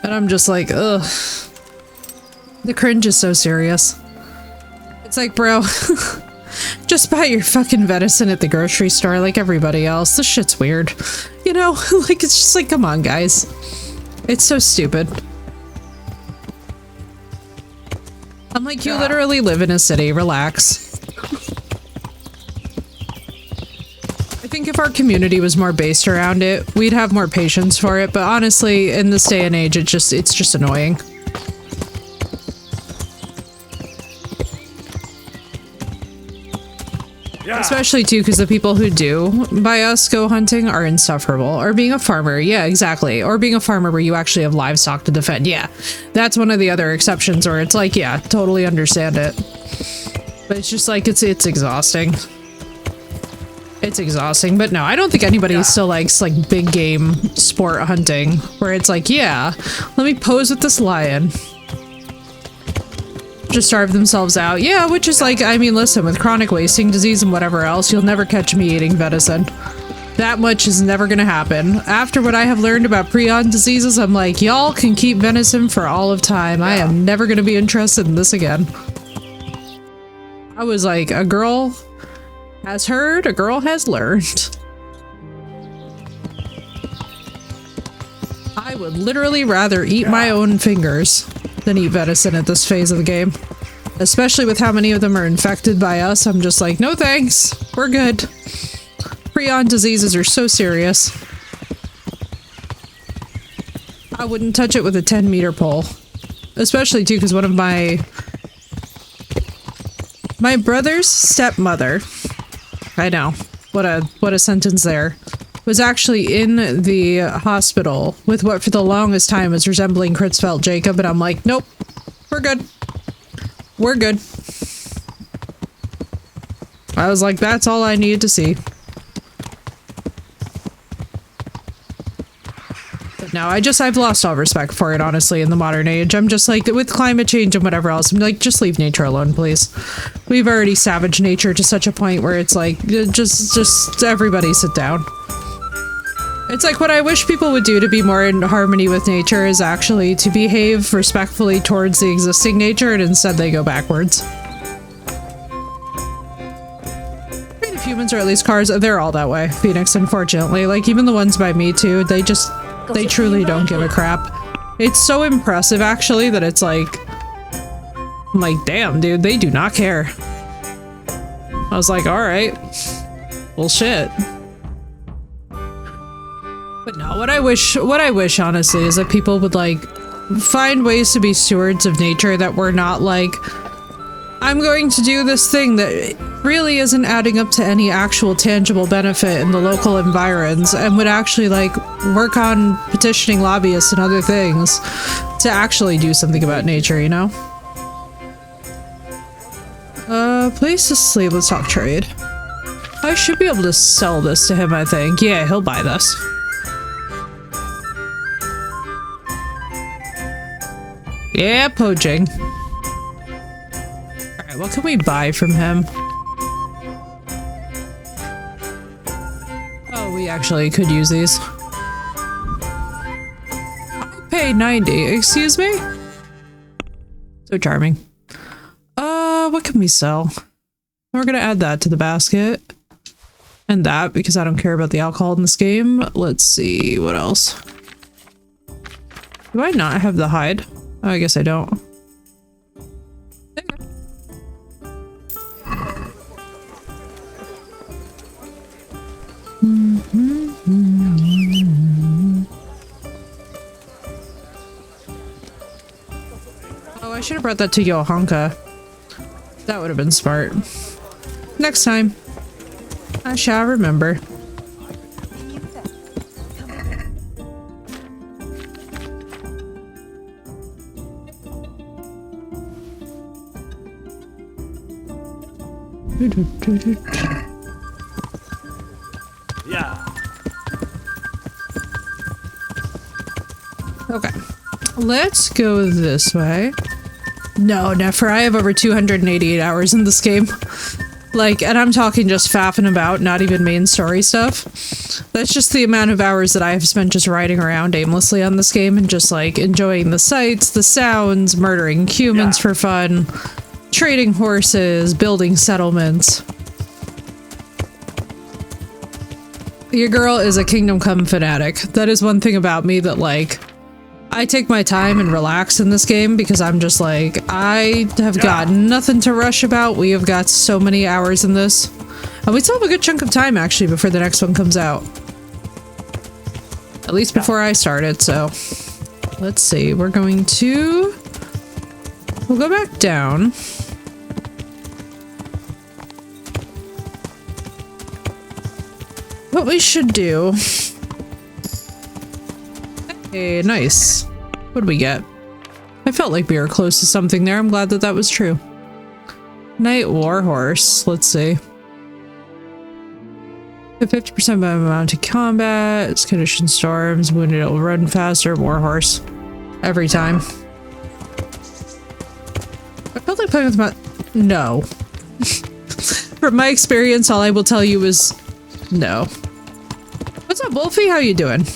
And I'm just like, ugh. The cringe is so serious. It's like, bro, just buy your fucking venison at the grocery store like everybody else. This shit's weird. You know, like, it's just like, come on, guys. It's so stupid. I'm like, you literally live in a city. Relax. I think if our community was more based around it, we'd have more patience for it. But honestly, in this day and age, it's just annoying. Especially too, because the people who do by us go hunting are insufferable. Or being a farmer, yeah, exactly. Or being a farmer where you actually have livestock to defend, yeah. That's one of the other exceptions where it's like, yeah, totally understand it. But it's just like, it's exhausting. It's exhausting, but no, I don't think anybody still likes like big game sport hunting, where it's like, yeah, let me pose with this lion. Just starve themselves out. Yeah, which is like, I mean, listen, with chronic wasting disease and whatever else, you'll never catch me eating venison. That much is never gonna happen. After what I have learned about prion diseases, I'm like, y'all can keep venison for all of time. I am never gonna be interested in this again. I was like, a girl has heard, a girl has learned. I would literally rather eat my own fingers than eat venison at this phase of the game. Especially with how many of them are infected by us, I'm just like, no thanks, we're good. Prion diseases are so serious. I wouldn't touch it with a 10-meter pole. Especially too, because one of my brother's stepmother, I know, what a sentence there, was actually in the hospital with what for the longest time was resembling Creutzfeldt Jacob, and I'm like, nope, we're good. We're good. I was like, that's all I needed to see. But now I've lost all respect for it, honestly, in the modern age. I'm just like, with climate change and whatever else, I'm like, just leave nature alone, please. We've already savaged nature to such a point where it's like, just everybody sit down. It's like what I wish people would do to be more in harmony with nature is actually to behave respectfully towards the existing nature, and instead they go backwards. I mean, if humans are at least cars, they're all that way, Phoenix, unfortunately. Like, even the ones by me, too, they truly don't give a crap. It's so impressive, actually, that it's like... I'm like, damn, dude, they do not care. I was like, alright. Well, shit. But no, what I wish honestly is that people would like find ways to be stewards of nature that were not like, I'm going to do this thing that really isn't adding up to any actual tangible benefit in the local environs, and would actually like work on petitioning lobbyists and other things to actually do something about nature, you know? Place to sleep, let's talk trade. I should be able to sell this to him, I think. Yeah, he'll buy this. Yeah, poaching. Alright, what can we buy from him? Oh, we actually could use these. I pay 90, excuse me? So charming. What can we sell? We're gonna add that to the basket. And that, because I don't care about the alcohol in this game. Let's see, what else? Do I not have the hide? Oh, I guess I don't. Oh, I should have brought that to Johanka. That would have been smart. Next time. I shall remember. Yeah. Okay. Let's go this way. No, Nefer, I have over 288 hours in this game. Like, and I'm talking just faffing about, not even main story stuff. That's just the amount of hours that I have spent just riding around aimlessly on this game and just, like, enjoying the sights, the sounds, murdering humans for fun, trading horses, building settlements. Your girl is a Kingdom Come fanatic. That is one thing about me that, like, I take my time and relax in this game because I'm just like, I have got nothing to rush about. We have got so many hours in this. And we still have a good chunk of time, actually, before the next one comes out. At least before I start it, so... Let's see, we're going to... We'll go back down. What we should do... Hey, nice. What did we get? I felt like we were close to something there. I'm glad that that was true. Night Warhorse. Let's see. 50% by mounted combat. It's condition storms. Wounded, it'll run faster. Warhorse. Every time. I felt like playing with my... No. From my experience, all I will tell you is... No. What's up, Wolfie? How you doing?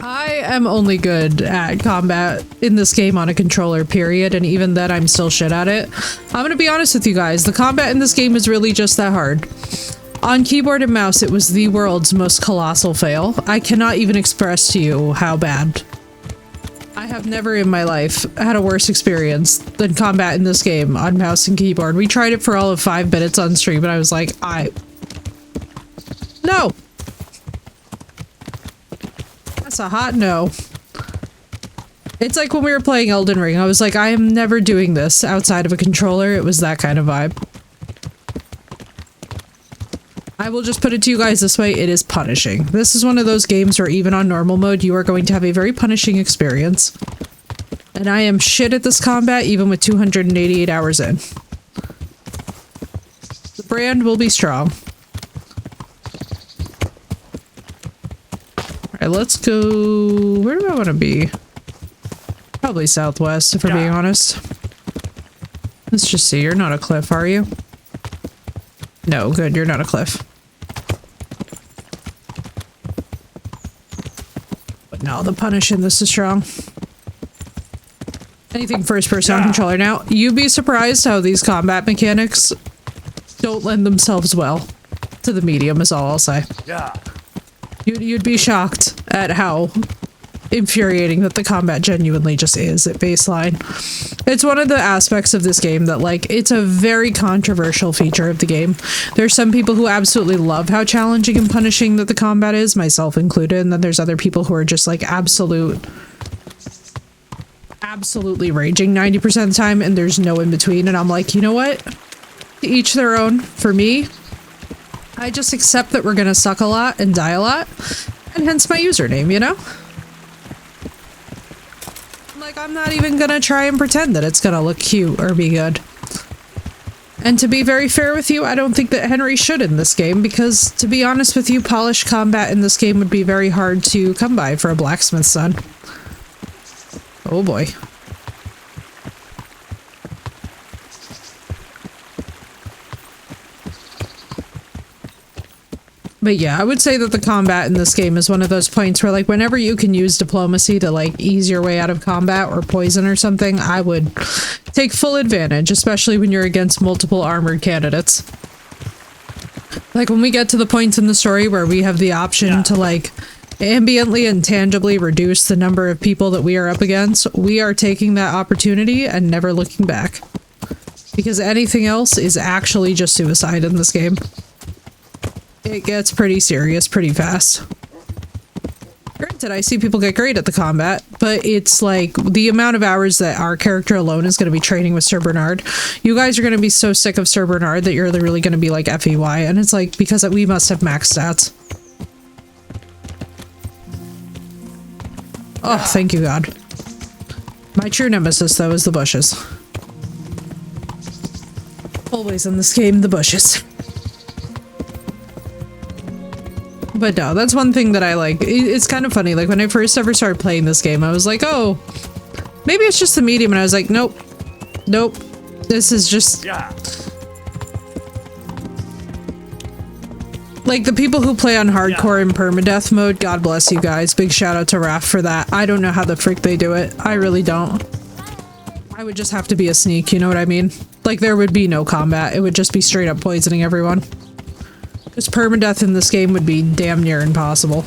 I am only good at combat in this game on a controller, period, and even then I'm still shit at it. I'm gonna be honest with you guys, the combat in this game is really just that hard. On keyboard and mouse, it was the world's most colossal fail. I cannot even express to you how bad. I have never in my life had a worse experience than combat in this game on mouse and keyboard. We tried it for all of 5 minutes on stream and I was like, no! That's a hot no. It's like when we were playing Elden Ring, I was like, I am never doing this outside of a controller. It was that kind of vibe. I will just put it to you guys this way, it is punishing. This is one of those games where even on normal mode, you are going to have a very punishing experience. And I am shit at this combat even with 288 hours in. The brand will be strong. Alright, let's go... Where do I want to be? Probably southwest, if we're being honest. Let's just see, you're not a cliff, are you? No, good, you're not a cliff. But no, the punish in this is strong. Anything first person on controller now. You'd be surprised how these combat mechanics don't lend themselves well to the medium is all I'll say. You'd be shocked at how infuriating that the combat genuinely just is at baseline. It's one of the aspects of this game that, like, it's a very controversial feature of the game. There's some people who absolutely love how challenging and punishing that the combat is, myself included, and then there's other people who are just like absolutely raging 90% of the time, and there's no in between, and I'm like, you know what? To each their own. For me, I just accept that we're gonna suck a lot and die a lot, and hence my username, you know? Like, I'm not even gonna try and pretend that it's gonna look cute or be good. And to be very fair with you, I don't think that Henry should in this game, because, to be honest with you, polished combat in this game would be very hard to come by for a blacksmith's son. Oh boy. But yeah, I would say that the combat in this game is one of those points where, like, whenever you can use diplomacy to, like, ease your way out of combat or poison or something, I would take full advantage, especially when you're against multiple armored candidates. Like, when we get to the points in the story where we have the option to, like, ambiently and tangibly reduce the number of people that we are up against, we are taking that opportunity and never looking back. Because anything else is actually just suicide in this game. It gets pretty serious pretty fast. Granted, I see people get great at the combat, but it's like the amount of hours that our character alone is going to be training with Sir Bernard. You guys are going to be so sick of Sir Bernard that you're really going to be like FEY, and it's like because we must have max stats. Oh, thank you, God. My true nemesis, though, is the bushes. Always in this game, the bushes. But no, that's one thing that I like. It's kind of funny, like when I first ever started playing this game, I was like, oh, maybe it's just the medium, and I was like, nope. Nope. This is just... Like, the people who play on hardcore and permadeath mode, God bless you guys. Big shout out to Raph for that. I don't know how the frick they do it. I really don't. I would just have to be a sneak, you know what I mean? Like, there would be no combat. It would just be straight up poisoning everyone. Because permadeath in this game would be damn near impossible.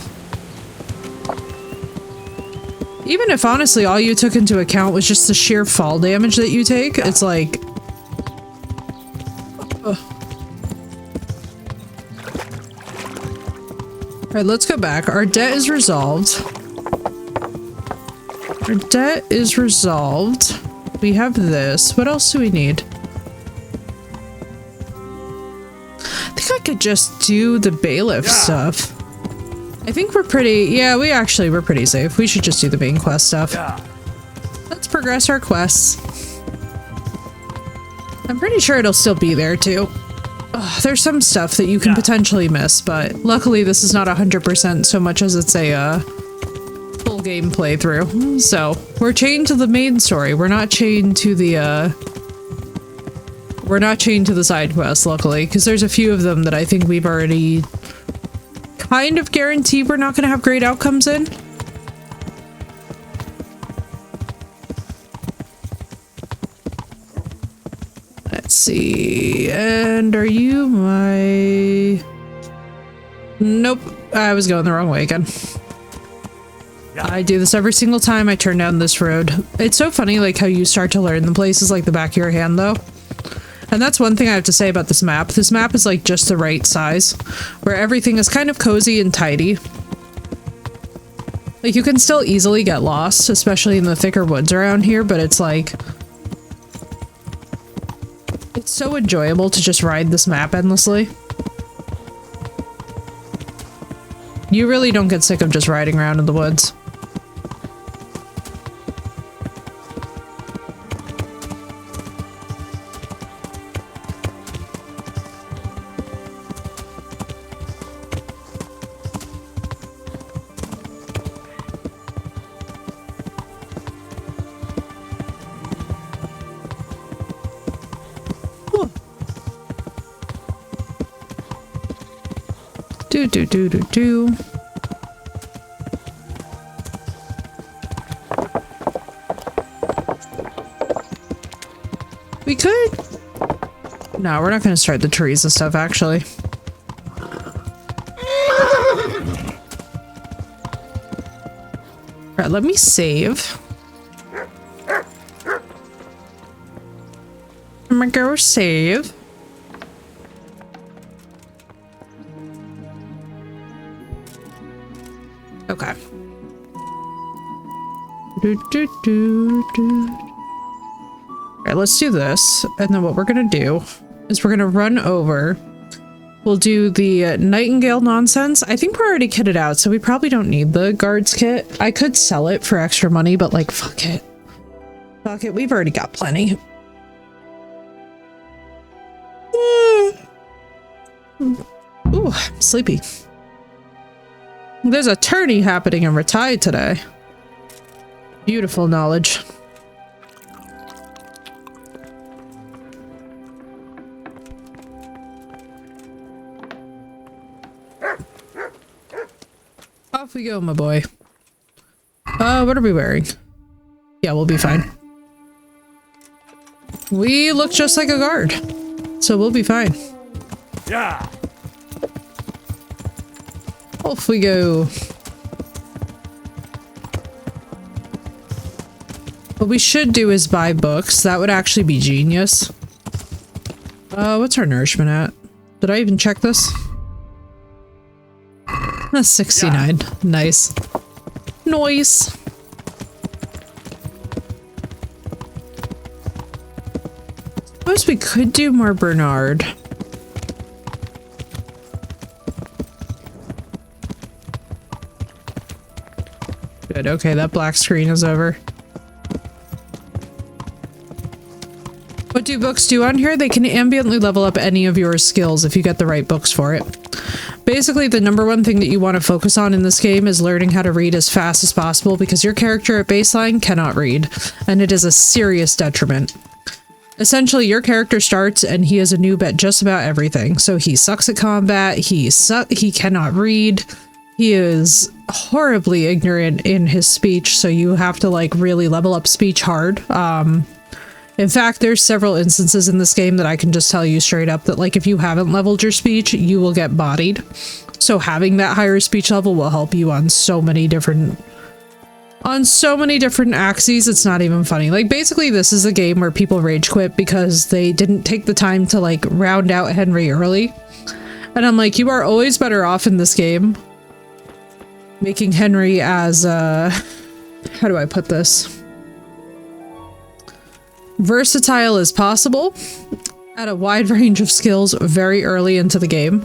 Even if, honestly, all you took into account was just the sheer fall damage that you take, it's like... Alright, let's go back. Our debt is resolved. Our debt is resolved. We have this. What else do we need? I think I could just do the bailiff stuff. I think we're pretty... Yeah, we're pretty safe. We should just do the main quest stuff. Let's progress our quests. I'm pretty sure it'll still be there, too. Ugh, there's some stuff that you can potentially miss, but luckily this is not 100% so much as it's a full game playthrough. So, we're chained to the main story. We're not chained to the, We're not chained to the side quests, luckily, because there's a few of them that I think we've already kind of guaranteed we're not going to have great outcomes in. Let's see. And are you my... Nope. I was going the wrong way again. I do this every single time I turn down this road. It's so funny, like, how you start to learn the places like the back of your hand, though. And that's one thing I have to say about this map. This map is, like, just the right size, where everything is kind of cozy and tidy. Like, you can still easily get lost, especially in the thicker woods around here, but it's like... It's so enjoyable to just ride this map endlessly. You really don't get sick of just riding around in the woods. Do. We could. No, we're not going to start the trees and stuff, actually. Alright, let me save. I'm gonna go save. Okay. Alright, let's do this. And then what we're gonna do is we're gonna run over. We'll do the Nightingale nonsense. I think we're already kitted out, so we probably don't need the guards kit. I could sell it for extra money, but like, fuck it. Fuck it, we've already got plenty. Ooh, I'm sleepy. There's a tourney happening in Retied today. Beautiful knowledge. Off we go, my boy. What are we wearing? Yeah, we'll be fine. We look just like a guard, so we'll be fine. Yeah. Off we go. What we should do is buy books. That would actually be genius. What's our nourishment at? Did I even check this? That's 69. Yeah. Nice. Nice. Suppose we could do more Bernard. Good, okay, that black screen is over. What do books do on here? They can ambiently level up any of your skills if you get the right books for it. Basically, the number one thing that you want to focus on in this game is learning how to read as fast as possible because your character at baseline cannot read, and it is a serious detriment. Essentially, your character starts and he is a noob at just about everything. So he sucks at combat, he cannot read, he is horribly ignorant in his speech, so you have to like really level up speech hard. In fact, there's several instances in this game that I can just tell you straight up that like if you haven't leveled your speech, you will get bodied. So having that higher speech level will help you on so many different axes. It's not even funny. Like basically this is a game where people rage quit because they didn't take the time to like round out Henry early. And I'm like, you are always better off in this game making Henry as how do I put this? Versatile as possible at a wide range of skills very early into the game.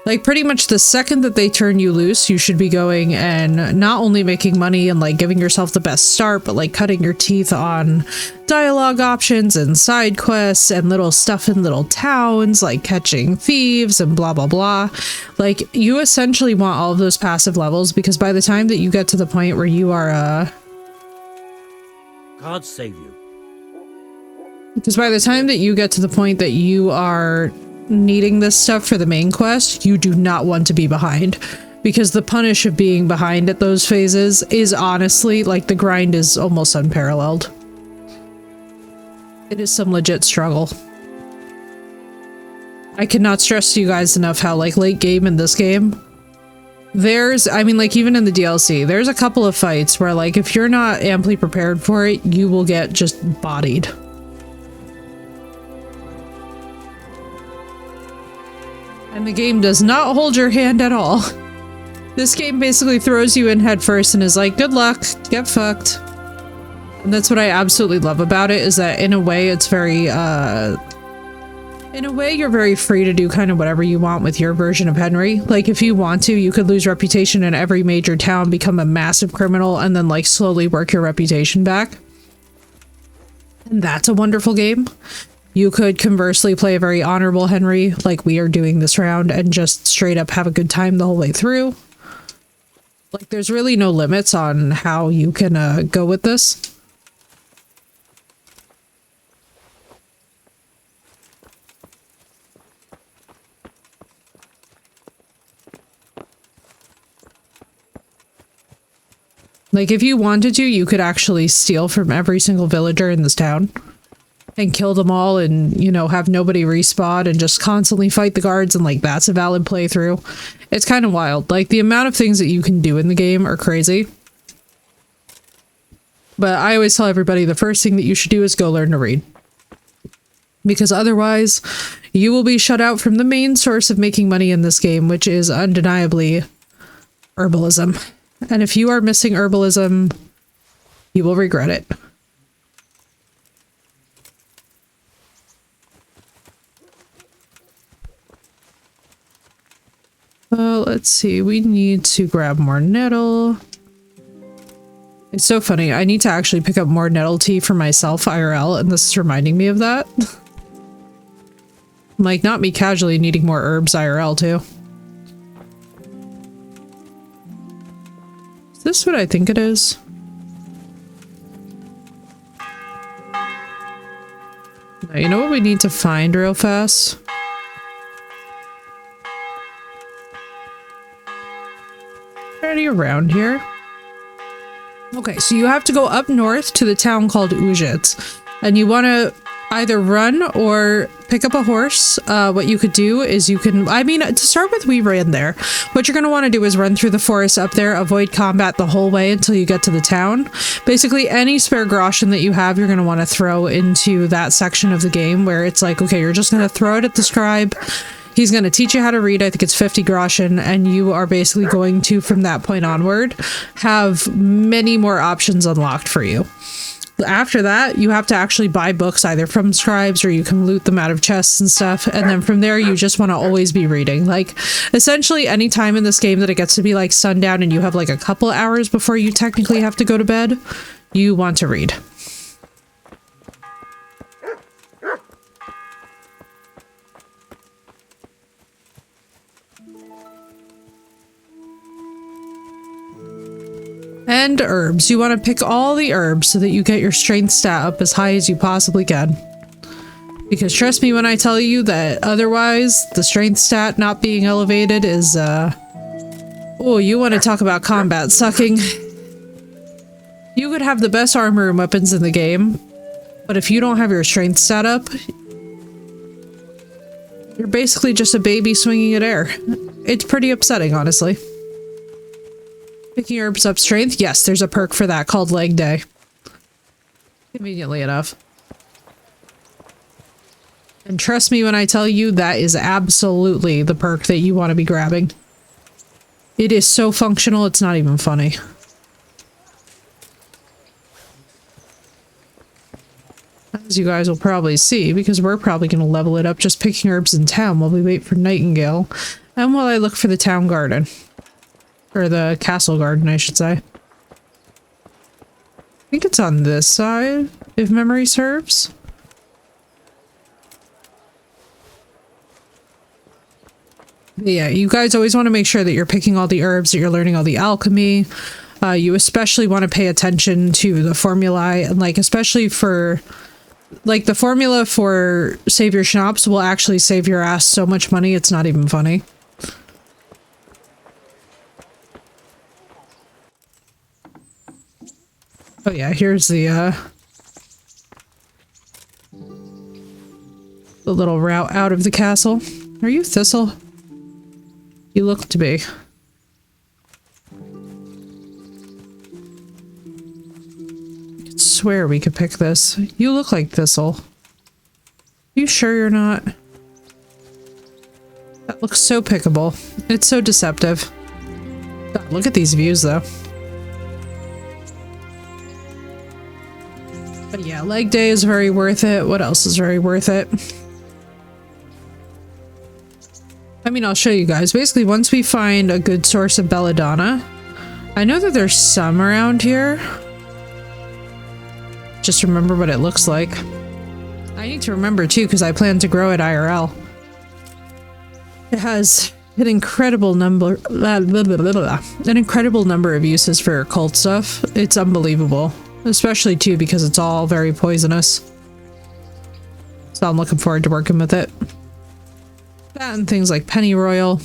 Like pretty much the second that they turn you loose, you should be going and not only making money and like giving yourself the best start, but like cutting your teeth on dialogue options and side quests and little stuff in little towns, like catching thieves and blah, blah, blah. Like you essentially want all of those passive levels because by the time that you get to the point where you are, God save you. Because by the time that you get to the point that you are needing this stuff for the main quest, you do not want to be behind. Because the punish of being behind at those phases is honestly, like, the grind is almost unparalleled. It is some legit struggle. I cannot stress to you guys enough how, like, late game in this game, I mean, like, even in the DLC, there's a couple of fights where, like, if you're not amply prepared for it, you will get just bodied. And the game does not hold your hand at all. This game basically throws you in head first and is like, good luck, get fucked. And that's what I absolutely love about it, is that in a way it's very, in a way, you're very free to do kind of whatever you want with your version of Henry. Like, if you want to, you could lose reputation in every major town, become a massive criminal, and then, like, slowly work your reputation back. And that's a wonderful game. You could conversely play a very honorable Henry, like we are doing this round, and just straight up have a good time the whole way through. Like, there's really no limits on how you can go with this. Like, if you wanted to, you could actually steal from every single villager in this town and kill them all and, you know, have nobody respawn and just constantly fight the guards, and, like, that's a valid playthrough. It's kind of wild. Like, the amount of things that you can do in the game are crazy. But I always tell everybody the first thing that you should do is go learn to read. Because otherwise, you will be shut out from the main source of making money in this game, which is undeniably herbalism. And if you are missing herbalism, you will regret it. Let's see. We need to grab more nettle. It's so funny. I need to actually pick up more nettle tea for myself IRL, and this is reminding me of that. Like, not me casually needing more herbs IRL too. Is this what I think it is? Now, you know what we need to find real fast? Already around here. Okay, so you have to go up north to the town called Ujits, and you want to either run or pick up a horse. What you could do is you can, I mean, to start with, we ran there. What you're going to want to do is run through the forest up there, avoid combat the whole way until you get to the town. Basically, any spare groschen that you have, you're going to want to throw into that section of the game where it's like, okay, you're just going to throw it at the scribe. He's going to teach you how to read. I think it's 50 groschen, and you are basically going to, from that point onward, have many more options unlocked for you. After that, you have to actually buy books either from scribes, or you can loot them out of chests and stuff. And then from there, you just want to always be reading. Like, essentially any time in this game that it gets to be like sundown and you have like a couple hours before you technically have to go to bed, you want to read. And herbs. You want to pick all the herbs so that you get your strength stat up as high as you possibly can. Because trust me when I tell you that otherwise, the strength stat not being elevated is, oh, you want to talk about combat sucking. You could have the best armor and weapons in the game, but if you don't have your strength stat up, you're basically just a baby swinging at air. It's pretty upsetting, honestly. Picking herbs up strength? Yes, there's a perk for that called Leg Day. Conveniently enough. And trust me when I tell you, that is absolutely the perk that you want to be grabbing. It is so functional, it's not even funny. As you guys will probably see, because we're probably going to level it up just picking herbs in town while we wait for Nightingale, and while I look for the town garden. Or the castle garden, I should say. I think it's on this side, if memory serves. But yeah, you guys always want to make sure that you're picking all the herbs, that you're learning all the alchemy. You especially want to pay attention to the formulae, and like, especially for, like, the formula for save your schnapps will actually save your ass so much money, it's not even funny. Oh yeah, here's the little route out of the castle. Are you Thistle? You look to be. I could swear we could pick this. You look like Thistle. You sure you're not? That looks so pickable. It's so deceptive. God, look at these views though. But yeah, leg day is very worth it. What else is very worth it? I mean, I'll show you guys. Basically, once we find a good source of belladonna, I know that there's some around here. Just remember what it looks like. I need to remember too, because I plan to grow it IRL. It has an incredible number of uses for occult stuff. It's unbelievable. Especially too because it's all very poisonous. So I'm looking forward to working with it. That and things like pennyroyal.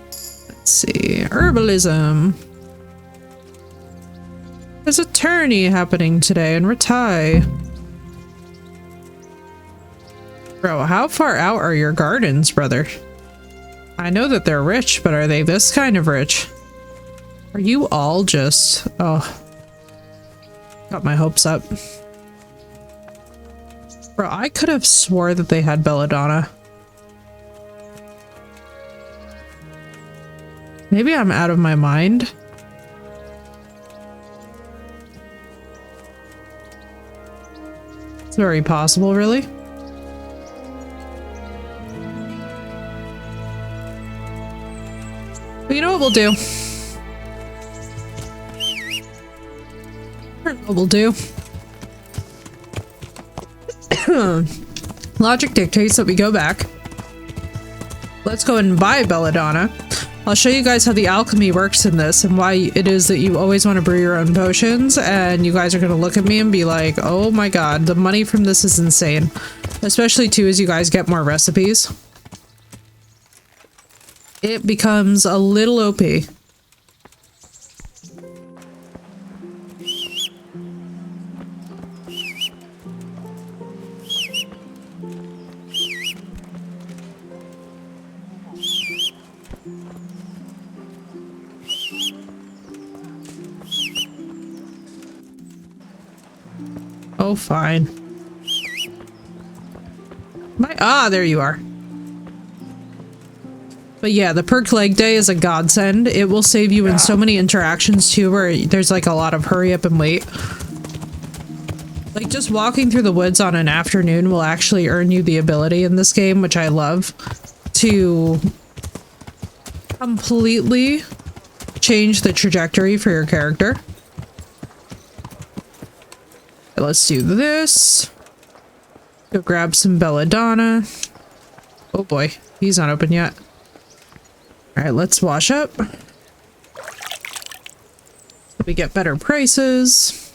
Let's see. Herbalism. There's a tourney happening today in Ratai. Bro, how far out are your gardens, brother? I know that they're rich, but are they this kind of rich? Are you all just... Oh. Got my hopes up. Bro, I could have swore that they had belladonna. Maybe I'm out of my mind. It's very possible, really. But you know what we'll do? What we'll do. Logic dictates that we go back. Let's go and buy belladonna. I'll show you guys how the alchemy works in this and why it is that you always want to brew your own potions, and you guys are going to look at me and be like, oh my god, the money from this is insane. Especially too as you guys get more recipes. It becomes a little OP. Oh, fine. There you are. But yeah, the perk leg day is a godsend. It will save you in so many interactions too, where there's like a lot of hurry up and wait. Like just walking through the woods on an afternoon will actually earn you the ability in this game, which I love, to completely change the trajectory for your character. Let's do this. Go grab some belladonna. Oh boy, he's not open yet. Alright, let's wash up. We get better prices.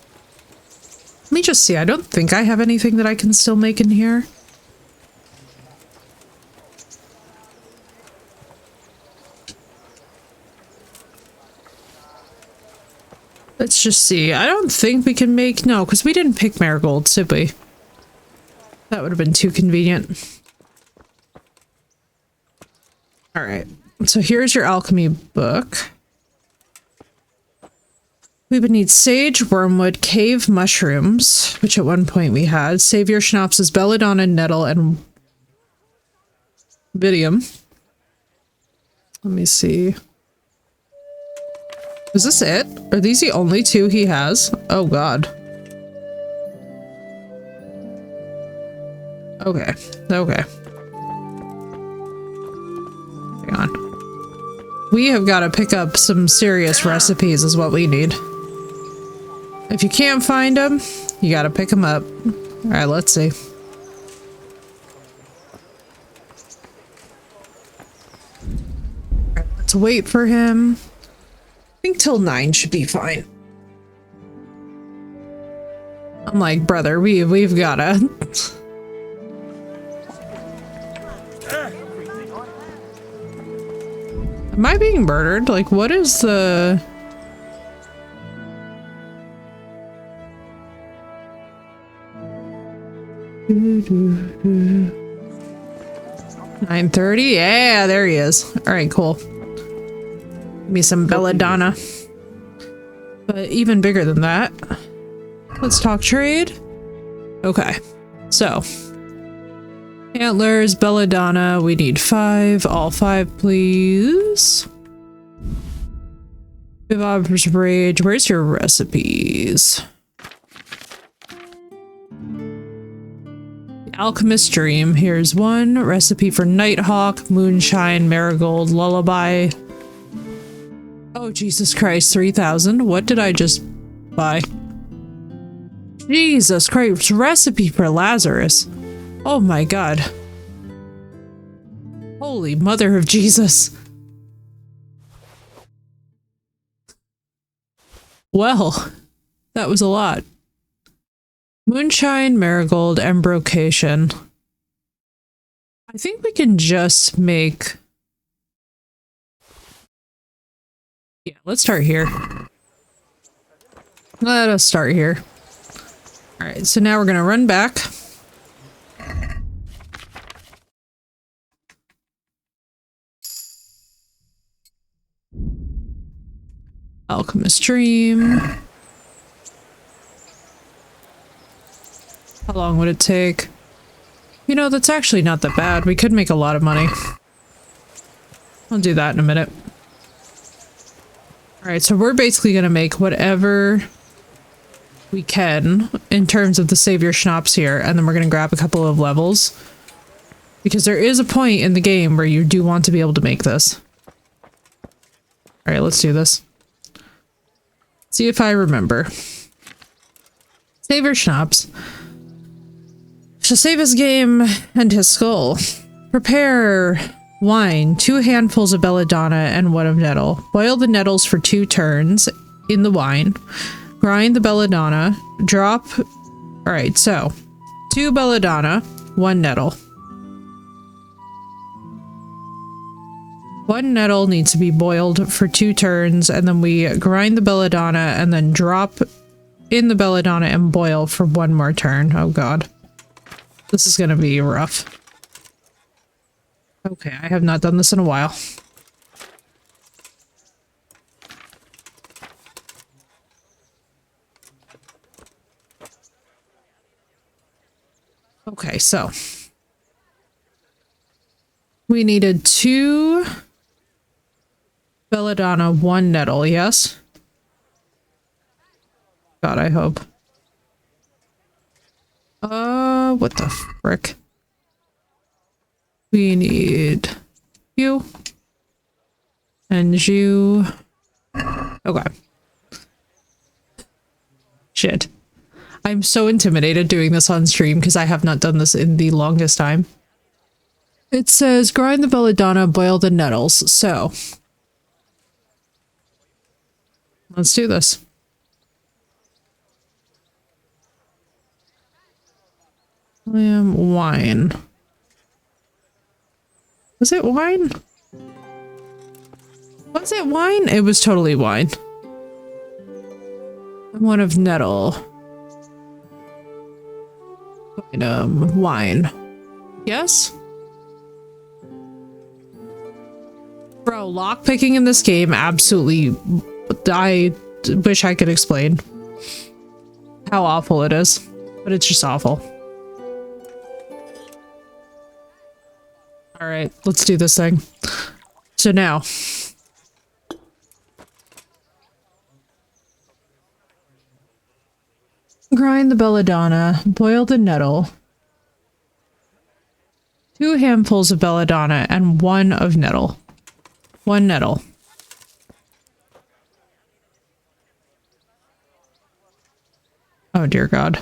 Let me just see. I don't think I have anything that I can still make in here. Let's just see. I don't think we can make... No, because we didn't pick marigolds, did we? That would have been too convenient. Alright. So here's your alchemy book. We would need sage, wormwood, cave mushrooms, which at one point we had. Savior schnapps, belladonna, nettle, and vidium. Let me see. Is this it? Are these the only two he has? Oh god. Okay. Okay. Hang on. We have got to pick up some serious recipes is what we need. If you can't find them, you got to pick them up. Alright, let's see. Alright, let's wait for him. I think till 9 should be fine. I'm like, brother, we've gotta. Am I being murdered? Like, what is the... 9:30. Yeah, there he is. All right, cool. Give me some belladonna. But even bigger than that. Let's talk trade. Okay. So. Antlers, belladonna. We need 5. All 5, please. Bob's Rage. Where's your recipes? Alchemist Dream. Here's one. Recipe for Nighthawk, Moonshine, Marigold, Lullaby. Oh, Jesus Christ. 3,000. What did I just buy? Jesus Christ. Recipe for Lazarus. Oh my God. Holy Mother of Jesus. Well, that was a lot. Moonshine, Marigold, Embrocation. I think we can just make... Yeah, let's start here. Let us start here. Alright, so now we're gonna run back. Alchemist Dream. How long would it take? You know, that's actually not that bad. We could make a lot of money. I'll do that in a minute. Alright, so we're basically gonna make whatever we can in terms of the Savior Schnapps here, and then we're gonna grab a couple of levels. Because there is a point in the game where you do want to be able to make this. Alright, let's do this. See if I remember. Savior Schnapps shall save his game and his skull. Prepare wine, 2 handfuls of belladonna and 1 of nettle. Boil the nettles for 2 turns in the wine. Grind the belladonna. Drop... Alright, so 2 belladonna, 1 nettle. 1 nettle needs to be boiled for 2 turns, and then we grind the belladonna and then drop in the belladonna and boil for 1 more turn. Oh God. This is gonna be rough. Okay, I have not done this in a while. Okay, so we needed 2 belladonna, 1 nettle, yes? God, I hope. What the frick? We need you and you. Okay. Shit. I'm so intimidated doing this on stream because I have not done this in the longest time. It says grind the belladonna, boil the nettles. So let's do this. Wine. Was it wine? Was it wine? It was totally wine. 1 of nettle. Wine. Yes? Bro, lockpicking in this game absolutely... I wish I could explain how awful it is. But it's just awful. Alright, let's do this thing. So now... grind the belladonna, boil the nettle. 2 handfuls of belladonna and 1 of nettle. 1 nettle. Oh dear God.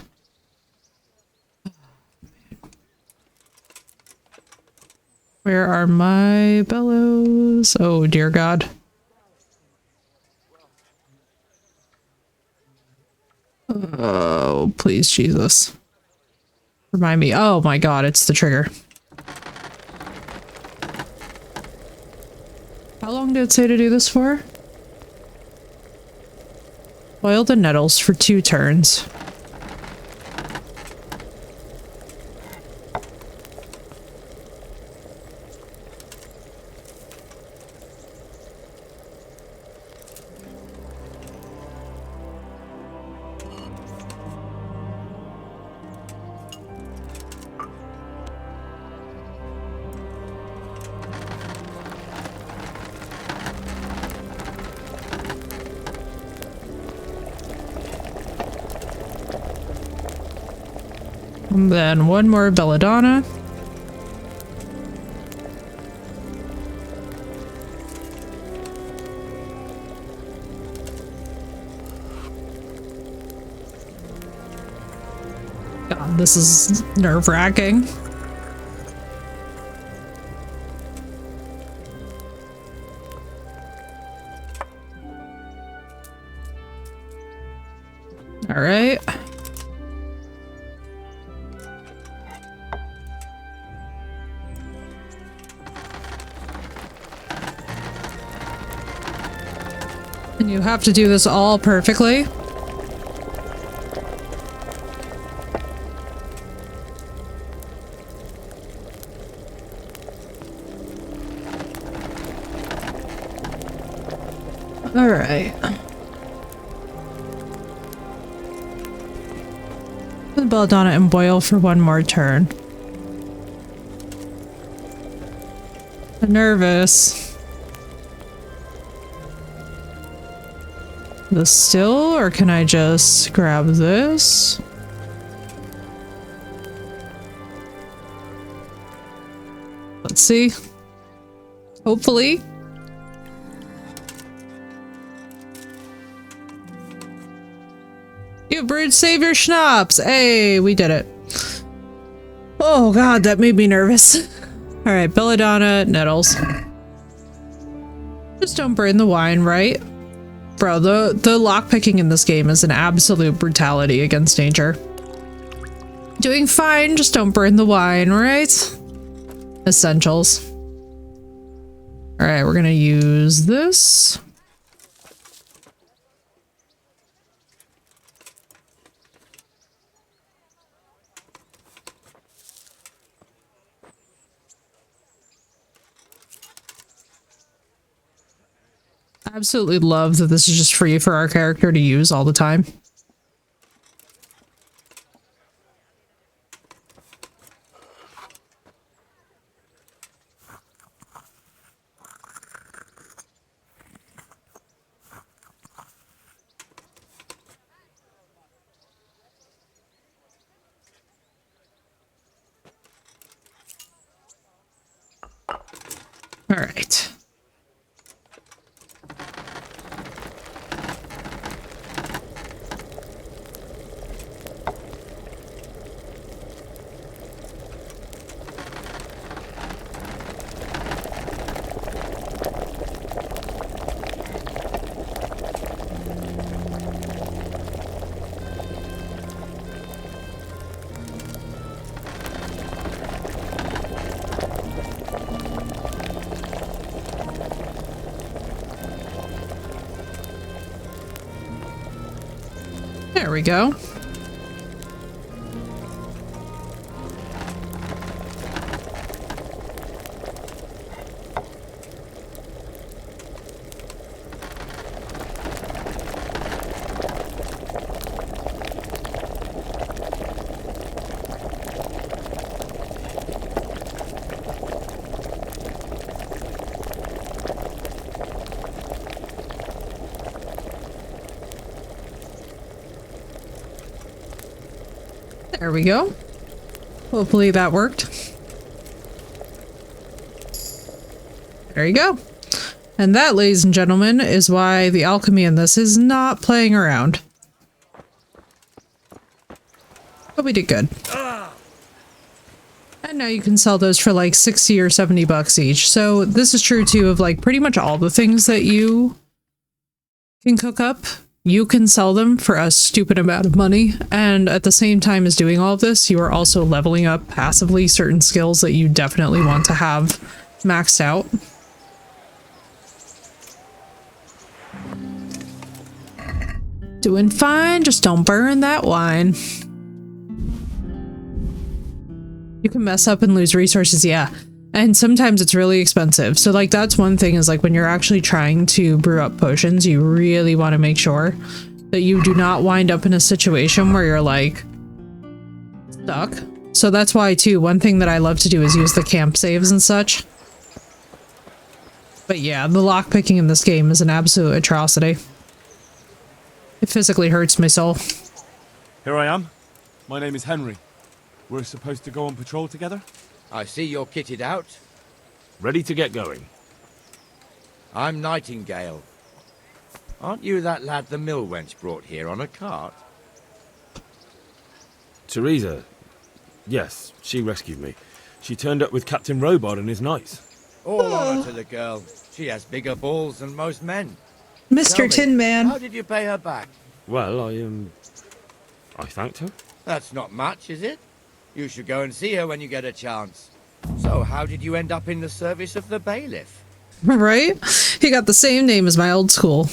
Where are my bellows? Oh dear God. Oh, please, Jesus. Remind me. Oh my God, it's the trigger. How long did it say to do this for? Boil the nettles for 2 turns. And then one more belladonna. God, this is nerve-wracking. All right. And you have to do this all perfectly. All right. Put the belladonna and boil for one more turn. I'm nervous. This still, or can I just grab this? Let's see. Hopefully. You brewed Savior Schnapps! Hey, we did it. Oh god, that made me nervous. Alright, belladonna, nettles. Just don't burn the wine, right? Bro, the lockpicking in this game is an absolute brutality against nature. Doing fine, just don't burn the wine, right? Essentials. Alright, we're gonna use this. I absolutely love that this is just free for our character to use all the time. All right. There we go. There we go. Hopefully that worked. There you go. And that, ladies and gentlemen, is why the alchemy in this is not playing around. But we did good. And now you can sell those for like 60 or 70 bucks each. So this is true too of like pretty much all the things that you can cook up. You can sell them for a stupid amount of money, and at the same time as doing all of this, you are also leveling up passively certain skills that you definitely want to have maxed out. Doing fine, just don't burn that wine. You can mess up and lose resources, yeah. And sometimes it's really expensive. So like that's one thing is like when you're actually trying to brew up potions, you really want to make sure that you do not wind up in a situation where you're like stuck. So that's why too, one thing that I love to do is use the camp saves and such. But yeah, the lockpicking in this game is an absolute atrocity. It physically hurts my soul. Here I am. My name is Henry. We're supposed to go on patrol together? I see you're kitted out. Ready to get going. I'm Nightingale. Aren't you that lad the mill wench brought here on a cart? Teresa. Yes, she rescued me. She turned up with Captain Robard and his knights. All honor to the girl. She has bigger balls than most men. Mr. Tell me, Tin Man. how did you pay her back? Well, I thanked her. That's not much, is it? You should go and see her when you get a chance. So, how did you end up in the service of the bailiff? Right? He got the same name as my old school.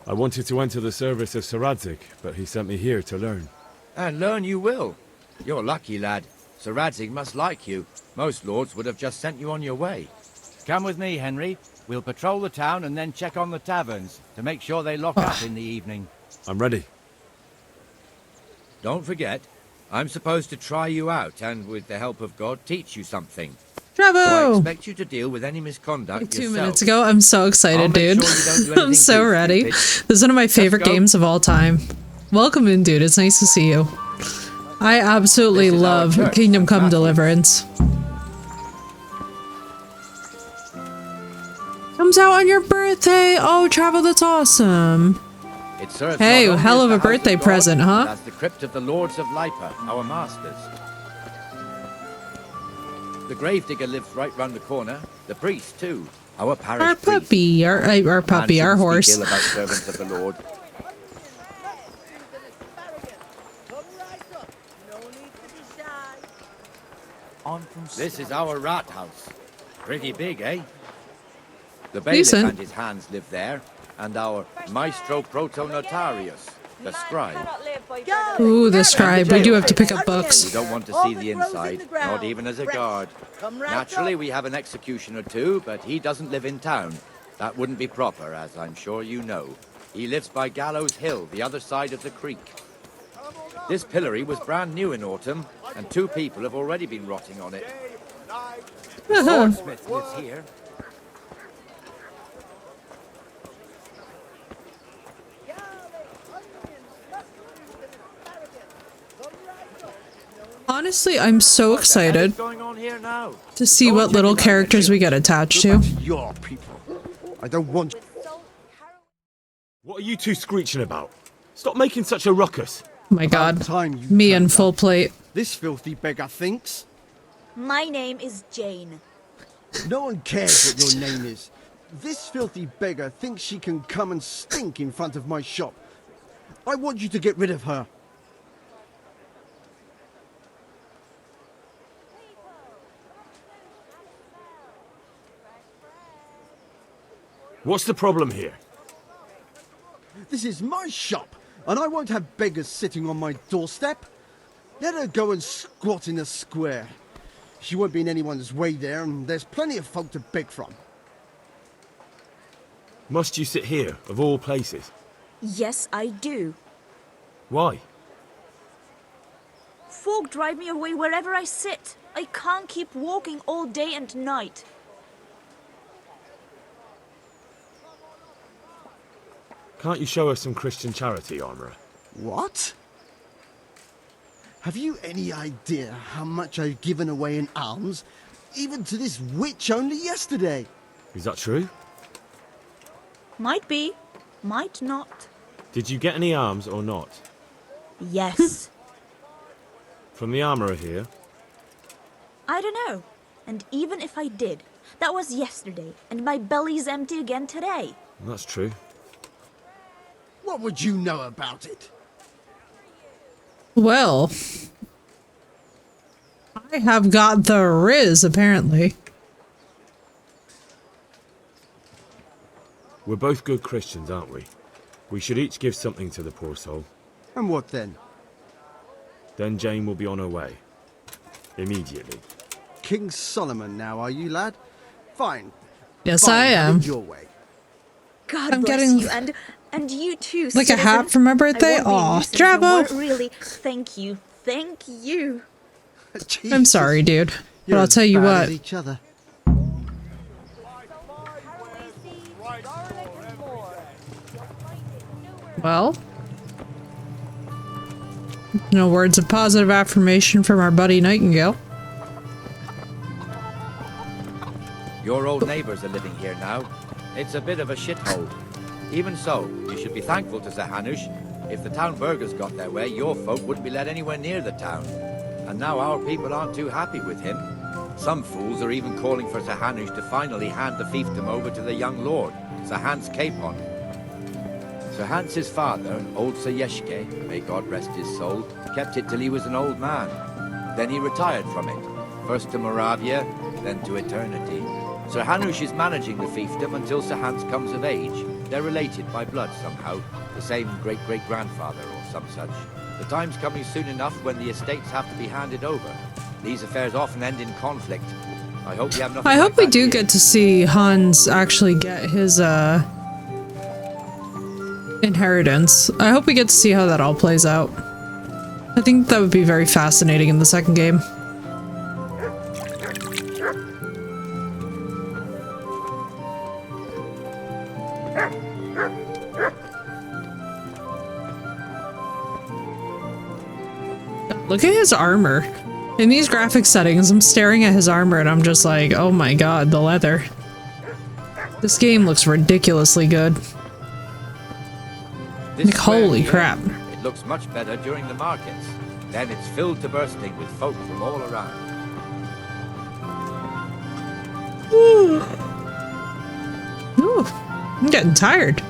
I wanted to enter the service of Sir Radzig, but he sent me here to learn. And learn you will. You're lucky, lad. Sir Radzig must like you. Most lords would have just sent you on your way. Come with me, Henry. We'll patrol the town and then check on the taverns to make sure they lock up in the evening. I'm ready. Don't forget, I'm supposed to try you out and, with the help of God, teach you something. Bravo! So I expect you to deal with any misconduct Like 2 yourself. minutes ago, I'm so excited, dude. I'm so ready. This is one of my favorite games of all time. Welcome in, dude. It's nice to see you. I absolutely love Kingdom Come Deliverance. Comes out on your birthday! Oh, Travel, that's awesome. It serves Hey, not only hell as of the a house birthday God, present, huh? but as the crypt of the lords of Lipa, our masters. The gravedigger lives right round the corner. The priest too, our parish Our priest. puppy, our puppy, Man our shouldn't speak horse. ill about servants of the Lord. This is our rat house. Pretty big, eh? The bailiff Decent. and his hands live there, and our maestro proto-notarius, the scribe. Ooh, the scribe. We do have to pick up We books. don't want to see the inside, not even as a guard. Naturally, we have an executioner too, but he doesn't live in town. That wouldn't be proper, as I'm sure you know. He lives by Gallows Hill, the other side of the creek. This pillory was brand new in autumn, and 2 people have already been rotting on it. The swordsmith lives here. Honestly, I'm so excited going on here now? to see what little characters we get attached to. Your people. I don't want. What are you two screeching about? Stop making such a ruckus. Oh my god. Me in full plate. This filthy beggar thinks. My name is Jane. No one cares what your name is. This filthy beggar thinks she can come and stink in front of my shop. I want you to get rid of her. What's the problem here? This is my shop, and I won't have beggars sitting on my doorstep. Let her go and squat in the square. She won't be in anyone's way there, and there's plenty of folk to beg from. Must you sit here, of all places? Yes, I do. Why? Folk drive me away wherever I sit. I can't keep walking all day and night. Can't you show us some Christian charity, Armourer? What? Have you any idea how much I've given away in alms, even to this witch only yesterday? Is that true? Might be, might not. Did you get any alms or not? Yes. From the Armourer here? I don't know. And even if I did, that was yesterday, and my belly's empty again today. That's true. What would you know about it? Well, I have got the riz, apparently. We're both good Christians, aren't we? We should each give something to the poor soul. And what then? Then Jane will be on her way. Immediately. King Solomon now, are you, lad? Fine. Yes, Fine, I have am. it your way. God I'm bless getting you, and you too, like a hat citizen. for my birthday. I won't be a Aw, nuisance no more. Drabo. Really, thank you, thank you. I'm sorry, dude, but You're I'll as tell you bad what. as each other. Well, No words of positive affirmation from our buddy Nightingale. Your old neighbours are living here now. It's a bit of a shithole. Even so, you should be thankful to Sir Hanush. If the town burghers got their way, your folk wouldn't be let anywhere near the town. And now our people aren't too happy with him. Some fools are even calling for Sir Hanush to finally hand the fiefdom over to the young lord, Sir Hans Capon. Sir Hans's father, old Sir Yeshke, may God rest his soul, kept it till he was an old man. Then he retired from it, first to Moravia, then to eternity. Sir Hanush is managing the fiefdom until Sir Hans comes of age. They're related by blood somehow, the same great-great-grandfather or some such. The time's coming soon enough when the estates have to be handed over. These affairs often end in conflict. I hope you have nothing. I hope like we that do here. get to see Hans actually get his inheritance. I hope we get to see how that all plays out. I think that would be very fascinating in the second game. Look at his armor. In these graphic settings, I'm staring at his armor and I'm just like, oh my god, the leather. This game looks ridiculously good. This Like, holy square crap. here, it looks much better during the markets. Then it's filled to bursting with folk from all around. Ooh, I'm getting tired.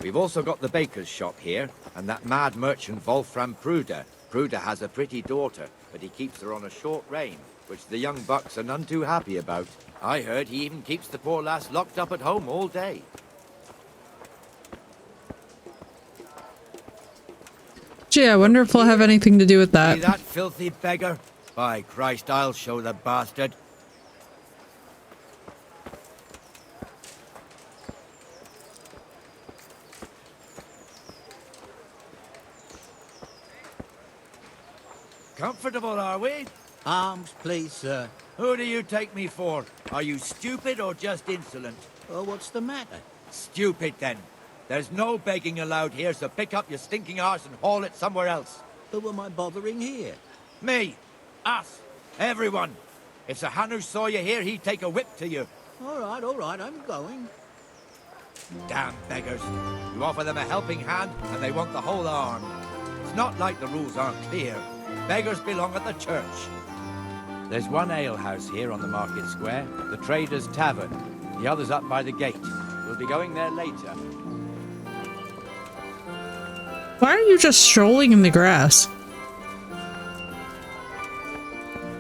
We've also got the baker's shop here, and that mad merchant Wolfram Pruder. Pruder has a pretty daughter, but he keeps her on a short rein, which the young bucks are none too happy about. I heard he even keeps the poor lass locked up at home all day. Gee, I wonder if we'll have anything to do with See that. that filthy beggar? By Christ, I'll show the bastard. Comfortable, are we? Arms, please, sir. Who do you take me for? Are you stupid or just insolent? Oh, what's the matter? Stupid, then. There's no begging allowed here, so pick up your stinking arse and haul it somewhere else. Who am I bothering here? Me. Us. Everyone. If Sir Hanush saw you here, he'd take a whip to you. All right, I'm going. Damn beggars. You offer them a helping hand, and they want the whole arm. It's not like the rules aren't clear. Beggars belong at the church. There's one alehouse here on the market square, the Trader's Tavern. The other's up by the gate. We'll be going there later. Why are you just strolling in the grass?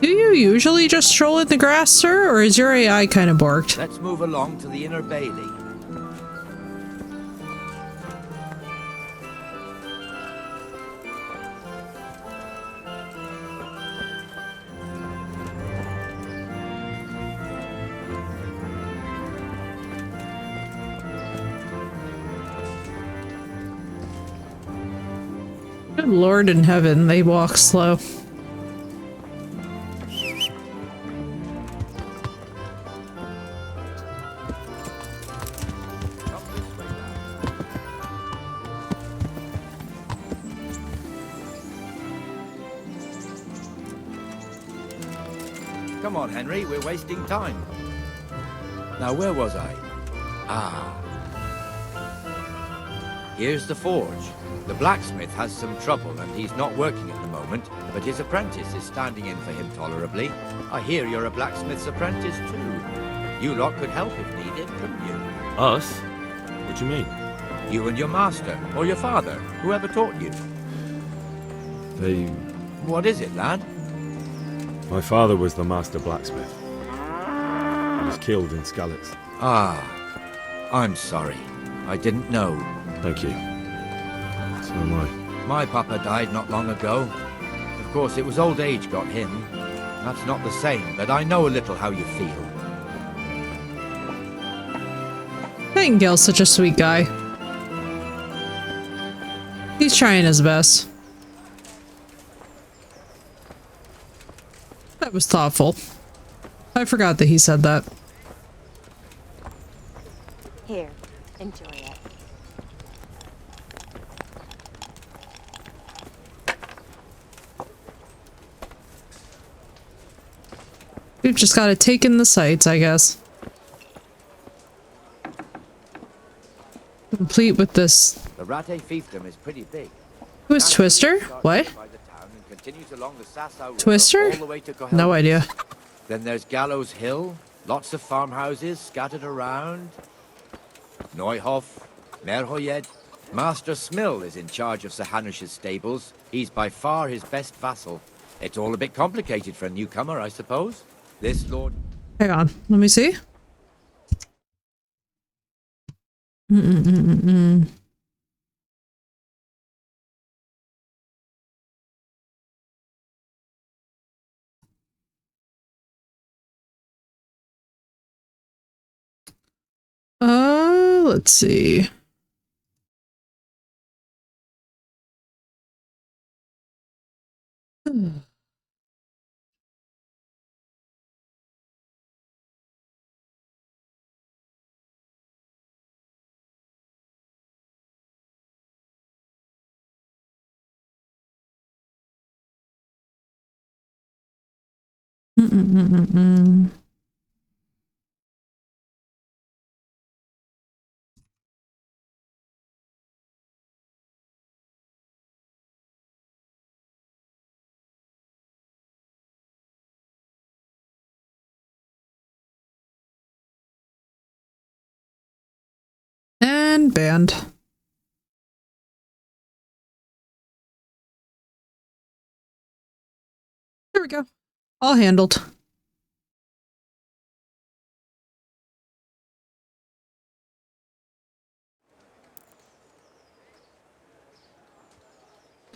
Do you usually just stroll in the grass, sir, or is your AI kind of borked? Let's move along to the inner bailey. Good Lord in heaven, they walk slow. Come on, Henry, we're wasting time. Now, where was I? Ah. Here's the forge. The blacksmith has some trouble and he's not working at the moment, but his apprentice is standing in for him tolerably. I hear you're a blacksmith's apprentice too. You lot could help if needed, couldn't you? Us? What do you mean? You and your master, or your father, whoever taught you. They... What is it, lad? My father was the master blacksmith. He was killed in Skalitz. Ah, I'm sorry. I didn't know. Thank you. So am I. My papa died not long ago. Of course, it was old age got him. That's not the same, but I know a little how you feel. Nightingale's such a sweet guy. He's trying his best. That was thoughtful. I forgot that he said that. Here, enjoy it. We've just got to take in the sights, I guess. Complete with this. The Ratte fiefdom is pretty big. Who is Twister? What? Twister? No idea. Then there's Gallows Hill, lots of farmhouses scattered around. Neuhof, Merhoyed. Master Smill is in charge of Sir Hanush's stables. He's by far his best vassal. It's all a bit complicated for a newcomer, I suppose. This lord... Hang on, let me see. Mm-mm-mm-mm-mm. Let's see. Mm-mm-mm-mm-mm. And banned. There we go. All handled.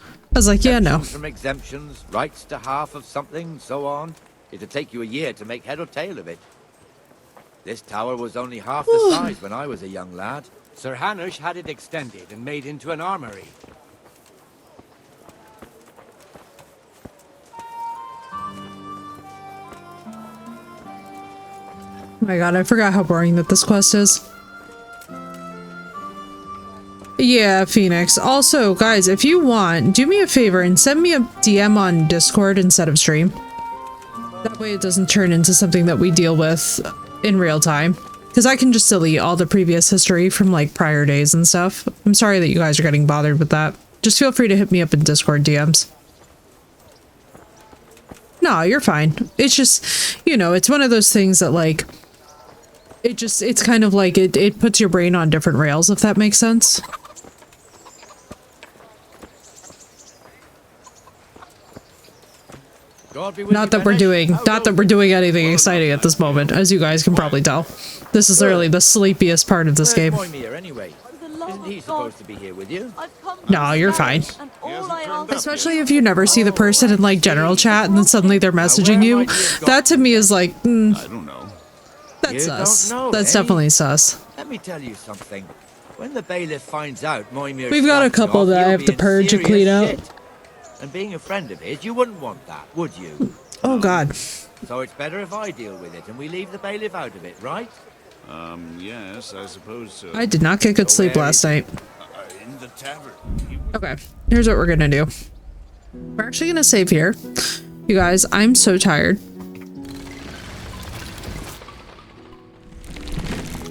I was like, yeah, no. From exemptions, rights to half of something, so on. It'd take you a year to make head or tail of it. This tower was only half the size when I was a young lad. Sir Hanush had it extended and made into an armory. Oh my god, I forgot how boring that this quest is. Yeah, Phoenix. Also, guys, if you want, do me a favor and send me a DM on Discord instead of stream. That way it doesn't turn into something that we deal with in real time. Because I can just delete all the previous history from, like, prior days and stuff. I'm sorry that you guys are getting bothered with that. Just feel free to hit me up in Discord DMs. No, you're fine. It's just, you know, it's one of those things that, like, it's kind of like it puts your brain on different rails, if that makes sense. Not that we're doing anything exciting at this moment, as you guys can probably tell. This is literally the sleepiest part of this game. Anyway. Isn't he supposed to be here with you? No, you're fine. Especially if you never see the person in like general chat and then suddenly they're messaging you. That to me is like, I don't know. That's sus. That's definitely sus. Let me tell you something. When the bailiff finds out Moimir, We've got a couple that I have to purge and clean out. And being a friend of his, you wouldn't want that, would you? Oh god. So it's better if I deal with it and we leave the bailiff out of it, right? Yes, I suppose so. I did not get good sleep last night. In the tavern. Okay, here's what we're gonna do. We're actually gonna save here. You guys, I'm so tired.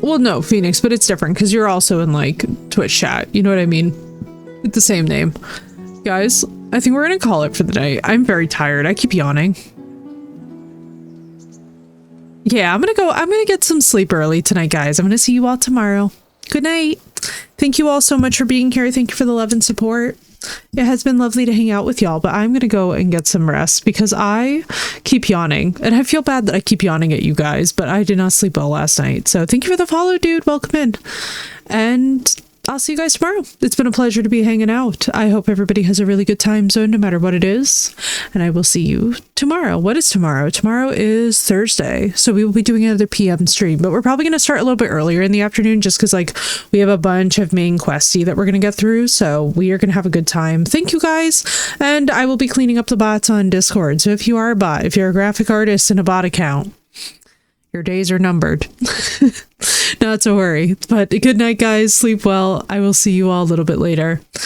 Well, no, Phoenix, but it's different because you're also in like Twitch chat. You know what I mean? With the same name. Guys, I think we're gonna call it for the day. I'm very tired. I keep yawning. Yeah, I'm gonna get some sleep early tonight, guys. I'm gonna see you all tomorrow. Good night. Thank you all so much for being here. Thank you for the love and support. It has been lovely to hang out with y'all, but I'm gonna go and get some rest because I keep yawning. And I feel bad that I keep yawning at you guys, but I did not sleep well last night. So thank you for the follow, dude. Welcome in. And I'll see you guys tomorrow. It's been a pleasure to be hanging out. I hope everybody has a really good time zone, no matter what it is. And I will see you tomorrow. What is tomorrow? Tomorrow is Thursday. So we will be doing another PM stream, but we're probably going to start a little bit earlier in the afternoon just because, like, we have a bunch of main questy that we're going to get through. So we are going to have a good time. Thank you guys. And I will be cleaning up the bots on Discord. So if you are a bot, if you're a graphic artist in a bot account, your days are numbered. Not to worry. But good night, guys. Sleep well. I will see you all a little bit later.